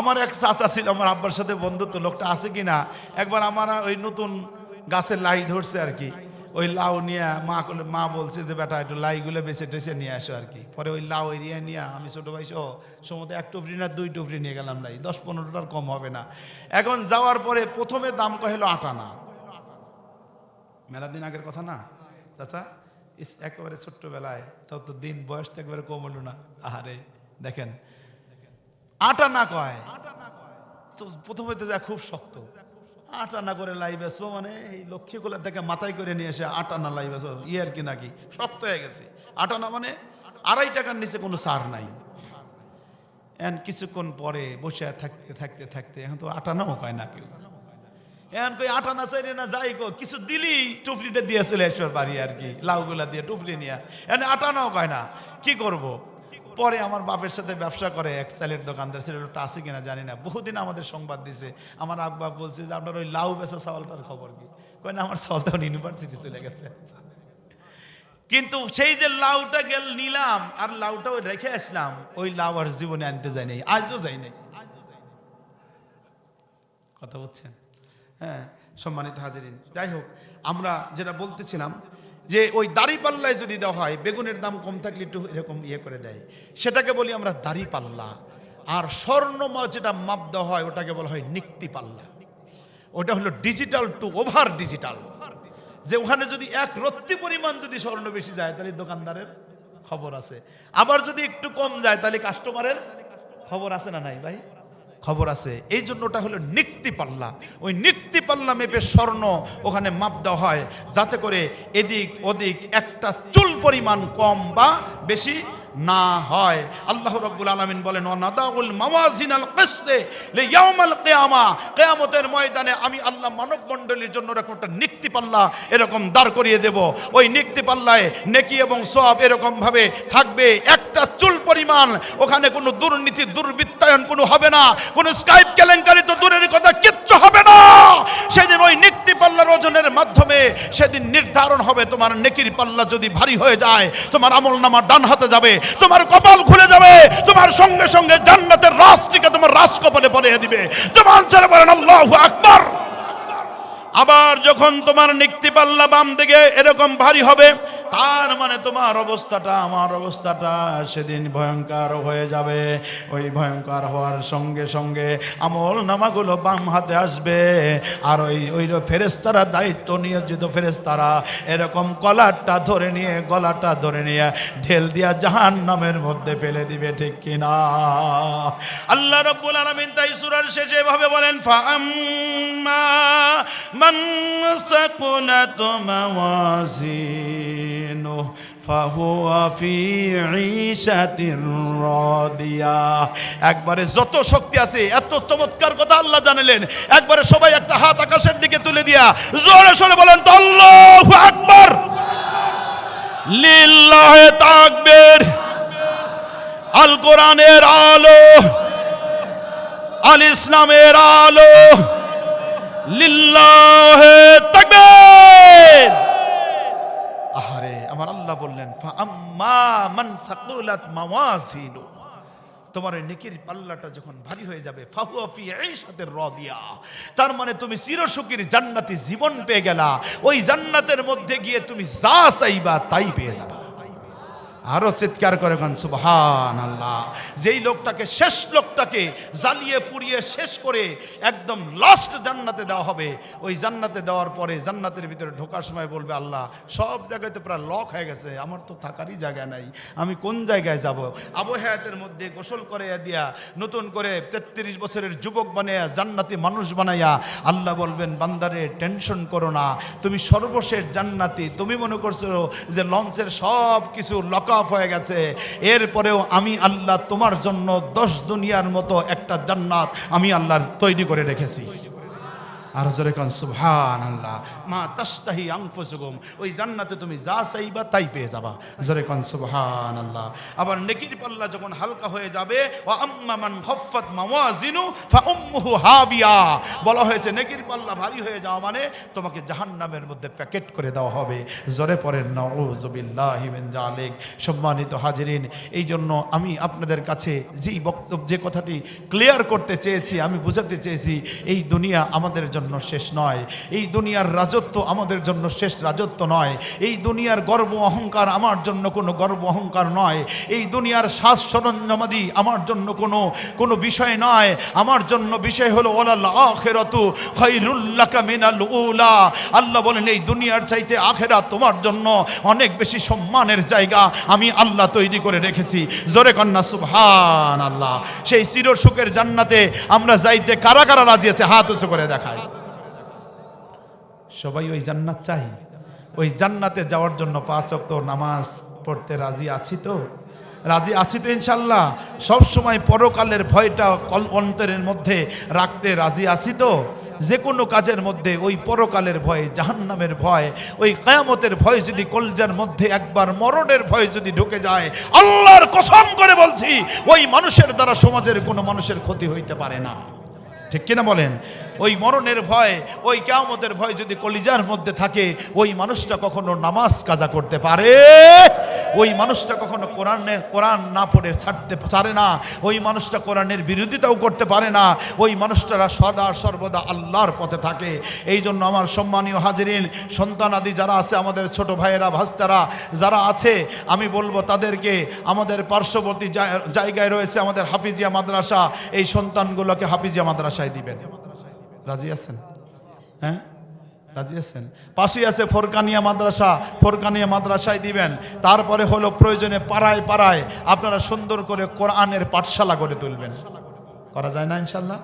আমার এক চাচা ছিল, আমার আব্বার সাথে বন্ধুত্ব, লোকটা আছে কিনা। একবার আমার ওই নতুন গাছের লাই ধরছে আর কি, ওই লাউ নিয়ে মা বলছে যে বেটা একটু লাইগুলো বেছে টেছে নিয়ে আসো আর কি। পরে ওই লাউ এরিয়া নিয়ে আমি ছোটো ভাই সহ সময় 1 টুকরি না 2 টুকরি নিয়ে গেলাম, লাই 10-15টার কম হবে না। এখন যাওয়ার পরে প্রথমে দাম কহিল 8 আনা, মেলা দিন আগের কথা না চাচা, একেবারে ছোট্টবেলায়, তাও তো দিন বয়স তো একবারে কম হলো না। আহারে দেখেন 8 আনা কয়, তো প্রথমে তো যা খুব শক্ত, 8 আনা করে লাই বেসবো, মানে এই লক্ষ্মীগুলো থেকে মাথায় করে নিয়ে এসে 8 আনা লাই বেসবো, আর কি নাকি শক্ত হয়ে গেছে। 8 আনা মানে 2.5 টাকার নিচে কোনো সার নাই। এখন কিছুক্ষণ পরে বসে থাকতে থাকতে থাকতে এখন তো 8 আনাও কয় না কেউ। এখন কই 8 আনা চাই না, যাই গো কিছু দিলি টুপলিটা দিয়ে চলে আসবার পারি আর কি, লাউগুলা দিয়ে টুপলি নিয়ে। এখন 8 আনাও কয় না, কি করব? পরে আমার বাপের সাথে ব্যবসা করে এক চালের দোকানদার, সেটা আছে কিনা জানি না, বহুদিন আমাদের সংবাদ দিছে। আমার আব্বা বলছে যে আপনার ওই লাউ বেচা চাউলটার খবর কি? কয় না, আমার চাউল তখন ইউনিভার্সিটি চলে গেছে। কিন্তু সেই যে লাউটা নিলাম আর লাউটাও রেখে আসলাম, ওই লাউ আর জীবনে আনতে যাই নাই, আজও যাই নাই। কথা বলছেন? হ্যাঁ সম্মানিত হাজিরিন, যাই হোক, আমরা যেটা বলতেছিলাম যে ওই দাড়ি পাল্লায় যদি দেওয়া হয়, বেগুনের দাম কম থাকলে একটু এরকম করে দেয়, সেটাকে বলি আমরা দাড়ি পাল্লা। আর স্বর্ণ যেটা মাপ দেওয়া হয় ওটাকে বলা হয় নিক্তি পাল্লা। ওটা হলো ডিজিটাল টু ওভার ডিজিটাল, যে ওখানে যদি 1 রত্তি পরিমাণ যদি স্বর্ণ বেশি যায় তাহলে দোকানদারের খবর আছে, আবার যদি একটু কম যায় তাহলে কাস্টমারের খবর আছে না নাই ভাই? খবর আছে। এই জন্য ওটা হলো নিক্তি পাল্লা। ওই নিক্তি পাল্লা মেপে স্বর্ণ ওখানে মাপ দেওয়া হয়, যাতে করে এদিক ওদিক একটা চুল পরিমাণ কম বা বেশি না হয়। আল্লাহ রাব্বুল আলামিন বলেন, ওয়ানাদাউল মাওয়াজিনাল কিসতে লিয়াউমাল কিয়ামা, কিয়ামতের ময়দানে আমি আল্লাহ মানব মণ্ডলীর জন্য এরকম একটা নিক্তি পাল্লা এরকম দাঁড় করিয়ে দেব। ওই নিক্তি পাল্লায় নেকি এবং সওয়াব এরকম ভাবে থাকবে, একটা চুল পরিমাণ ওখানে কোনো দুর্নীতি দুর্বৃত্তায়ন কোনো হবে না, কোনো স্কাইপ কেলেঙ্কারি তো দূরের কথা, কিচ্ছু হবে না। সেদিন ওই নিক্তি পাল্লার ওজনের মাধ্যমে সেদিন নির্ধারণ হবে তোমার নেকির পাল্লা যদি ভারী হয়ে যায়, তোমার আমলনামা ডান হাতে যাবে, তোমার কপাল খুলে যাবে, তোমার সঙ্গে সঙ্গে জান্নাতের রাশিকে তোমার রাশ কপালে পরিয়ে দিবে। জবান ছেড়ে বলেন আল্লাহু আকবার। আবার যখন তোমার নিক্তি পাল্লা বাম দিকে এরকম ভারী হবে, তার মানে তোমার অবস্থাটা আমার অবস্থাটা সেদিন ভয়ঙ্কর হয়ে যাবে। ওই ভয়ঙ্কর হওয়ার সঙ্গে সঙ্গে আমল নামাগুলো বাম হাতে আসবে, আর ওই ফেরেশতারা, দায়িত্ব নিয়োজিত ফেরেশতারা এরকম গলাটা ধরে নিয়ে ঢেল দিয়া জাহান্নামের মধ্যে ফেলে দিবে, ঠিক কিনা? রাব্বুল আলামিন তাই সূরার শেষে এভাবে বলেন, ফাআম্মা মান সাকুলাত মাওয়াজিনুহু ফাহুয়া ফি ঈশাতির রাদিয়া। একবারে যত শক্তি আছে, এত চমৎকার কথা আল্লাহ জানালেন, একবারে সবাই একটা হাত আকাশের দিকে তুলে দিয়া জোরে সোরে বলেন তো আল্লাহু আকবার, লিল্লাহি তাকবীর। আল কোরআনের আলো, আল ইসলামের আলো, লিল্লাহি তাকবীর। আহারে আমার আল্লাহ বললেন, ফাআম্মা মান সাকুলাত মাওয়াজিনু, তোমার নেকির পাল্লাটা যখন ভারী হয়ে যাবে, ফাহুয়া ফি ঈশাতির রাদিয়া, তার মানে তুমি চিরসুখীর জান্নাতি জীবন পেয়ে গেলা। ওই জান্নাতের মধ্যে গিয়ে তুমি যা চাইবা তাই পেয়ে যাবা। আরো চিৎকার করে গান সুবহানাল্লাহ। যেই লোকটাকে, শেষ লোকটাকে জ্বালিয়ে পুড়িয়ে শেষ করে একদম লাস্ট জান্নাতে দেওয়া হবে, ওই জান্নাতে দেওয়ার পরে জান্নাতের ভিতরে ঢোকার সময় বলবে, আল্লাহ সব জায়গায় তো প্রায় লক হয়ে গেছে, আমার তো থাকারই জায়গা নাই, আমি কোন জায়গায় যাব? আবু হায়াতের মধ্যে গোসল করে দিয়া নতুন করে 33 বছরের যুবক বানাইয়া জান্নাতি মানুষ বানাইয়া আল্লাহ বলবেন, বান্দারে টেনশন করো না, তুমি সর্বশেষ জান্নাতি। তুমি মনে করছো যে লঞ্চের সব কিছু লক হয়ে গেছে, এরপরেও আমি আল্লাহ তোমার জন্য 10 দুনিয়ার মতো একটা জান্নাত আমি আল্লাহ তৈরি করে রেখেছি। আর জোরে কান সুবহানাল্লাহ। মা তাশতাহি আনফুসুকুম, ওই জান্নাতে তুমি যা চাইবা তাই পেয়ে যাবা। জোরে কান সুবহানাল্লাহ। আবার নেকির পাল্লা যখন হালকা হয়ে যাবে, ওয়া আম্মা মান খাফফাত মাওয়াজিনু ফাউম্মুহু হাবিয়া, বলা হয়েছে নেকির পাল্লা ভারী হয়ে যাওয়া মানে তোমাকে জাহান্নামের মধ্যে প্যাকেট করে দেওয়া হবে। জোরে পড়েন নাউযু বিল্লাহি মিন যালিক। সম্মানিত হাজিরিন, এই জন্য আমি আপনাদের কাছে যেই বক্তব্য, যে কথাটি ক্লিয়ার করতে চেয়েছি, আমি বোঝাতে চেয়েছি, এই দুনিয়া আমাদের জন্য শেষ নয়, এই দুনিয়ার রাজত্ব আমাদের জন্য শেষ রাজত্ব নয়, এই দুনিয়ার গর্ব অহংকার আমার জন্য কোনো গর্ব অহংকার নয়, এই দুনিয়ার সাজ সরঞ্জামাদি আমার জন্য কোনো বিষয় নয়। আমার জন্য বিষয় হলো ওয়ালাল আখিরাতু খায়রুল লাকা মিনাল উলা। আল্লাহ বলেন, এই দুনিয়ার চাইতে আখিরাত তোমার জন্য অনেক বেশি সম্মানের জায়গা আমি আল্লাহ তৈরি করে রেখেছি। জোরে কন্না সুবহানাল্লাহ। সেই চিরসুখের জান্নাতে আমরা যাইতে কারা কারা রাজি আছে? হাত উঁচু করে দেখায়। সবাই ওই জান্নাত চাই। ওই জান্নাতে যাওয়ার জন্য 5 ওয়াক্ত নামাজ পড়তে রাজি আছি তো? রাজি আছি তো ইনশাল্লাহ? সব সময় পরকালের ভয়টা অন্তরের মধ্যে রাখতে রাজি আছি তো? যে কোনো কাজের মধ্যে ওই পরকালের ভয়, জাহান্নামের ভয়, ওই কিয়ামতের ভয় যদি কলজার মধ্যে একবার মরণের ভয় যদি ঢুকে যায়, আল্লাহর কসম করে বলছি, ওই মানুষের দ্বারা সমাজের কোনো মানুষের ক্ষতি হইতে পারে না। ঠিক কিনা বলেন? ওই মরণের ভয়, ওই কিয়ামতের ভয় যদি কলিজার মধ্যে থাকে, ওই মানুষটা কখনো নামাজ কাজা করতে পারে? ওই মানুষটা কখনো কোরআন না পড়ে ছাড়ে না। ওই মানুষটা কোরআনের বিরোধিতাও করতে পারে না। ওই মানুষটারা সদা সর্বদা আল্লাহর পথে থাকে। এই জন্য আমার সম্মানীয় হাজিরিন, সন্তানাদি যারা আছে, আমাদের ছোট ভাইয়েরা ভাস্তারা যারা আছে, আমি বলবো তাদেরকে, আমাদের পার্শ্ববর্তী জায়গায় রয়েছে আমাদের হাফিজিয়া মাদ্রাসা, এই সন্তানগুলোকে হাফিজিয়া মাদ্রাসায় দিবেন। রাজি আছেন? হ্যাঁ, রাজি আছেন? পাশেই আছে ফোরকানিয়া মাদ্রাসা, ফোরকানিয়া মাদ্রাসায় দিবেন। তারপরে হলো প্রয়োজনে পাড়ায় পাড়ায় আপনারা সুন্দর করে কোরআনের পাঠশালা গড়ে তুলবেন। করা যায় না ইনশাল্লাহ?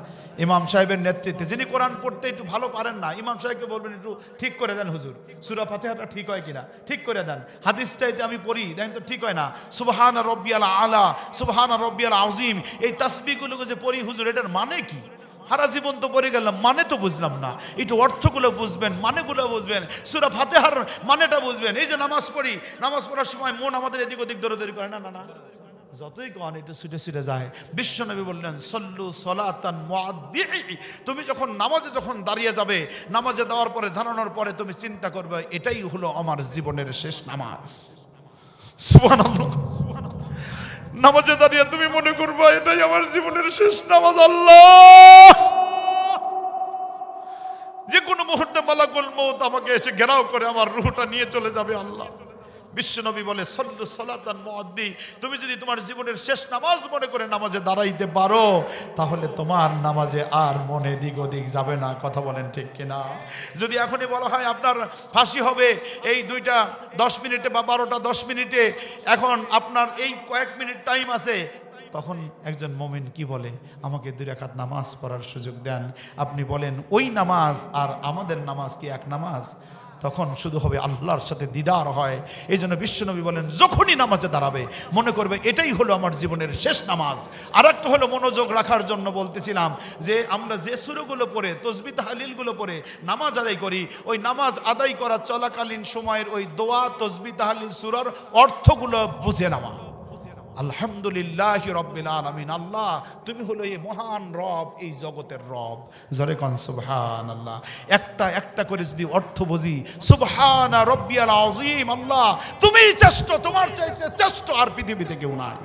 ইমাম সাহেবের নেতৃত্বে, যিনি কোরআন পড়তে একটু ভালো পারেন না, ইমাম সাহেবকে বলবেন একটু ঠিক করে দেন, হুজুর সূরা ফাতিহাটা ঠিক হয় কিনা ঠিক করে দেন, হাদিসটাইতে আমি পড়ি দেখেন তো ঠিক হয় না, সুবহানা রব্বিয়াল আলা, সুবহানা রব্বিয়াল আযীম, এই তাসবিহগুলোকে যে পড়ি হুজুর, এটার মানে কি? সারা জীবন তো পড়ে গেলাম, মানে তো বুঝলাম না। একটু অর্থগুলো বুঝবেন, মানেগুলো বুঝবেন, সূরা ফাতিহার মানেটা বুঝবেন। এই যে নামাজ পড়ি, নামাজ পড়ার সময় মন আমাদের এদিক ওদিক দৌড়াদৌড়ি করে না, না না, যতই কন একটু ছুটে ছুটে যায়। বিশ্বনবী বললেন, সল্লু সলাতান মুআদ্দিঈ, তুমি যখন নামাজে যখন দাঁড়িয়ে যাবে, নামাজে দেওয়ার পরে দাঁড়ানোর পরে তুমি চিন্তা করবে, এটাই হলো আমার জীবনের শেষ নামাজ। সুবহানাল্লাহ। নামাজে দাঁড়িয়ে তুমি মনে করবে এটাই আমার জীবনের শেষ নামাজ। আল্লাহ, যে কোনো মুহূর্তে মালাকুল মউত আমাকে এসে ঘেরাও করে আমার রূহটা নিয়ে চলে যাবে। আল্লাহ, বিশ্বনবী বলে, সল্লু সলাতান মুআদ্দি, তুমি যদি তোমার জীবনের শেষ নামাজ মনে করে নামাজে দাঁড়াইতে পারো, তাহলে তোমার নামাজে আর মনে দিক ওদিক যাবে না। কথা বলেন ঠিক কিনা? যদি এখনই বলা হয় আপনার ফাঁসি হবে এই 2টা 10 মিনিটে বা 12টা 10 মিনিটে, এখন আপনার এই কয়েক মিনিট টাইম আছে, তখন একজন মুমিন কি বলে, আমাকে 2 রাকাত নামাজ পড়ার সুযোগ দেন। আপনি বলেন ওই নামাজ আর আমাদের নামাজ কি এক নামাজ? তখন শুধু হবে আল্লাহর সাথে দিদার হয়। এই জন্য বিশ্বনবী বলেন, যখনই নামাজে দাঁড়াবে মনে করবে এটাই হলো আমার জীবনের শেষ নামাজ। আর একটা হলো মনোযোগ রাখার জন্য বলতেছিলাম যে আমরা যে সূরাগুলো পড়ে, তাসবিহ তাহলিলগুলো পড়ে নামাজ আদায় করি, ওই নামাজ আদায় করা চলাকালীন সময়ের ওই দোয়া, তাসবিহ তাহলিল, সূরার অর্থগুলো বুঝে নেওয়া। আলহামদুলিল্লাহ রব্বিল আলামিন, আল্লাহ তুমি হলো এই মহান রব, এই জগতের রব। জোরে কোন সুবহানাল্লাহ। একটা একটা করে যদি অর্থ বুঝি, সুবহানা রব্বিয়াল আযীম, আল্লাহ তুমিই শ্রেষ্ঠ, তোমার চাইতে শ্রেষ্ঠ আর পৃথিবীতে কেউ নাই।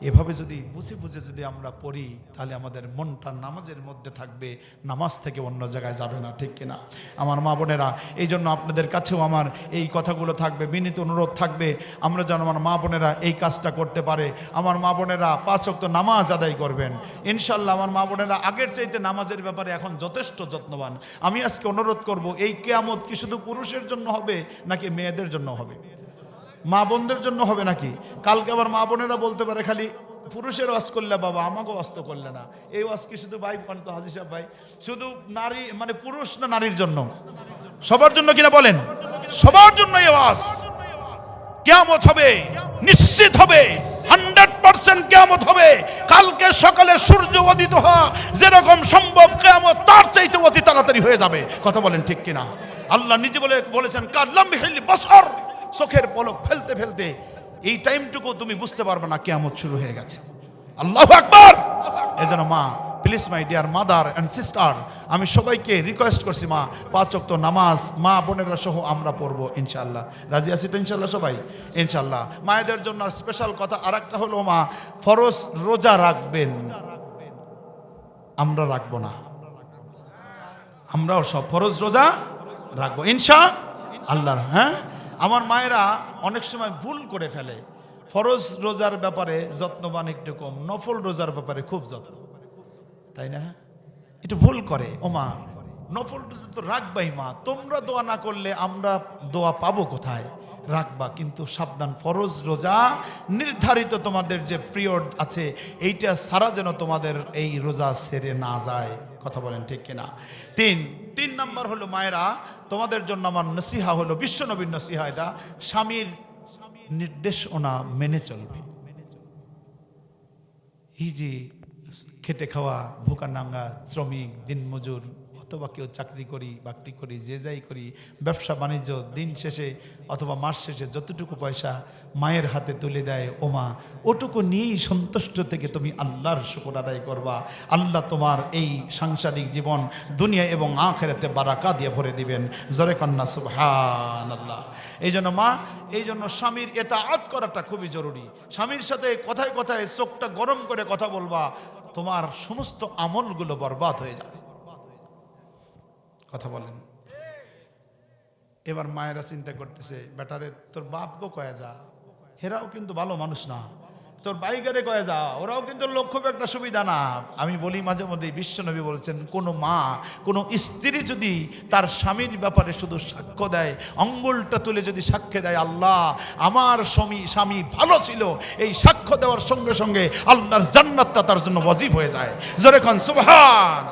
এভাবে যদি বুঝে বুঝে যদি আমরা পড়ি, তাহলে আমাদের মনটা নামাজের মধ্যে থাকবে, নামাজ থেকে অন্য জায়গায় যাবে না, ঠিক কিনা আমার মা বোনেরা? এই জন্য আপনাদের কাছেও আমার এই কথাগুলো থাকবে, বিনীত অনুরোধ থাকবে, আমরা যেন আমার মা বোনেরা এই কাজটা করতে পারে। আমার মা বোনেরা 5 ওয়াক্ত নামাজ আদায় করবেন ইনশাল্লাহ। আমার মা বোনেরা আগের চাইতে নামাজের ব্যাপারে এখন যথেষ্ট যত্নবান। আমি আজকে অনুরোধ করব, এই কিয়ামত কি শুধু পুরুষের জন্য হবে নাকি মেয়েদের জন্য হবে? মা বোনদের জন্য হবে নাকি? কালকে আবার মা বোনেরা বলতে পারে খালি পুরুষের ওয়াজ করলে বাবা, আমাকে ওয়াজ তো করলে না। এই ওয়াজ কি শুধু ভাই তো হাজী সাহেব ভাই, শুধু নারী মানে পুরুষ না নারীর জন্য? সবার জন্য কিনা বলেন? সবার জন্য এই ওয়াজ। কিয়ামত হবে, নিশ্চিত হবে, 100% কিয়ামত হবে। কালকে সকালে সূর্য উদিত হওয়া যেরকম সম্ভব, কিয়ামত তার চাইতে অতি তাড়াতাড়ি হয়ে যাবে। কথা বলেন ঠিক কিনা? আল্লাহ নিজে বলেছেন কাল্লামহিল বসর, চোখের পলক ফেলতে ফেলতে এই টাইমটুকু তুমি বুঝতে পারবে না কিয়ামত শুরু হয়ে গেছে। আল্লাহু আকবার। এজন্য মা, please my dear mother and sister, আমি সবাইকে রিকোয়েস্ট করছি, মা 5 ওয়াক্ত নামাজ মা বোনেরা সহ আমরা পড়বো ইনশাআল্লাহ। রাজি আছি তো ইনশাআল্লাহ সবাই? ইনশাআল্লাহ। মায়েদের জন্য স্পেশাল কথা আর একটা হলো, মা ফরজ রোজা রাখবেন, আমরা রাখবো না। আমরাও সব ফরজ রোজা রাখবো ইনশাআল্লাহ। হ্যাঁ, আমার মায়েরা অনেক সময় ভুল করে ফেলে। ফরজ রোজার ব্যাপারে যত্নবান একটু কম, নফল রোজার ব্যাপারে খুব যত্ন, তাই না? একটু ভুল করে। ও মা, নফল রোজা তো রাখবাই মা, তোমরা দোয়া না করলে আমরা দোয়া পাবো কোথায়? রাখবা, কিন্তু সাবধান, ফরজ রোজা নির্ধারিত তোমাদের যে পিরিয়ড আছে এইটা সারা যেন তোমাদের এই রোজা সেরে না যায়। কথা বলেন ঠিক কিনা? তিন নাম্বার হলো মায়েরা, তোমাদের জন্য আমার নসিহা হলো, বিশ্বনবীর নসিহা এটা, স্বামীর নির্দেশনা মেনে চলবে। এই যে খেটে খাওয়া ভুকা নাঙ্গা শ্রমিক, দিনমজুর, অথবা কেউ চাকরি করি বাকরি করি, যে যাই করি, ব্যবসা বাণিজ্য, দিন শেষে অথবা মাস শেষে যতটুকু পয়সা মায়ের হাতে তুলে দেয়, ও মা ওটুকু নিয়েই সন্তুষ্ট থেকে তুমি আল্লাহর শুকর আদায় করবা। আল্লাহ তোমার এই সাংসারিক জীবন দুনিয়া এবং আখিরাতে বারাকা দিয়ে ভরে দিবেন। জোরে কন্যা সুবহানাল্লাহ। এই জন্য মা, এই জন্য স্বামীর ইতাআত করাটা খুবই জরুরি। স্বামীর সাথে কথায় কথায় চোখটা গরম করে কথা বলবা, তোমার সমস্ত আমলগুলো বরবাদ হয়ে যাবে। কথা বলেন। এবার মায়েরা চিন্তা করতেছে, বেটারে তোর বাপকে কয়ে যা, হেরাও কিন্তু ভালো মানুষ না, তোর বাইকারে কয়ে যা, ওরাও কিন্তু লক্ষ্য একটা সুবিধা না। আমি বলি মাঝে মধ্যে, বিশ্বনবী বলছেন, কোনো মা, কোনো স্ত্রী যদি তার স্বামীর ব্যাপারে শুধু সাক্ষ্য দেয়, আঙ্গুলটা তুলে যদি সাক্ষ্য দেয়, আল্লাহ আমার স্বামী ভালো ছিল, এই সাক্ষ্য দেওয়ার সঙ্গে সঙ্গে আল্লাহর জান্নাতটা তার জন্য ওয়াজিব হয়ে যায়। জোরে খান সুবহান।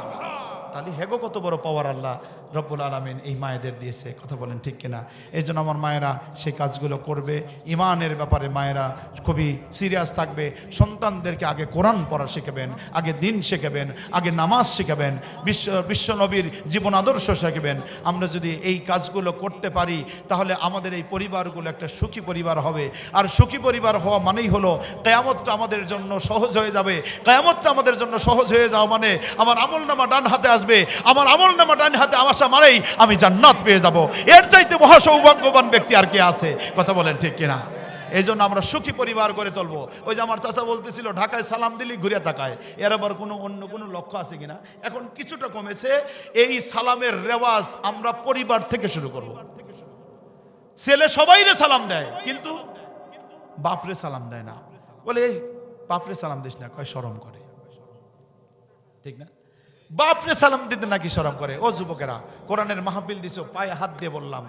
তাহলে হেগো কত বড় পাওয়ার আল্লাহ রব্বুল আলামিন এই মায়েদের দিয়েছে। কথা বলেন ঠিক কিনা? এই জন্য আমার মায়েরা সেই কাজগুলো করবে। ইমানের ব্যাপারে মায়েরা খুবই সিরিয়াস থাকবে। সন্তানদেরকে আগে কোরআন পড়া শেখাবেন, আগে দিন শেখাবেন, আগে নামাজ শেখাবেন, বিশ্ব নবীর জীবন আদর্শ শেখাবেন। আমরা যদি এই কাজগুলো করতে পারি, তাহলে আমাদের এই পরিবারগুলো একটা সুখী পরিবার হবে। আর সুখী পরিবার হওয়া মানেই হলো কিয়ামতটা আমাদের জন্য সহজ হয়ে যাবে। কিয়ামতটা আমাদের জন্য সহজ হয়ে যাওয়া মানে আমার আমলনামা ডান হাতে আসবে, আমার আমলনামা ডান হাতে আসা মানেই আমি জান্নাত পেয়ে যাব। এর চাইতে মহা সৌভাগ্যবান ব্যক্তি আর কে আছে? কথা বলেন ঠিক কিনা? এই জন্য আমরা সুখী পরিবার করে তুলবো। ওই যে আমার চাচা বলতেছিল, ঢাকায় সালাম দিলি ঘুরে তাকায়, এর আবার অন্য কোনো লক্ষ্য আছে কিনা? এখন কিছুটা কমেছে। এই সালামের রেওয়াজ আমরা পরিবার থেকে শুরু করব। ছেলে সবাইরে সালাম দেয়, কিন্তু বাপরে সালাম দেয় না। বলে এই বাপরে সালাম দিস না, কয় শরম করে, ঠিক না? বাপরে সালাম দিতে নাকি শরম করে। ও যুবকেরা, কোরআনের মাহফিল দিছো, পায়ে হাত দিয়ে বললাম,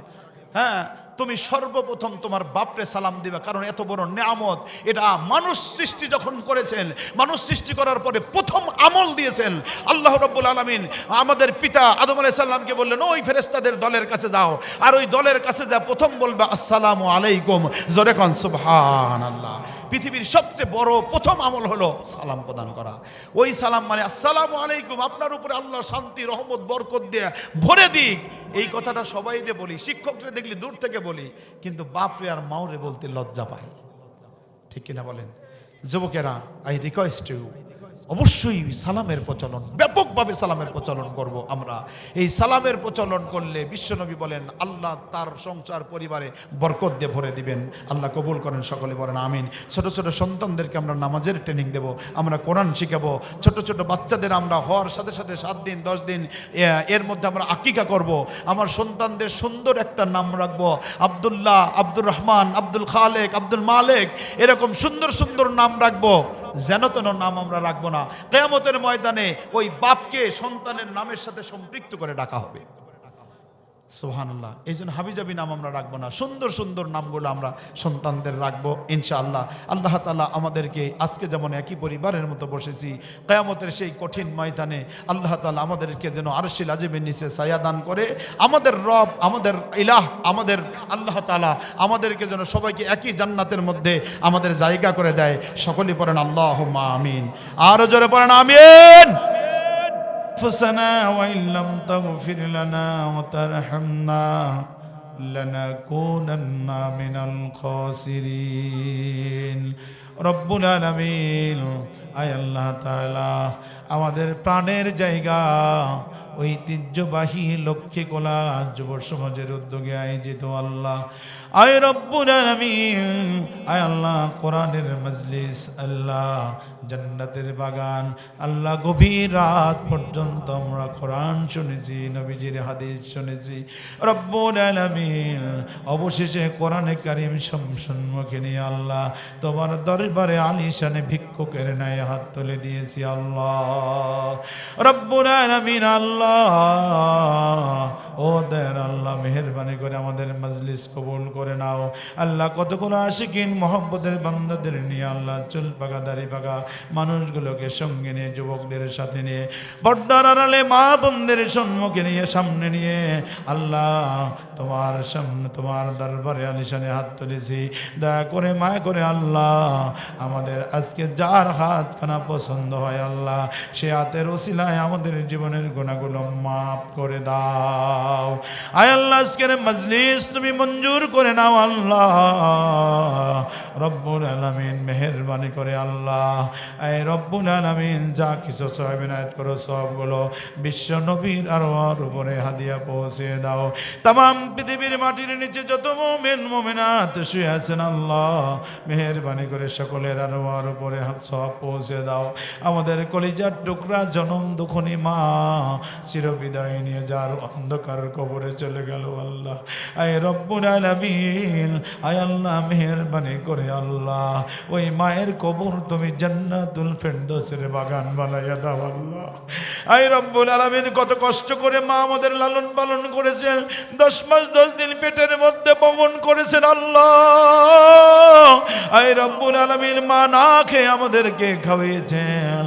হ্যাঁ তুমি সর্বপ্রথম তোমার বাপরে সালাম দিবা, কারণ এত বড় নেয়ামত। এটা মানুষ সৃষ্টি যখন করেছেন, মানুষ সৃষ্টি করার পরে প্রথম আমল দিয়েছেন আল্লাহ রাব্বুল আলামিন। আমাদের পিতা আদম আলাইহিস সালামকে বললেন, ওই ফেরেশতাদের দলের কাছে যাও, আর ওই দলের কাছে যা প্রথম বলবে আসসালামু আলাইকুম, জোরে কোন সুবহানাল্লাহ। পৃথিবীর সবচেয়ে বড় প্রথম আমল হলো সালাম প্রদান করা। ওই সালাম মানে আসসালামু আলাইকুম, আপনার উপরে আল্লাহ শান্তি রহমত বরকত দিয়ে ভরে দিক। এই কথাটা সবাইকে বলি, শিক্ষকরা দেখলি দূর থেকে বলি, কিন্তু বাপরে আর মাওরে বলতে লজ্জা পাই, ঠিক কিনা বলেন? যুবকেরা, আই রিকোয়েস্ট ইউ, অবশ্যই সালামের প্রচলন, ব্যাপকভাবে সালামের প্রচলন করব আমরা। এই সালামের প্রচলন করলে বিশ্বনবী বলেন আল্লাহ তার সংসার পরিবারে বরকত দিয়ে ভরে দিবেন। আল্লাহ কবুল করেন, সকলে বলেন আমিন। ছোট ছোট সন্তানদেরকে আমরা নামাজের ট্রেনিং দেব, আমরা কোরআন শিখাবো। ছোট ছোট বাচ্চাদের আমরা হওয়ার সাথে সাথে 7 দিন 10 দিন এর মধ্যে আমরা আকিকা করব। আমার সন্তানদের সুন্দর একটা নাম রাখবো, আব্দুল্লাহ, আব্দুর রহমান, আব্দুল খালেক, আব্দুল মালেক, এরকম সুন্দর সুন্দর নাম রাখবো। যেন তেন নাম আমরা রাখবো না। কিয়ামতের ময়দানে ওই বাপকে সন্তানের নামের সাথে সম্পৃক্ত করে ডাকা হবে। সুবহানাল্লাহ। এই জন্য হাবিজাবি নাম আমরা রাখবো না, সুন্দর সুন্দর নামগুলো আমরা সন্তানদের রাখবো ইনশাআল্লাহ। আল্লাহ তাআলা আমাদেরকে আজকে যেমন একই পরিবারের মতো বসেছি, কিয়ামতের সেই কঠিন ময়দানে আল্লাহ তাআলা আমাদেরকে যেন আরশিল আজিমের নিচে ছায়া দান করে। আমাদের রব, আমাদের ইলাহ, আমাদের আল্লাহ তাআলা আমাদেরকে যেন সবাইকে একই জান্নাতের মধ্যে আমাদের জায়গা করে দেয়। সকলেই পড়েন আল্লাহুম্মা আমিন। আরো জোরে পড়েন আমিন। أنفسنا وإن لم تغفر لنا وترحمنا لنكونن من الخاسرين رب العالمين আয় আল্লাহ তাআলা, আমাদের প্রাণের জায়গা ঐতিহ্যবাহী লক্ষ্মীকলা যুব সমাজের উদ্যোগে আয়োজিত আল্লাহ, আয় রব্বুল আলামিন, আয় আল্লাহ কোরআনের মজলিস, আল্লাহ জান্নাতের বাগান, আল্লাহ গভীর রাত পর্যন্ত আমরা কোরআন শুনেছি, নবীজির হাদিস শুনেছি রব্বুল আলামিন। অবশেষে কোরআনে কারীম সম্মুখে নিয়ে আল্লাহ তোমার দরবারে আলিশানে ভিক্ষুকের ন্যায় হাত তুলে দিয়েছি আল্লাহ রব্বুল আলামিন। আল্লাহ ও দয়ার আল্লাহ, মেহেরবানি করে আমাদের মজলিস কবুল করে নাও আল্লাহ। কতগুলো আশিকিন মোহাব্বতের বান্দাদের নিয়ে আল্লাহ চুল পাকা দাড়ি পাকা মানুষগুলোকে সঙ্গে নিয়ে, যুবকদের সাথে নিয়ে, পর্দার আড়ালে মা বোনদের সম্মুখে নিয়ে, সামনে নিয়ে আল্লাহ তোমার সামনে তোমার দরবারে আলিশানে হাত তুলেছি। দয়া করে মায়া করে আল্লাহ আমাদের আজকে যার হাতখানা পছন্দ হয় আল্লাহ, সে হাতের ওসিলায় আমাদের জীবনের গুনাহগুলো মাফ করে দাও। আয় আল্লাহ আজকের মজলিস তুমি মঞ্জুর করে নাও আল্লাহ রব্বুল আলামিন। মেহেরবানি করে আল্লাহ, আয় রব্বুল আলামিন, যা কিছু সওয়াব ইনায়াত করো সবগুলো বিশ্ব নবীর আরওয়ার উপরে হাদিয়া পৌঁছে দাও। তামাম পৃথিবীর মাটির নিচে যত মুমিন মুমিনাত শুয়ে আছেন আল্লাহ, মেহেরবানি করে সকলের আরওয়ার উপরে সওয়াব পৌঁছে দাও। আমাদের কলিজার টুকরা জনম দুখনি মা চিরবিদায় নিয়ে যার অন্ধকার কবরে চলে গেল আল্লাহ, আয় রব্বুল আলামিন, আয় আল্লাহ মেহেরবানি করে আল্লাহ ওই মায়ের কবর তুমি জান্নাতুল ফেরদৌসের বাগান বানাইয়া দাও আল্লাহ। আয় রব্বুল আলামিন, কত কষ্ট করে মা আমাদের লালন পালন করেছেন, 10 মাস 10 দিন পেটের মধ্যে বহন করেছেন আল্লাহ। আয় রব্বুল আলামিন, মা না খেয়ে আমাদেরকে খাওয়িয়েছেন।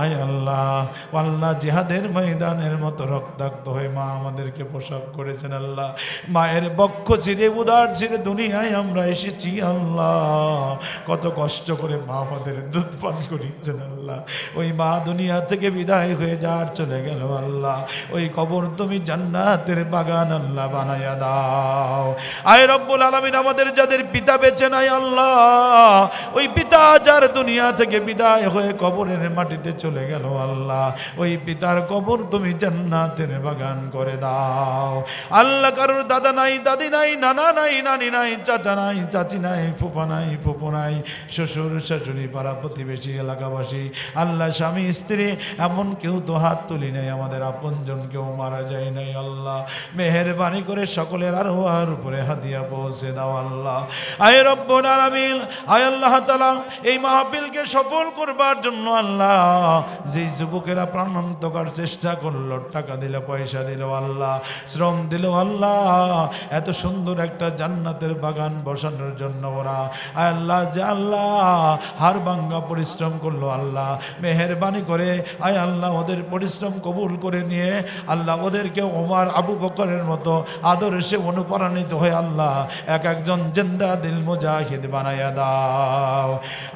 আয় আল্লাহ, আল্লাহ জিহাদের ময়দানের মতো রক্তাক্ত হয়ে মা আমাদেরকে প্রসব করেছেন আল্লাহ। মায়ের বক্ষ চিরে উদার চিরে দুনিয়ায় আমরা এসেছি আল্লাহ। কত কষ্ট করে মা আমাদের দুধ পান করিয়েছেন আল্লাহ। ওই মা দুনিয়া থেকে বিদায় হয়ে যার চলে গেল আল্লাহ, ওই কবর তুমি জান্নাতের বাগান আল্লাহ বানাইয়া দাও। আয় রব্বুল আলামিন, আমাদের যাদের পিতা বেঁচে নাই আল্লাহ, ওই পিতা যার দুনিয়া থেকে বিদায় হয়ে কবরের মাটিতে চলে গেল আল্লাহ, ওই পিতার কবর তুমি জান্নাতের বাগান করে দাও আল্লাহ। কারোর দাদা নাই, দাদি নাই, নানা নাই, নানি নাই, চাচা নাই, চাচি নাই, ফুফা নাই, ফুফু নাই, শ্বশুর শাশুড়ি, পাড়া প্রতিবেশী, এলাকাবাসী আল্লাহ, স্বামী স্ত্রী, এমন কেউ তো হাত তুলি নাই, আমাদের আপনজন কেউ মারা যায় নাই আল্লাহ। মেহেরবানি করে সকলের আরওয়ার উপরে হাদিয়া পৌঁছে দাও আল্লাহ। আয় রব্বুল আলামিন, আয় আল্লাহ তাআলা, এই মাহফিলকে সফল করবার জন্য আল্লাহ যে যুবকেরা প্রাণান্তকার চেষ্টা করলো, টাকা দিল, পয়সা দিল আল্লাহ, শ্রম দিল আল্লাহ, এত সুন্দর একটা জান্নাতের বাগান বসানোর জন্য ওরা আয় আল্লাহ যে আল্লাহ হাড় ভাঙ্গা পরিশ্রম করলো আল্লাহ, মেহেরবানি করে আয় আল্লাহ ওদের পরিশ্রম কবুল করে নিয়ে আল্লাহ ওদেরকে ওমর আবু বকরের মতো আদর্শে অনুপ্রাণিত হয়ে আল্লাহ এক একজন জিন্দা দিল মুজাহিদ বানায়া দাও।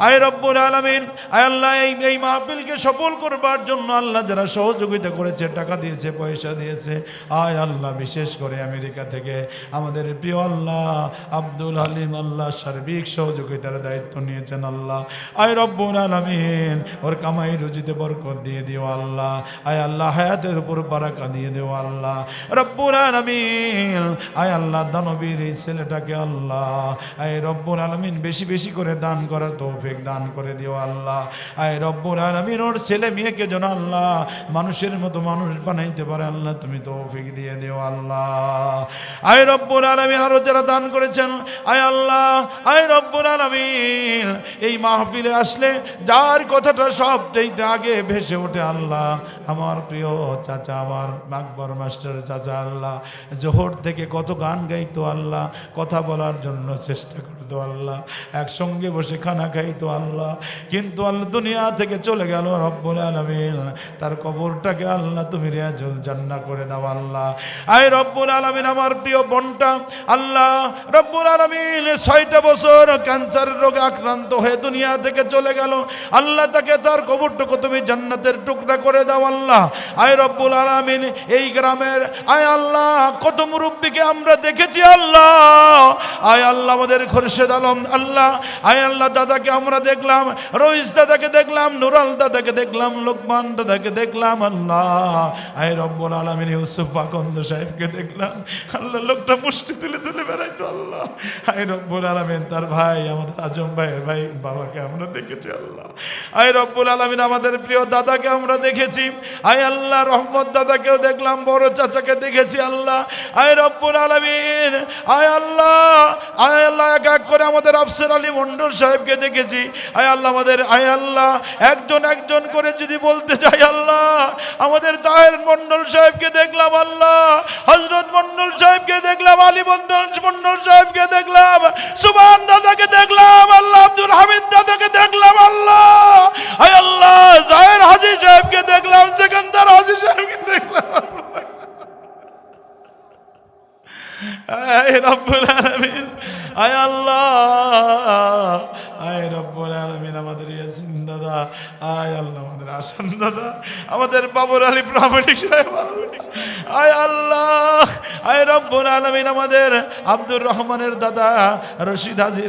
আয় রব্বুল আলামিন, আয় আল্লাহ এই মাহফিলকে সফল করবার জন্য আল্লাহ যারা সহযোগিতা করেছে, টাকা দিয়েছে, পয়সা দিয়েছে, আয় আল্লাহ বিশেষ করে আমেরিকা থেকে আমাদের প্রিয় আল্লাহ আব্দুল হালিম আল্লাহ সার্বিক সহযোগিতার দায়িত্ব নিয়েছেন আল্লাহ। আয় রব্বুল আলামিন ওর কামাই রুজিতে বরকত দিয়ে দিও আল্লাহ। আয় আল্লাহ হায়াতের উপর বারাকা দিয়ে দিও আল্লাহ রব্বুল আলামিন। আয় আল্লাহ দানবীর এই ছেলেটাকে আল্লাহ আয় রব্বুল আলামিন বেশি বেশি করে দান করার তৌফিক দান করে দিও আল্লাহ। আয় রব্বুল আলামিন ওর ছেলে মেয়েকে যেন আল্লাহ মানুষের মতো মানুষ বানাইতে পারে আল্লাহ, তুমি তৌফিক দিয়ে দিও আল্লাহ। আয় রব্বুল আলামিন আরো যারা দান করেছেন আয় আল্লাহ, আয় রব্বুল আলামিন এই মাহফিলে আসলে যার কথাটা সবচেয়ে আগে ভেসে ওঠে আল্লাহ আমার প্রিয় চাচা, আমার আকবর মাস্টার চাচা আল্লাহ, জোহর থেকে কত গান গাইতো আল্লাহ, কথা বলার জন্য চেষ্টা করতো আল্লাহ, একসঙ্গে বসে খানা খাইতো আল্লাহ, কিন্তু আল্লাহ দুনিয়া থেকে চলে গেল রব্বুল আলামিন। তার কবরটাকে আল্লাহ তুমি রিয়াজুল জান্নাহ করে দাও আল্লাহ। আয় রব্বুল আলামিন আমার প্রিয় বোনটা আল্লাহ রব্বুল আলামিন 6টা বছর ক্যান্সারের রোগে আক্রান্ত হয়ে দুনিয়া থেকে চলে গেল আল্লাহ, তাকে তার কবরটুকু তুমি জান্নাতের টুকরা করে দাও আল্লাহ। আয় রব্বুল আলামিন এই গ্রামের আয় আল্লাহ কত মুরব্বীকে আমরা দেখেছি আল্লাহ, আয় আল্লাহ আমাদের খোরশেদ আলম আল্লাহ, আয় আল্লাহ দাদাকে আমরা দেখলাম, রইস দাদাকে দেখলাম, নুরাল দাদাকে দেখলাম, লোকমান দাদাকে দেখলাম আল্লাহ। আয় রব্বুল আলামিন ইউসুফ আকন্দ সাহেবকে দেখলাম আল্লাহ, লোকটা মুষ্টি তুলে তুলে বেড়াইতো আল্লাহ। আয় রব্বুল আলামিন তার ভাই আমাদের আজম ভাইয়ের ভাই বাবাকে আমরা দেখেছি আল্লাহ। আয় রব্বুল আলামিন আমাদের প্রিয় দাদাকে আমরা দেখেছি, আয় আল্লাহ রহমত দাদাকেও দেখলাম, বড় চাচাকে দেখেছি আল্লাহ। আয় রব্বুল আলামিন আয় আল্লাহ এক এক করে আমাদের আফসর আলী মন্ডল সাহেবকে দেখেছি, আয় আল্লাহ আমাদের আয় আল্লাহ একজন একজন করে যদি বলতে চাই আল্লাহ, আমাদের তাহের মন্ডল সাহেবকে দেখলাম আল্লাহ, হযরত মন্ডল সাহেবকে দেখলাম, আলী মন্ডল সাহেবকে দেখলাম, সুবহান দাদাকে দেখলাম আল্লাহ, আব্দুল হামিদ দাদাকে দেখলাম আল্লাহ। আয় আল্লাহ জাহের হাজী সাহেবকে দেখলাম, সেকেন্দার হাজী সাহেবকে দেখলাম। আয় রব্বুল আলামিন আয় আল্লাহ, আয় রব্বুল আলামিন আমাদের ইয়াসিন দাদা, আয় আল্লাহ আমাদের আসান দাদা, আমাদের বাবর আলী প্রামাণিক সাহেব, আয় আল্লাহ, আয় রব্বুল আলামিন আমাদের আব্দুর রহমানের দাদা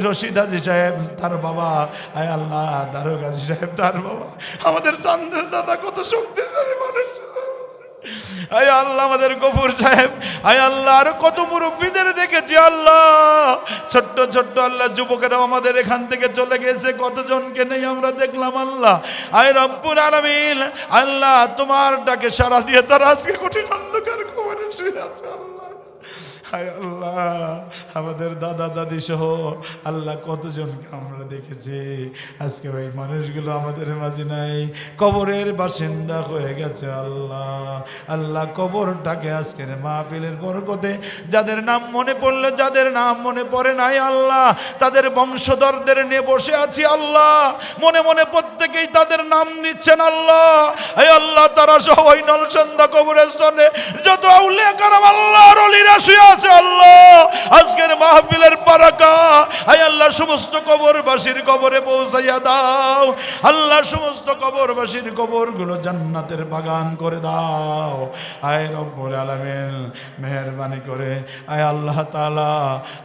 রশিদ হাজী সাহেব তার বাবা, আয় আল্লাহ দারুক হাজী সাহেব তার বাবা, আমাদের চান্দের দাদা কত শক্তিশালী মানুষ ছিল। আয় আল্লাহ আমাদের গফুর সাহেব, আয় আল্লাহ আরো কত মুরব্বীদের দেখেছি আল্লাহ, ছোট্ট ছোট্ট আল্লাহ যুবকেরাও আমাদের এখান থেকে চলে গেছে, কতজনকে নেই আমরা দেখলাম আল্লাহ। আয় রব্বুল আলামিন আল্লাহ তোমার ডাকে সাড়া দিয়ে তারা আজকে কঠিন অন্ধকার কবরে শুয়ে আছে আল্লাহ। হায় আল্লাহ আমাদের দাদা দাদি সহ আল্লাহ কতজনকে আমরা দেখেছি, আজকে ওই মানুষগুলো আমাদের মাঝে নাই, কবরের বাসিন্দা হয়ে গেছে আল্লাহ। আল্লাহ কবরটাকে আজকের মাহফিলের বরকতে যাদের নাম মনে পড়লো, যাদের নাম মনে পড়ে নাই আল্লাহ, তাদের বংশধরদের নিয়ে বসে আছি আল্লাহ, মনে মনে প্রত্যেকেই তাদের নাম নিচ্ছেন আল্লাহ। এই আল্লাহ তারা সহ ওই নলসন্দা কবরের সামনে যত আউলিয়া কারাম আল্লাহর ওলিরা শুয়ে আছে আল্লাহ, আজকের মাহফিলের বারাকা আয় আল্লাহ সমস্ত কবরবাসীর কবরে পৌঁছাইয়া দাও আল্লাহ, সমস্ত কবরবাসীর কবরগুলো জান্নাতের বাগান করে দাও। আয় রব্বুল আলামিন মেহেরবানি করে আয় আল্লাহ তাআলা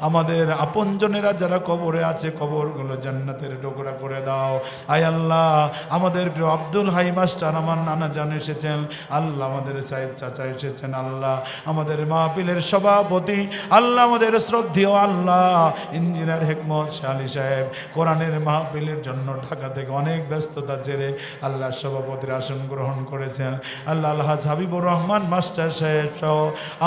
আমাদের আপনজনেরা যারা কবরে আছে কবরগুলো জান্নাতের টুকরা করে দাও। আয় আল্লাহ আমাদের প্রিয় আব্দুল হাই মাস্টার আমার নানা জান এসেছেন আল্লাহ, আমাদের সাইদ চাচা এসেছেন আল্লাহ, আমাদের মাহফিলের সভাপতি সভাপতি আল্লাহ আমাদের শ্রদ্ধেয় আল্লাহ ইঞ্জিনিয়ার হেকমত শালী সাহেব কোরআনের মাহফিলের জন্য ঢাকা থেকে অনেক ব্যস্ততা ছেড়ে আল্লাহ সভাপতির আসন গ্রহণ করেছেন। আল্লাহ আলহাজ হাবিবুর রহমান মাস্টার সাহেব সহ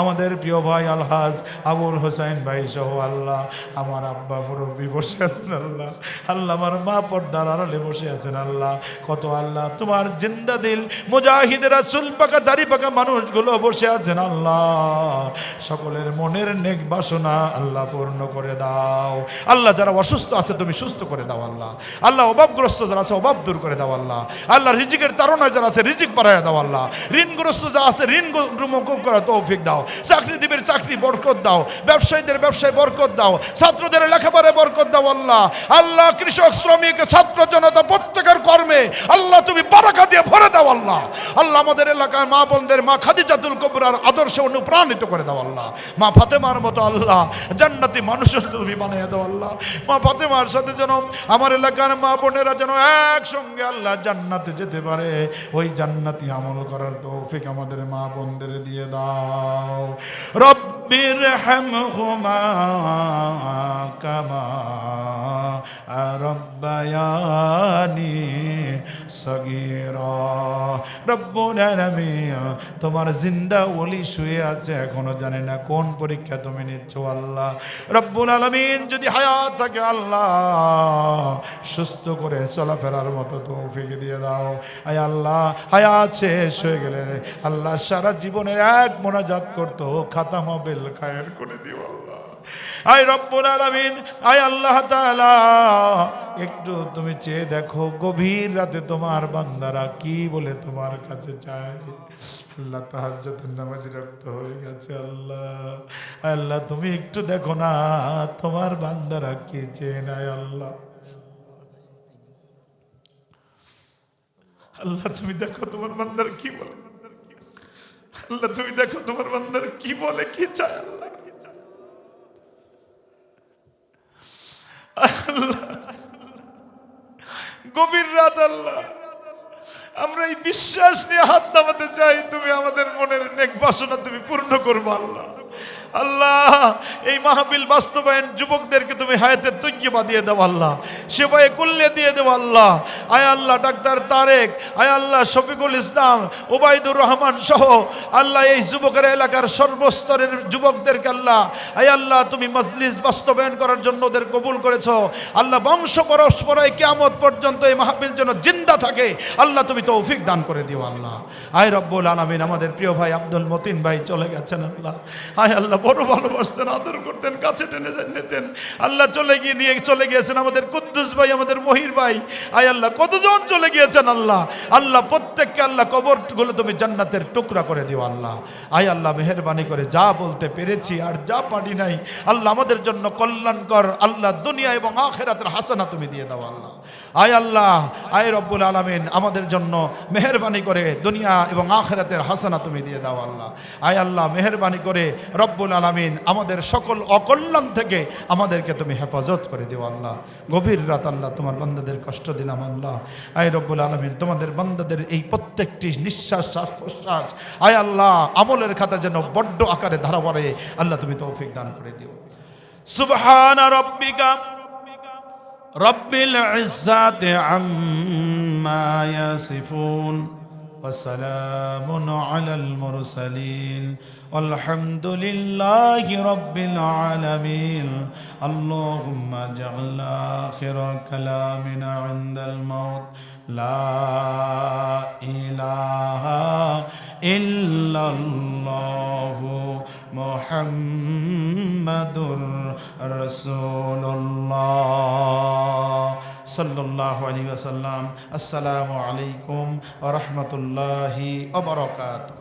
আমাদের প্রিয় ভাই আলহাজ আবুল হোসাইন ভাই সহ আল্লাহ আমার আব্বা মুরব্বী বসে আছেন আল্লাহ, আল্লাহ আমার মা পর্দার আড়ালে বসে আছেন আল্লাহ, কত আল্লাহ তোমার জিন্দা দিল মুজাহিদেরা চুল পাকা দাড়ি পাকা মানুষগুলো বসে আছেন আল্লাহ, সকলের মনের নেক বাসনা আল্লাহ পূর্ণ করে দাও আল্লাহ। যারা অসুস্থ আছে তুমি সুস্থ করে দাও আল্লাহ, আল্লাহ অভাবগ্রস্ত যারা আছে অভাব দূর করে দাও আল্লাহ, আল্লাহ রিজিকের তাড়নায় যারা আছে রিজিক বাড়ায় দাও আল্লাহ, ঋণগ্রস্ত যা আছে ঋণ মুকুব করার তৌফিক দাও, চাকরিজীবীর চাকরি বরকত দাও, ব্যবসায়ীদের ব্যবসায় বরকত দাও, ছাত্রদের লেখাপড়ায় বরকত দাও আল্লাহ, আল্লাহ কৃষক শ্রমিক ছাত্র জনতা প্রত্যেকের কর্মে আল্লাহ তুমি বারাকা দিয়ে ভরে দাও আল্লাহ, আল্লাহ আমাদের এলাকায় মা বোনদের মা খাদিজাতুল কুবরার আদর্শে অনুপ্রাণিত করে দাও আল্লাহ, মা ফাতেমার মতো আল্লাহ জান্নাতি মানুষের তুমি বানিয়ে দাও আল্লাহ, মা ফাতেমার সাথে যেন আমার এলাকার মা বোনেরা যেন একসঙ্গে আল্লাহ জান্নাতে যেতে পারে, ওই জান্নাতি আমল করার তৌফিক আমাদের মা বোনদের দিয়ে দাও। রব্বির হামহুমা কামা রব্বায়ানি সগীরা। রব্বুল আলামিন তোমার জিন্দা ওলি শুয়ে আছে, এখনো জানে না কোন পরীক্ষা তুমি নিচ্ছ আল্লাহ। রব্বুল আলামিন যদি হায়াত থাকে আল্লাহ সুস্থ করে চলাফেরার মতো তৌফিক দিয়ে দাও। আয় আল্লাহ হায়াত শেষ হয়ে গেলে আল্লাহ সারা জীবনের এক মোনাজাত করতো খাতাম বেল খায়ের করে দিও আল্লাহ। আয় রব্বুল আলামিন, আয় আল্লাহ তাআলা একটু তুমি চেয়ে দেখো গভীর রাতে তোমার বান্দারা কি বলে তোমার কাছে চায়। আল্লাহ তাহাজ্জুদের নামাজ রক্ত হয়ে গেছে আল্লাহ, আল্লাহ তুমি একটু দেখো না তোমার বান্দারা কি চেয়ে নেয় আল্লাহ, আল্লাহ তুমি দেখো তোমার বান্দার কি বলে, আল্লাহ তুমি দেখো তোমার বান্দার কি বলে কি চায় আল্লাহ। গভীর রাত আল্লাহ আমরা এই বিশ্বাস নিয়ে হাত নামাতে চাই, তুমি আমাদের মনের নেক বাসনা তুমি পূর্ণ করবো আল্লাহ। আল্লাহ এই মাহফিল বাস্তবায়ন যুবকদেরকে তুমি হায়াতের তৈয়বা দিয়ে দাও আল্লাহ, সেবায়ে কুল্লে দিয়ে দেও আল্লাহ। আয় আল্লাহ ডাক্তার তারেক, আয় আল্লাহ শফিকুল ইসলাম, ওবায়দুর রহমান সহ আল্লাহ এই যুবকের এলাকার সর্বস্তরের যুবকদেরকে আল্লাহ আয় আল্লাহ তুমি মজলিস বাস্তবায়ন করার জন্য ওদের কবুল করেছো আল্লাহ। বংশ পরস্পরায় কিয়ামত পর্যন্ত এই মাহফিল যেন জিন্দা থাকে আল্লাহ তুমি তৌফিক দান করে দিও আল্লাহ। আয় রব্বুল আলামিন আমাদের প্রিয় ভাই আব্দুল মতিন ভাই চলে গেছেন আল্লাহ, আয় আল্লাহ বড় ভালোবাসতেন আদর করতেন কাছে টেনে নিতেন আল্লাহ, চলে গিয়েছেন আমাদের কুদ্দুস ভাই আমাদের মহির ভাই, আয় আল্লাহ কতজন চলে গিয়েছেন আল্লাহ, আল্লাহ প্রত্যেককে আল্লাহ কবরগুলো তুমি জান্নাতের টুকরা করে দিও আল্লাহ। আয় আল্লাহ মেহেরবানি করে যা বলতে পেরেছি আর যা পারি নাই আল্লাহ আমাদের জন্য কল্যাণকর আল্লাহ দুনিয়া এবং আখিরাতের হাসানা তুমি দিয়ে দাও আল্লাহ। আয় আল্লাহ আয় রব্বুল আলামিন আমাদের জন্য মেহেরবানি করে দুনিয়া এবং আখিরাতের হাসানা তুমি দিয়ে দাও আল্লাহ। আয় আল্লাহ মেহেরবানি করে রব্বুল আলামিন আমাদের সকল অকল্যাণ থেকে আমাদেরকে তুমি হেফাজত করে দিও আল্লাহ। গভীর রাত আল্লাহ তোমার বান্দাদের কষ্ট দিলাম আল্লাহ, আয় রব্বুল আলামিন তোমাদের বান্দাদের এই প্রত্যেকটি নিঃশ্বাস শ্বাস প্রশ্বাস আয় আল্লাহ আমলের খাতা যেন বড্ড আকারে ধারা পড়ে আল্লাহ তুমি তৌফিক দান করে দিও। সুবহানা রাব্বিকা রব্বিল ইজ্জাতি আম্মা ইয়াসিফুন ওয়া সালামুন আলাল মুরসালিন والحمد لله رب العالمين اللهم اجعل آخر كلامنا عند الموت لا إله إلا الله محمد رسول الله صلى الله عليه وسلم. السلام عليكم ورحمة الله وبركاته.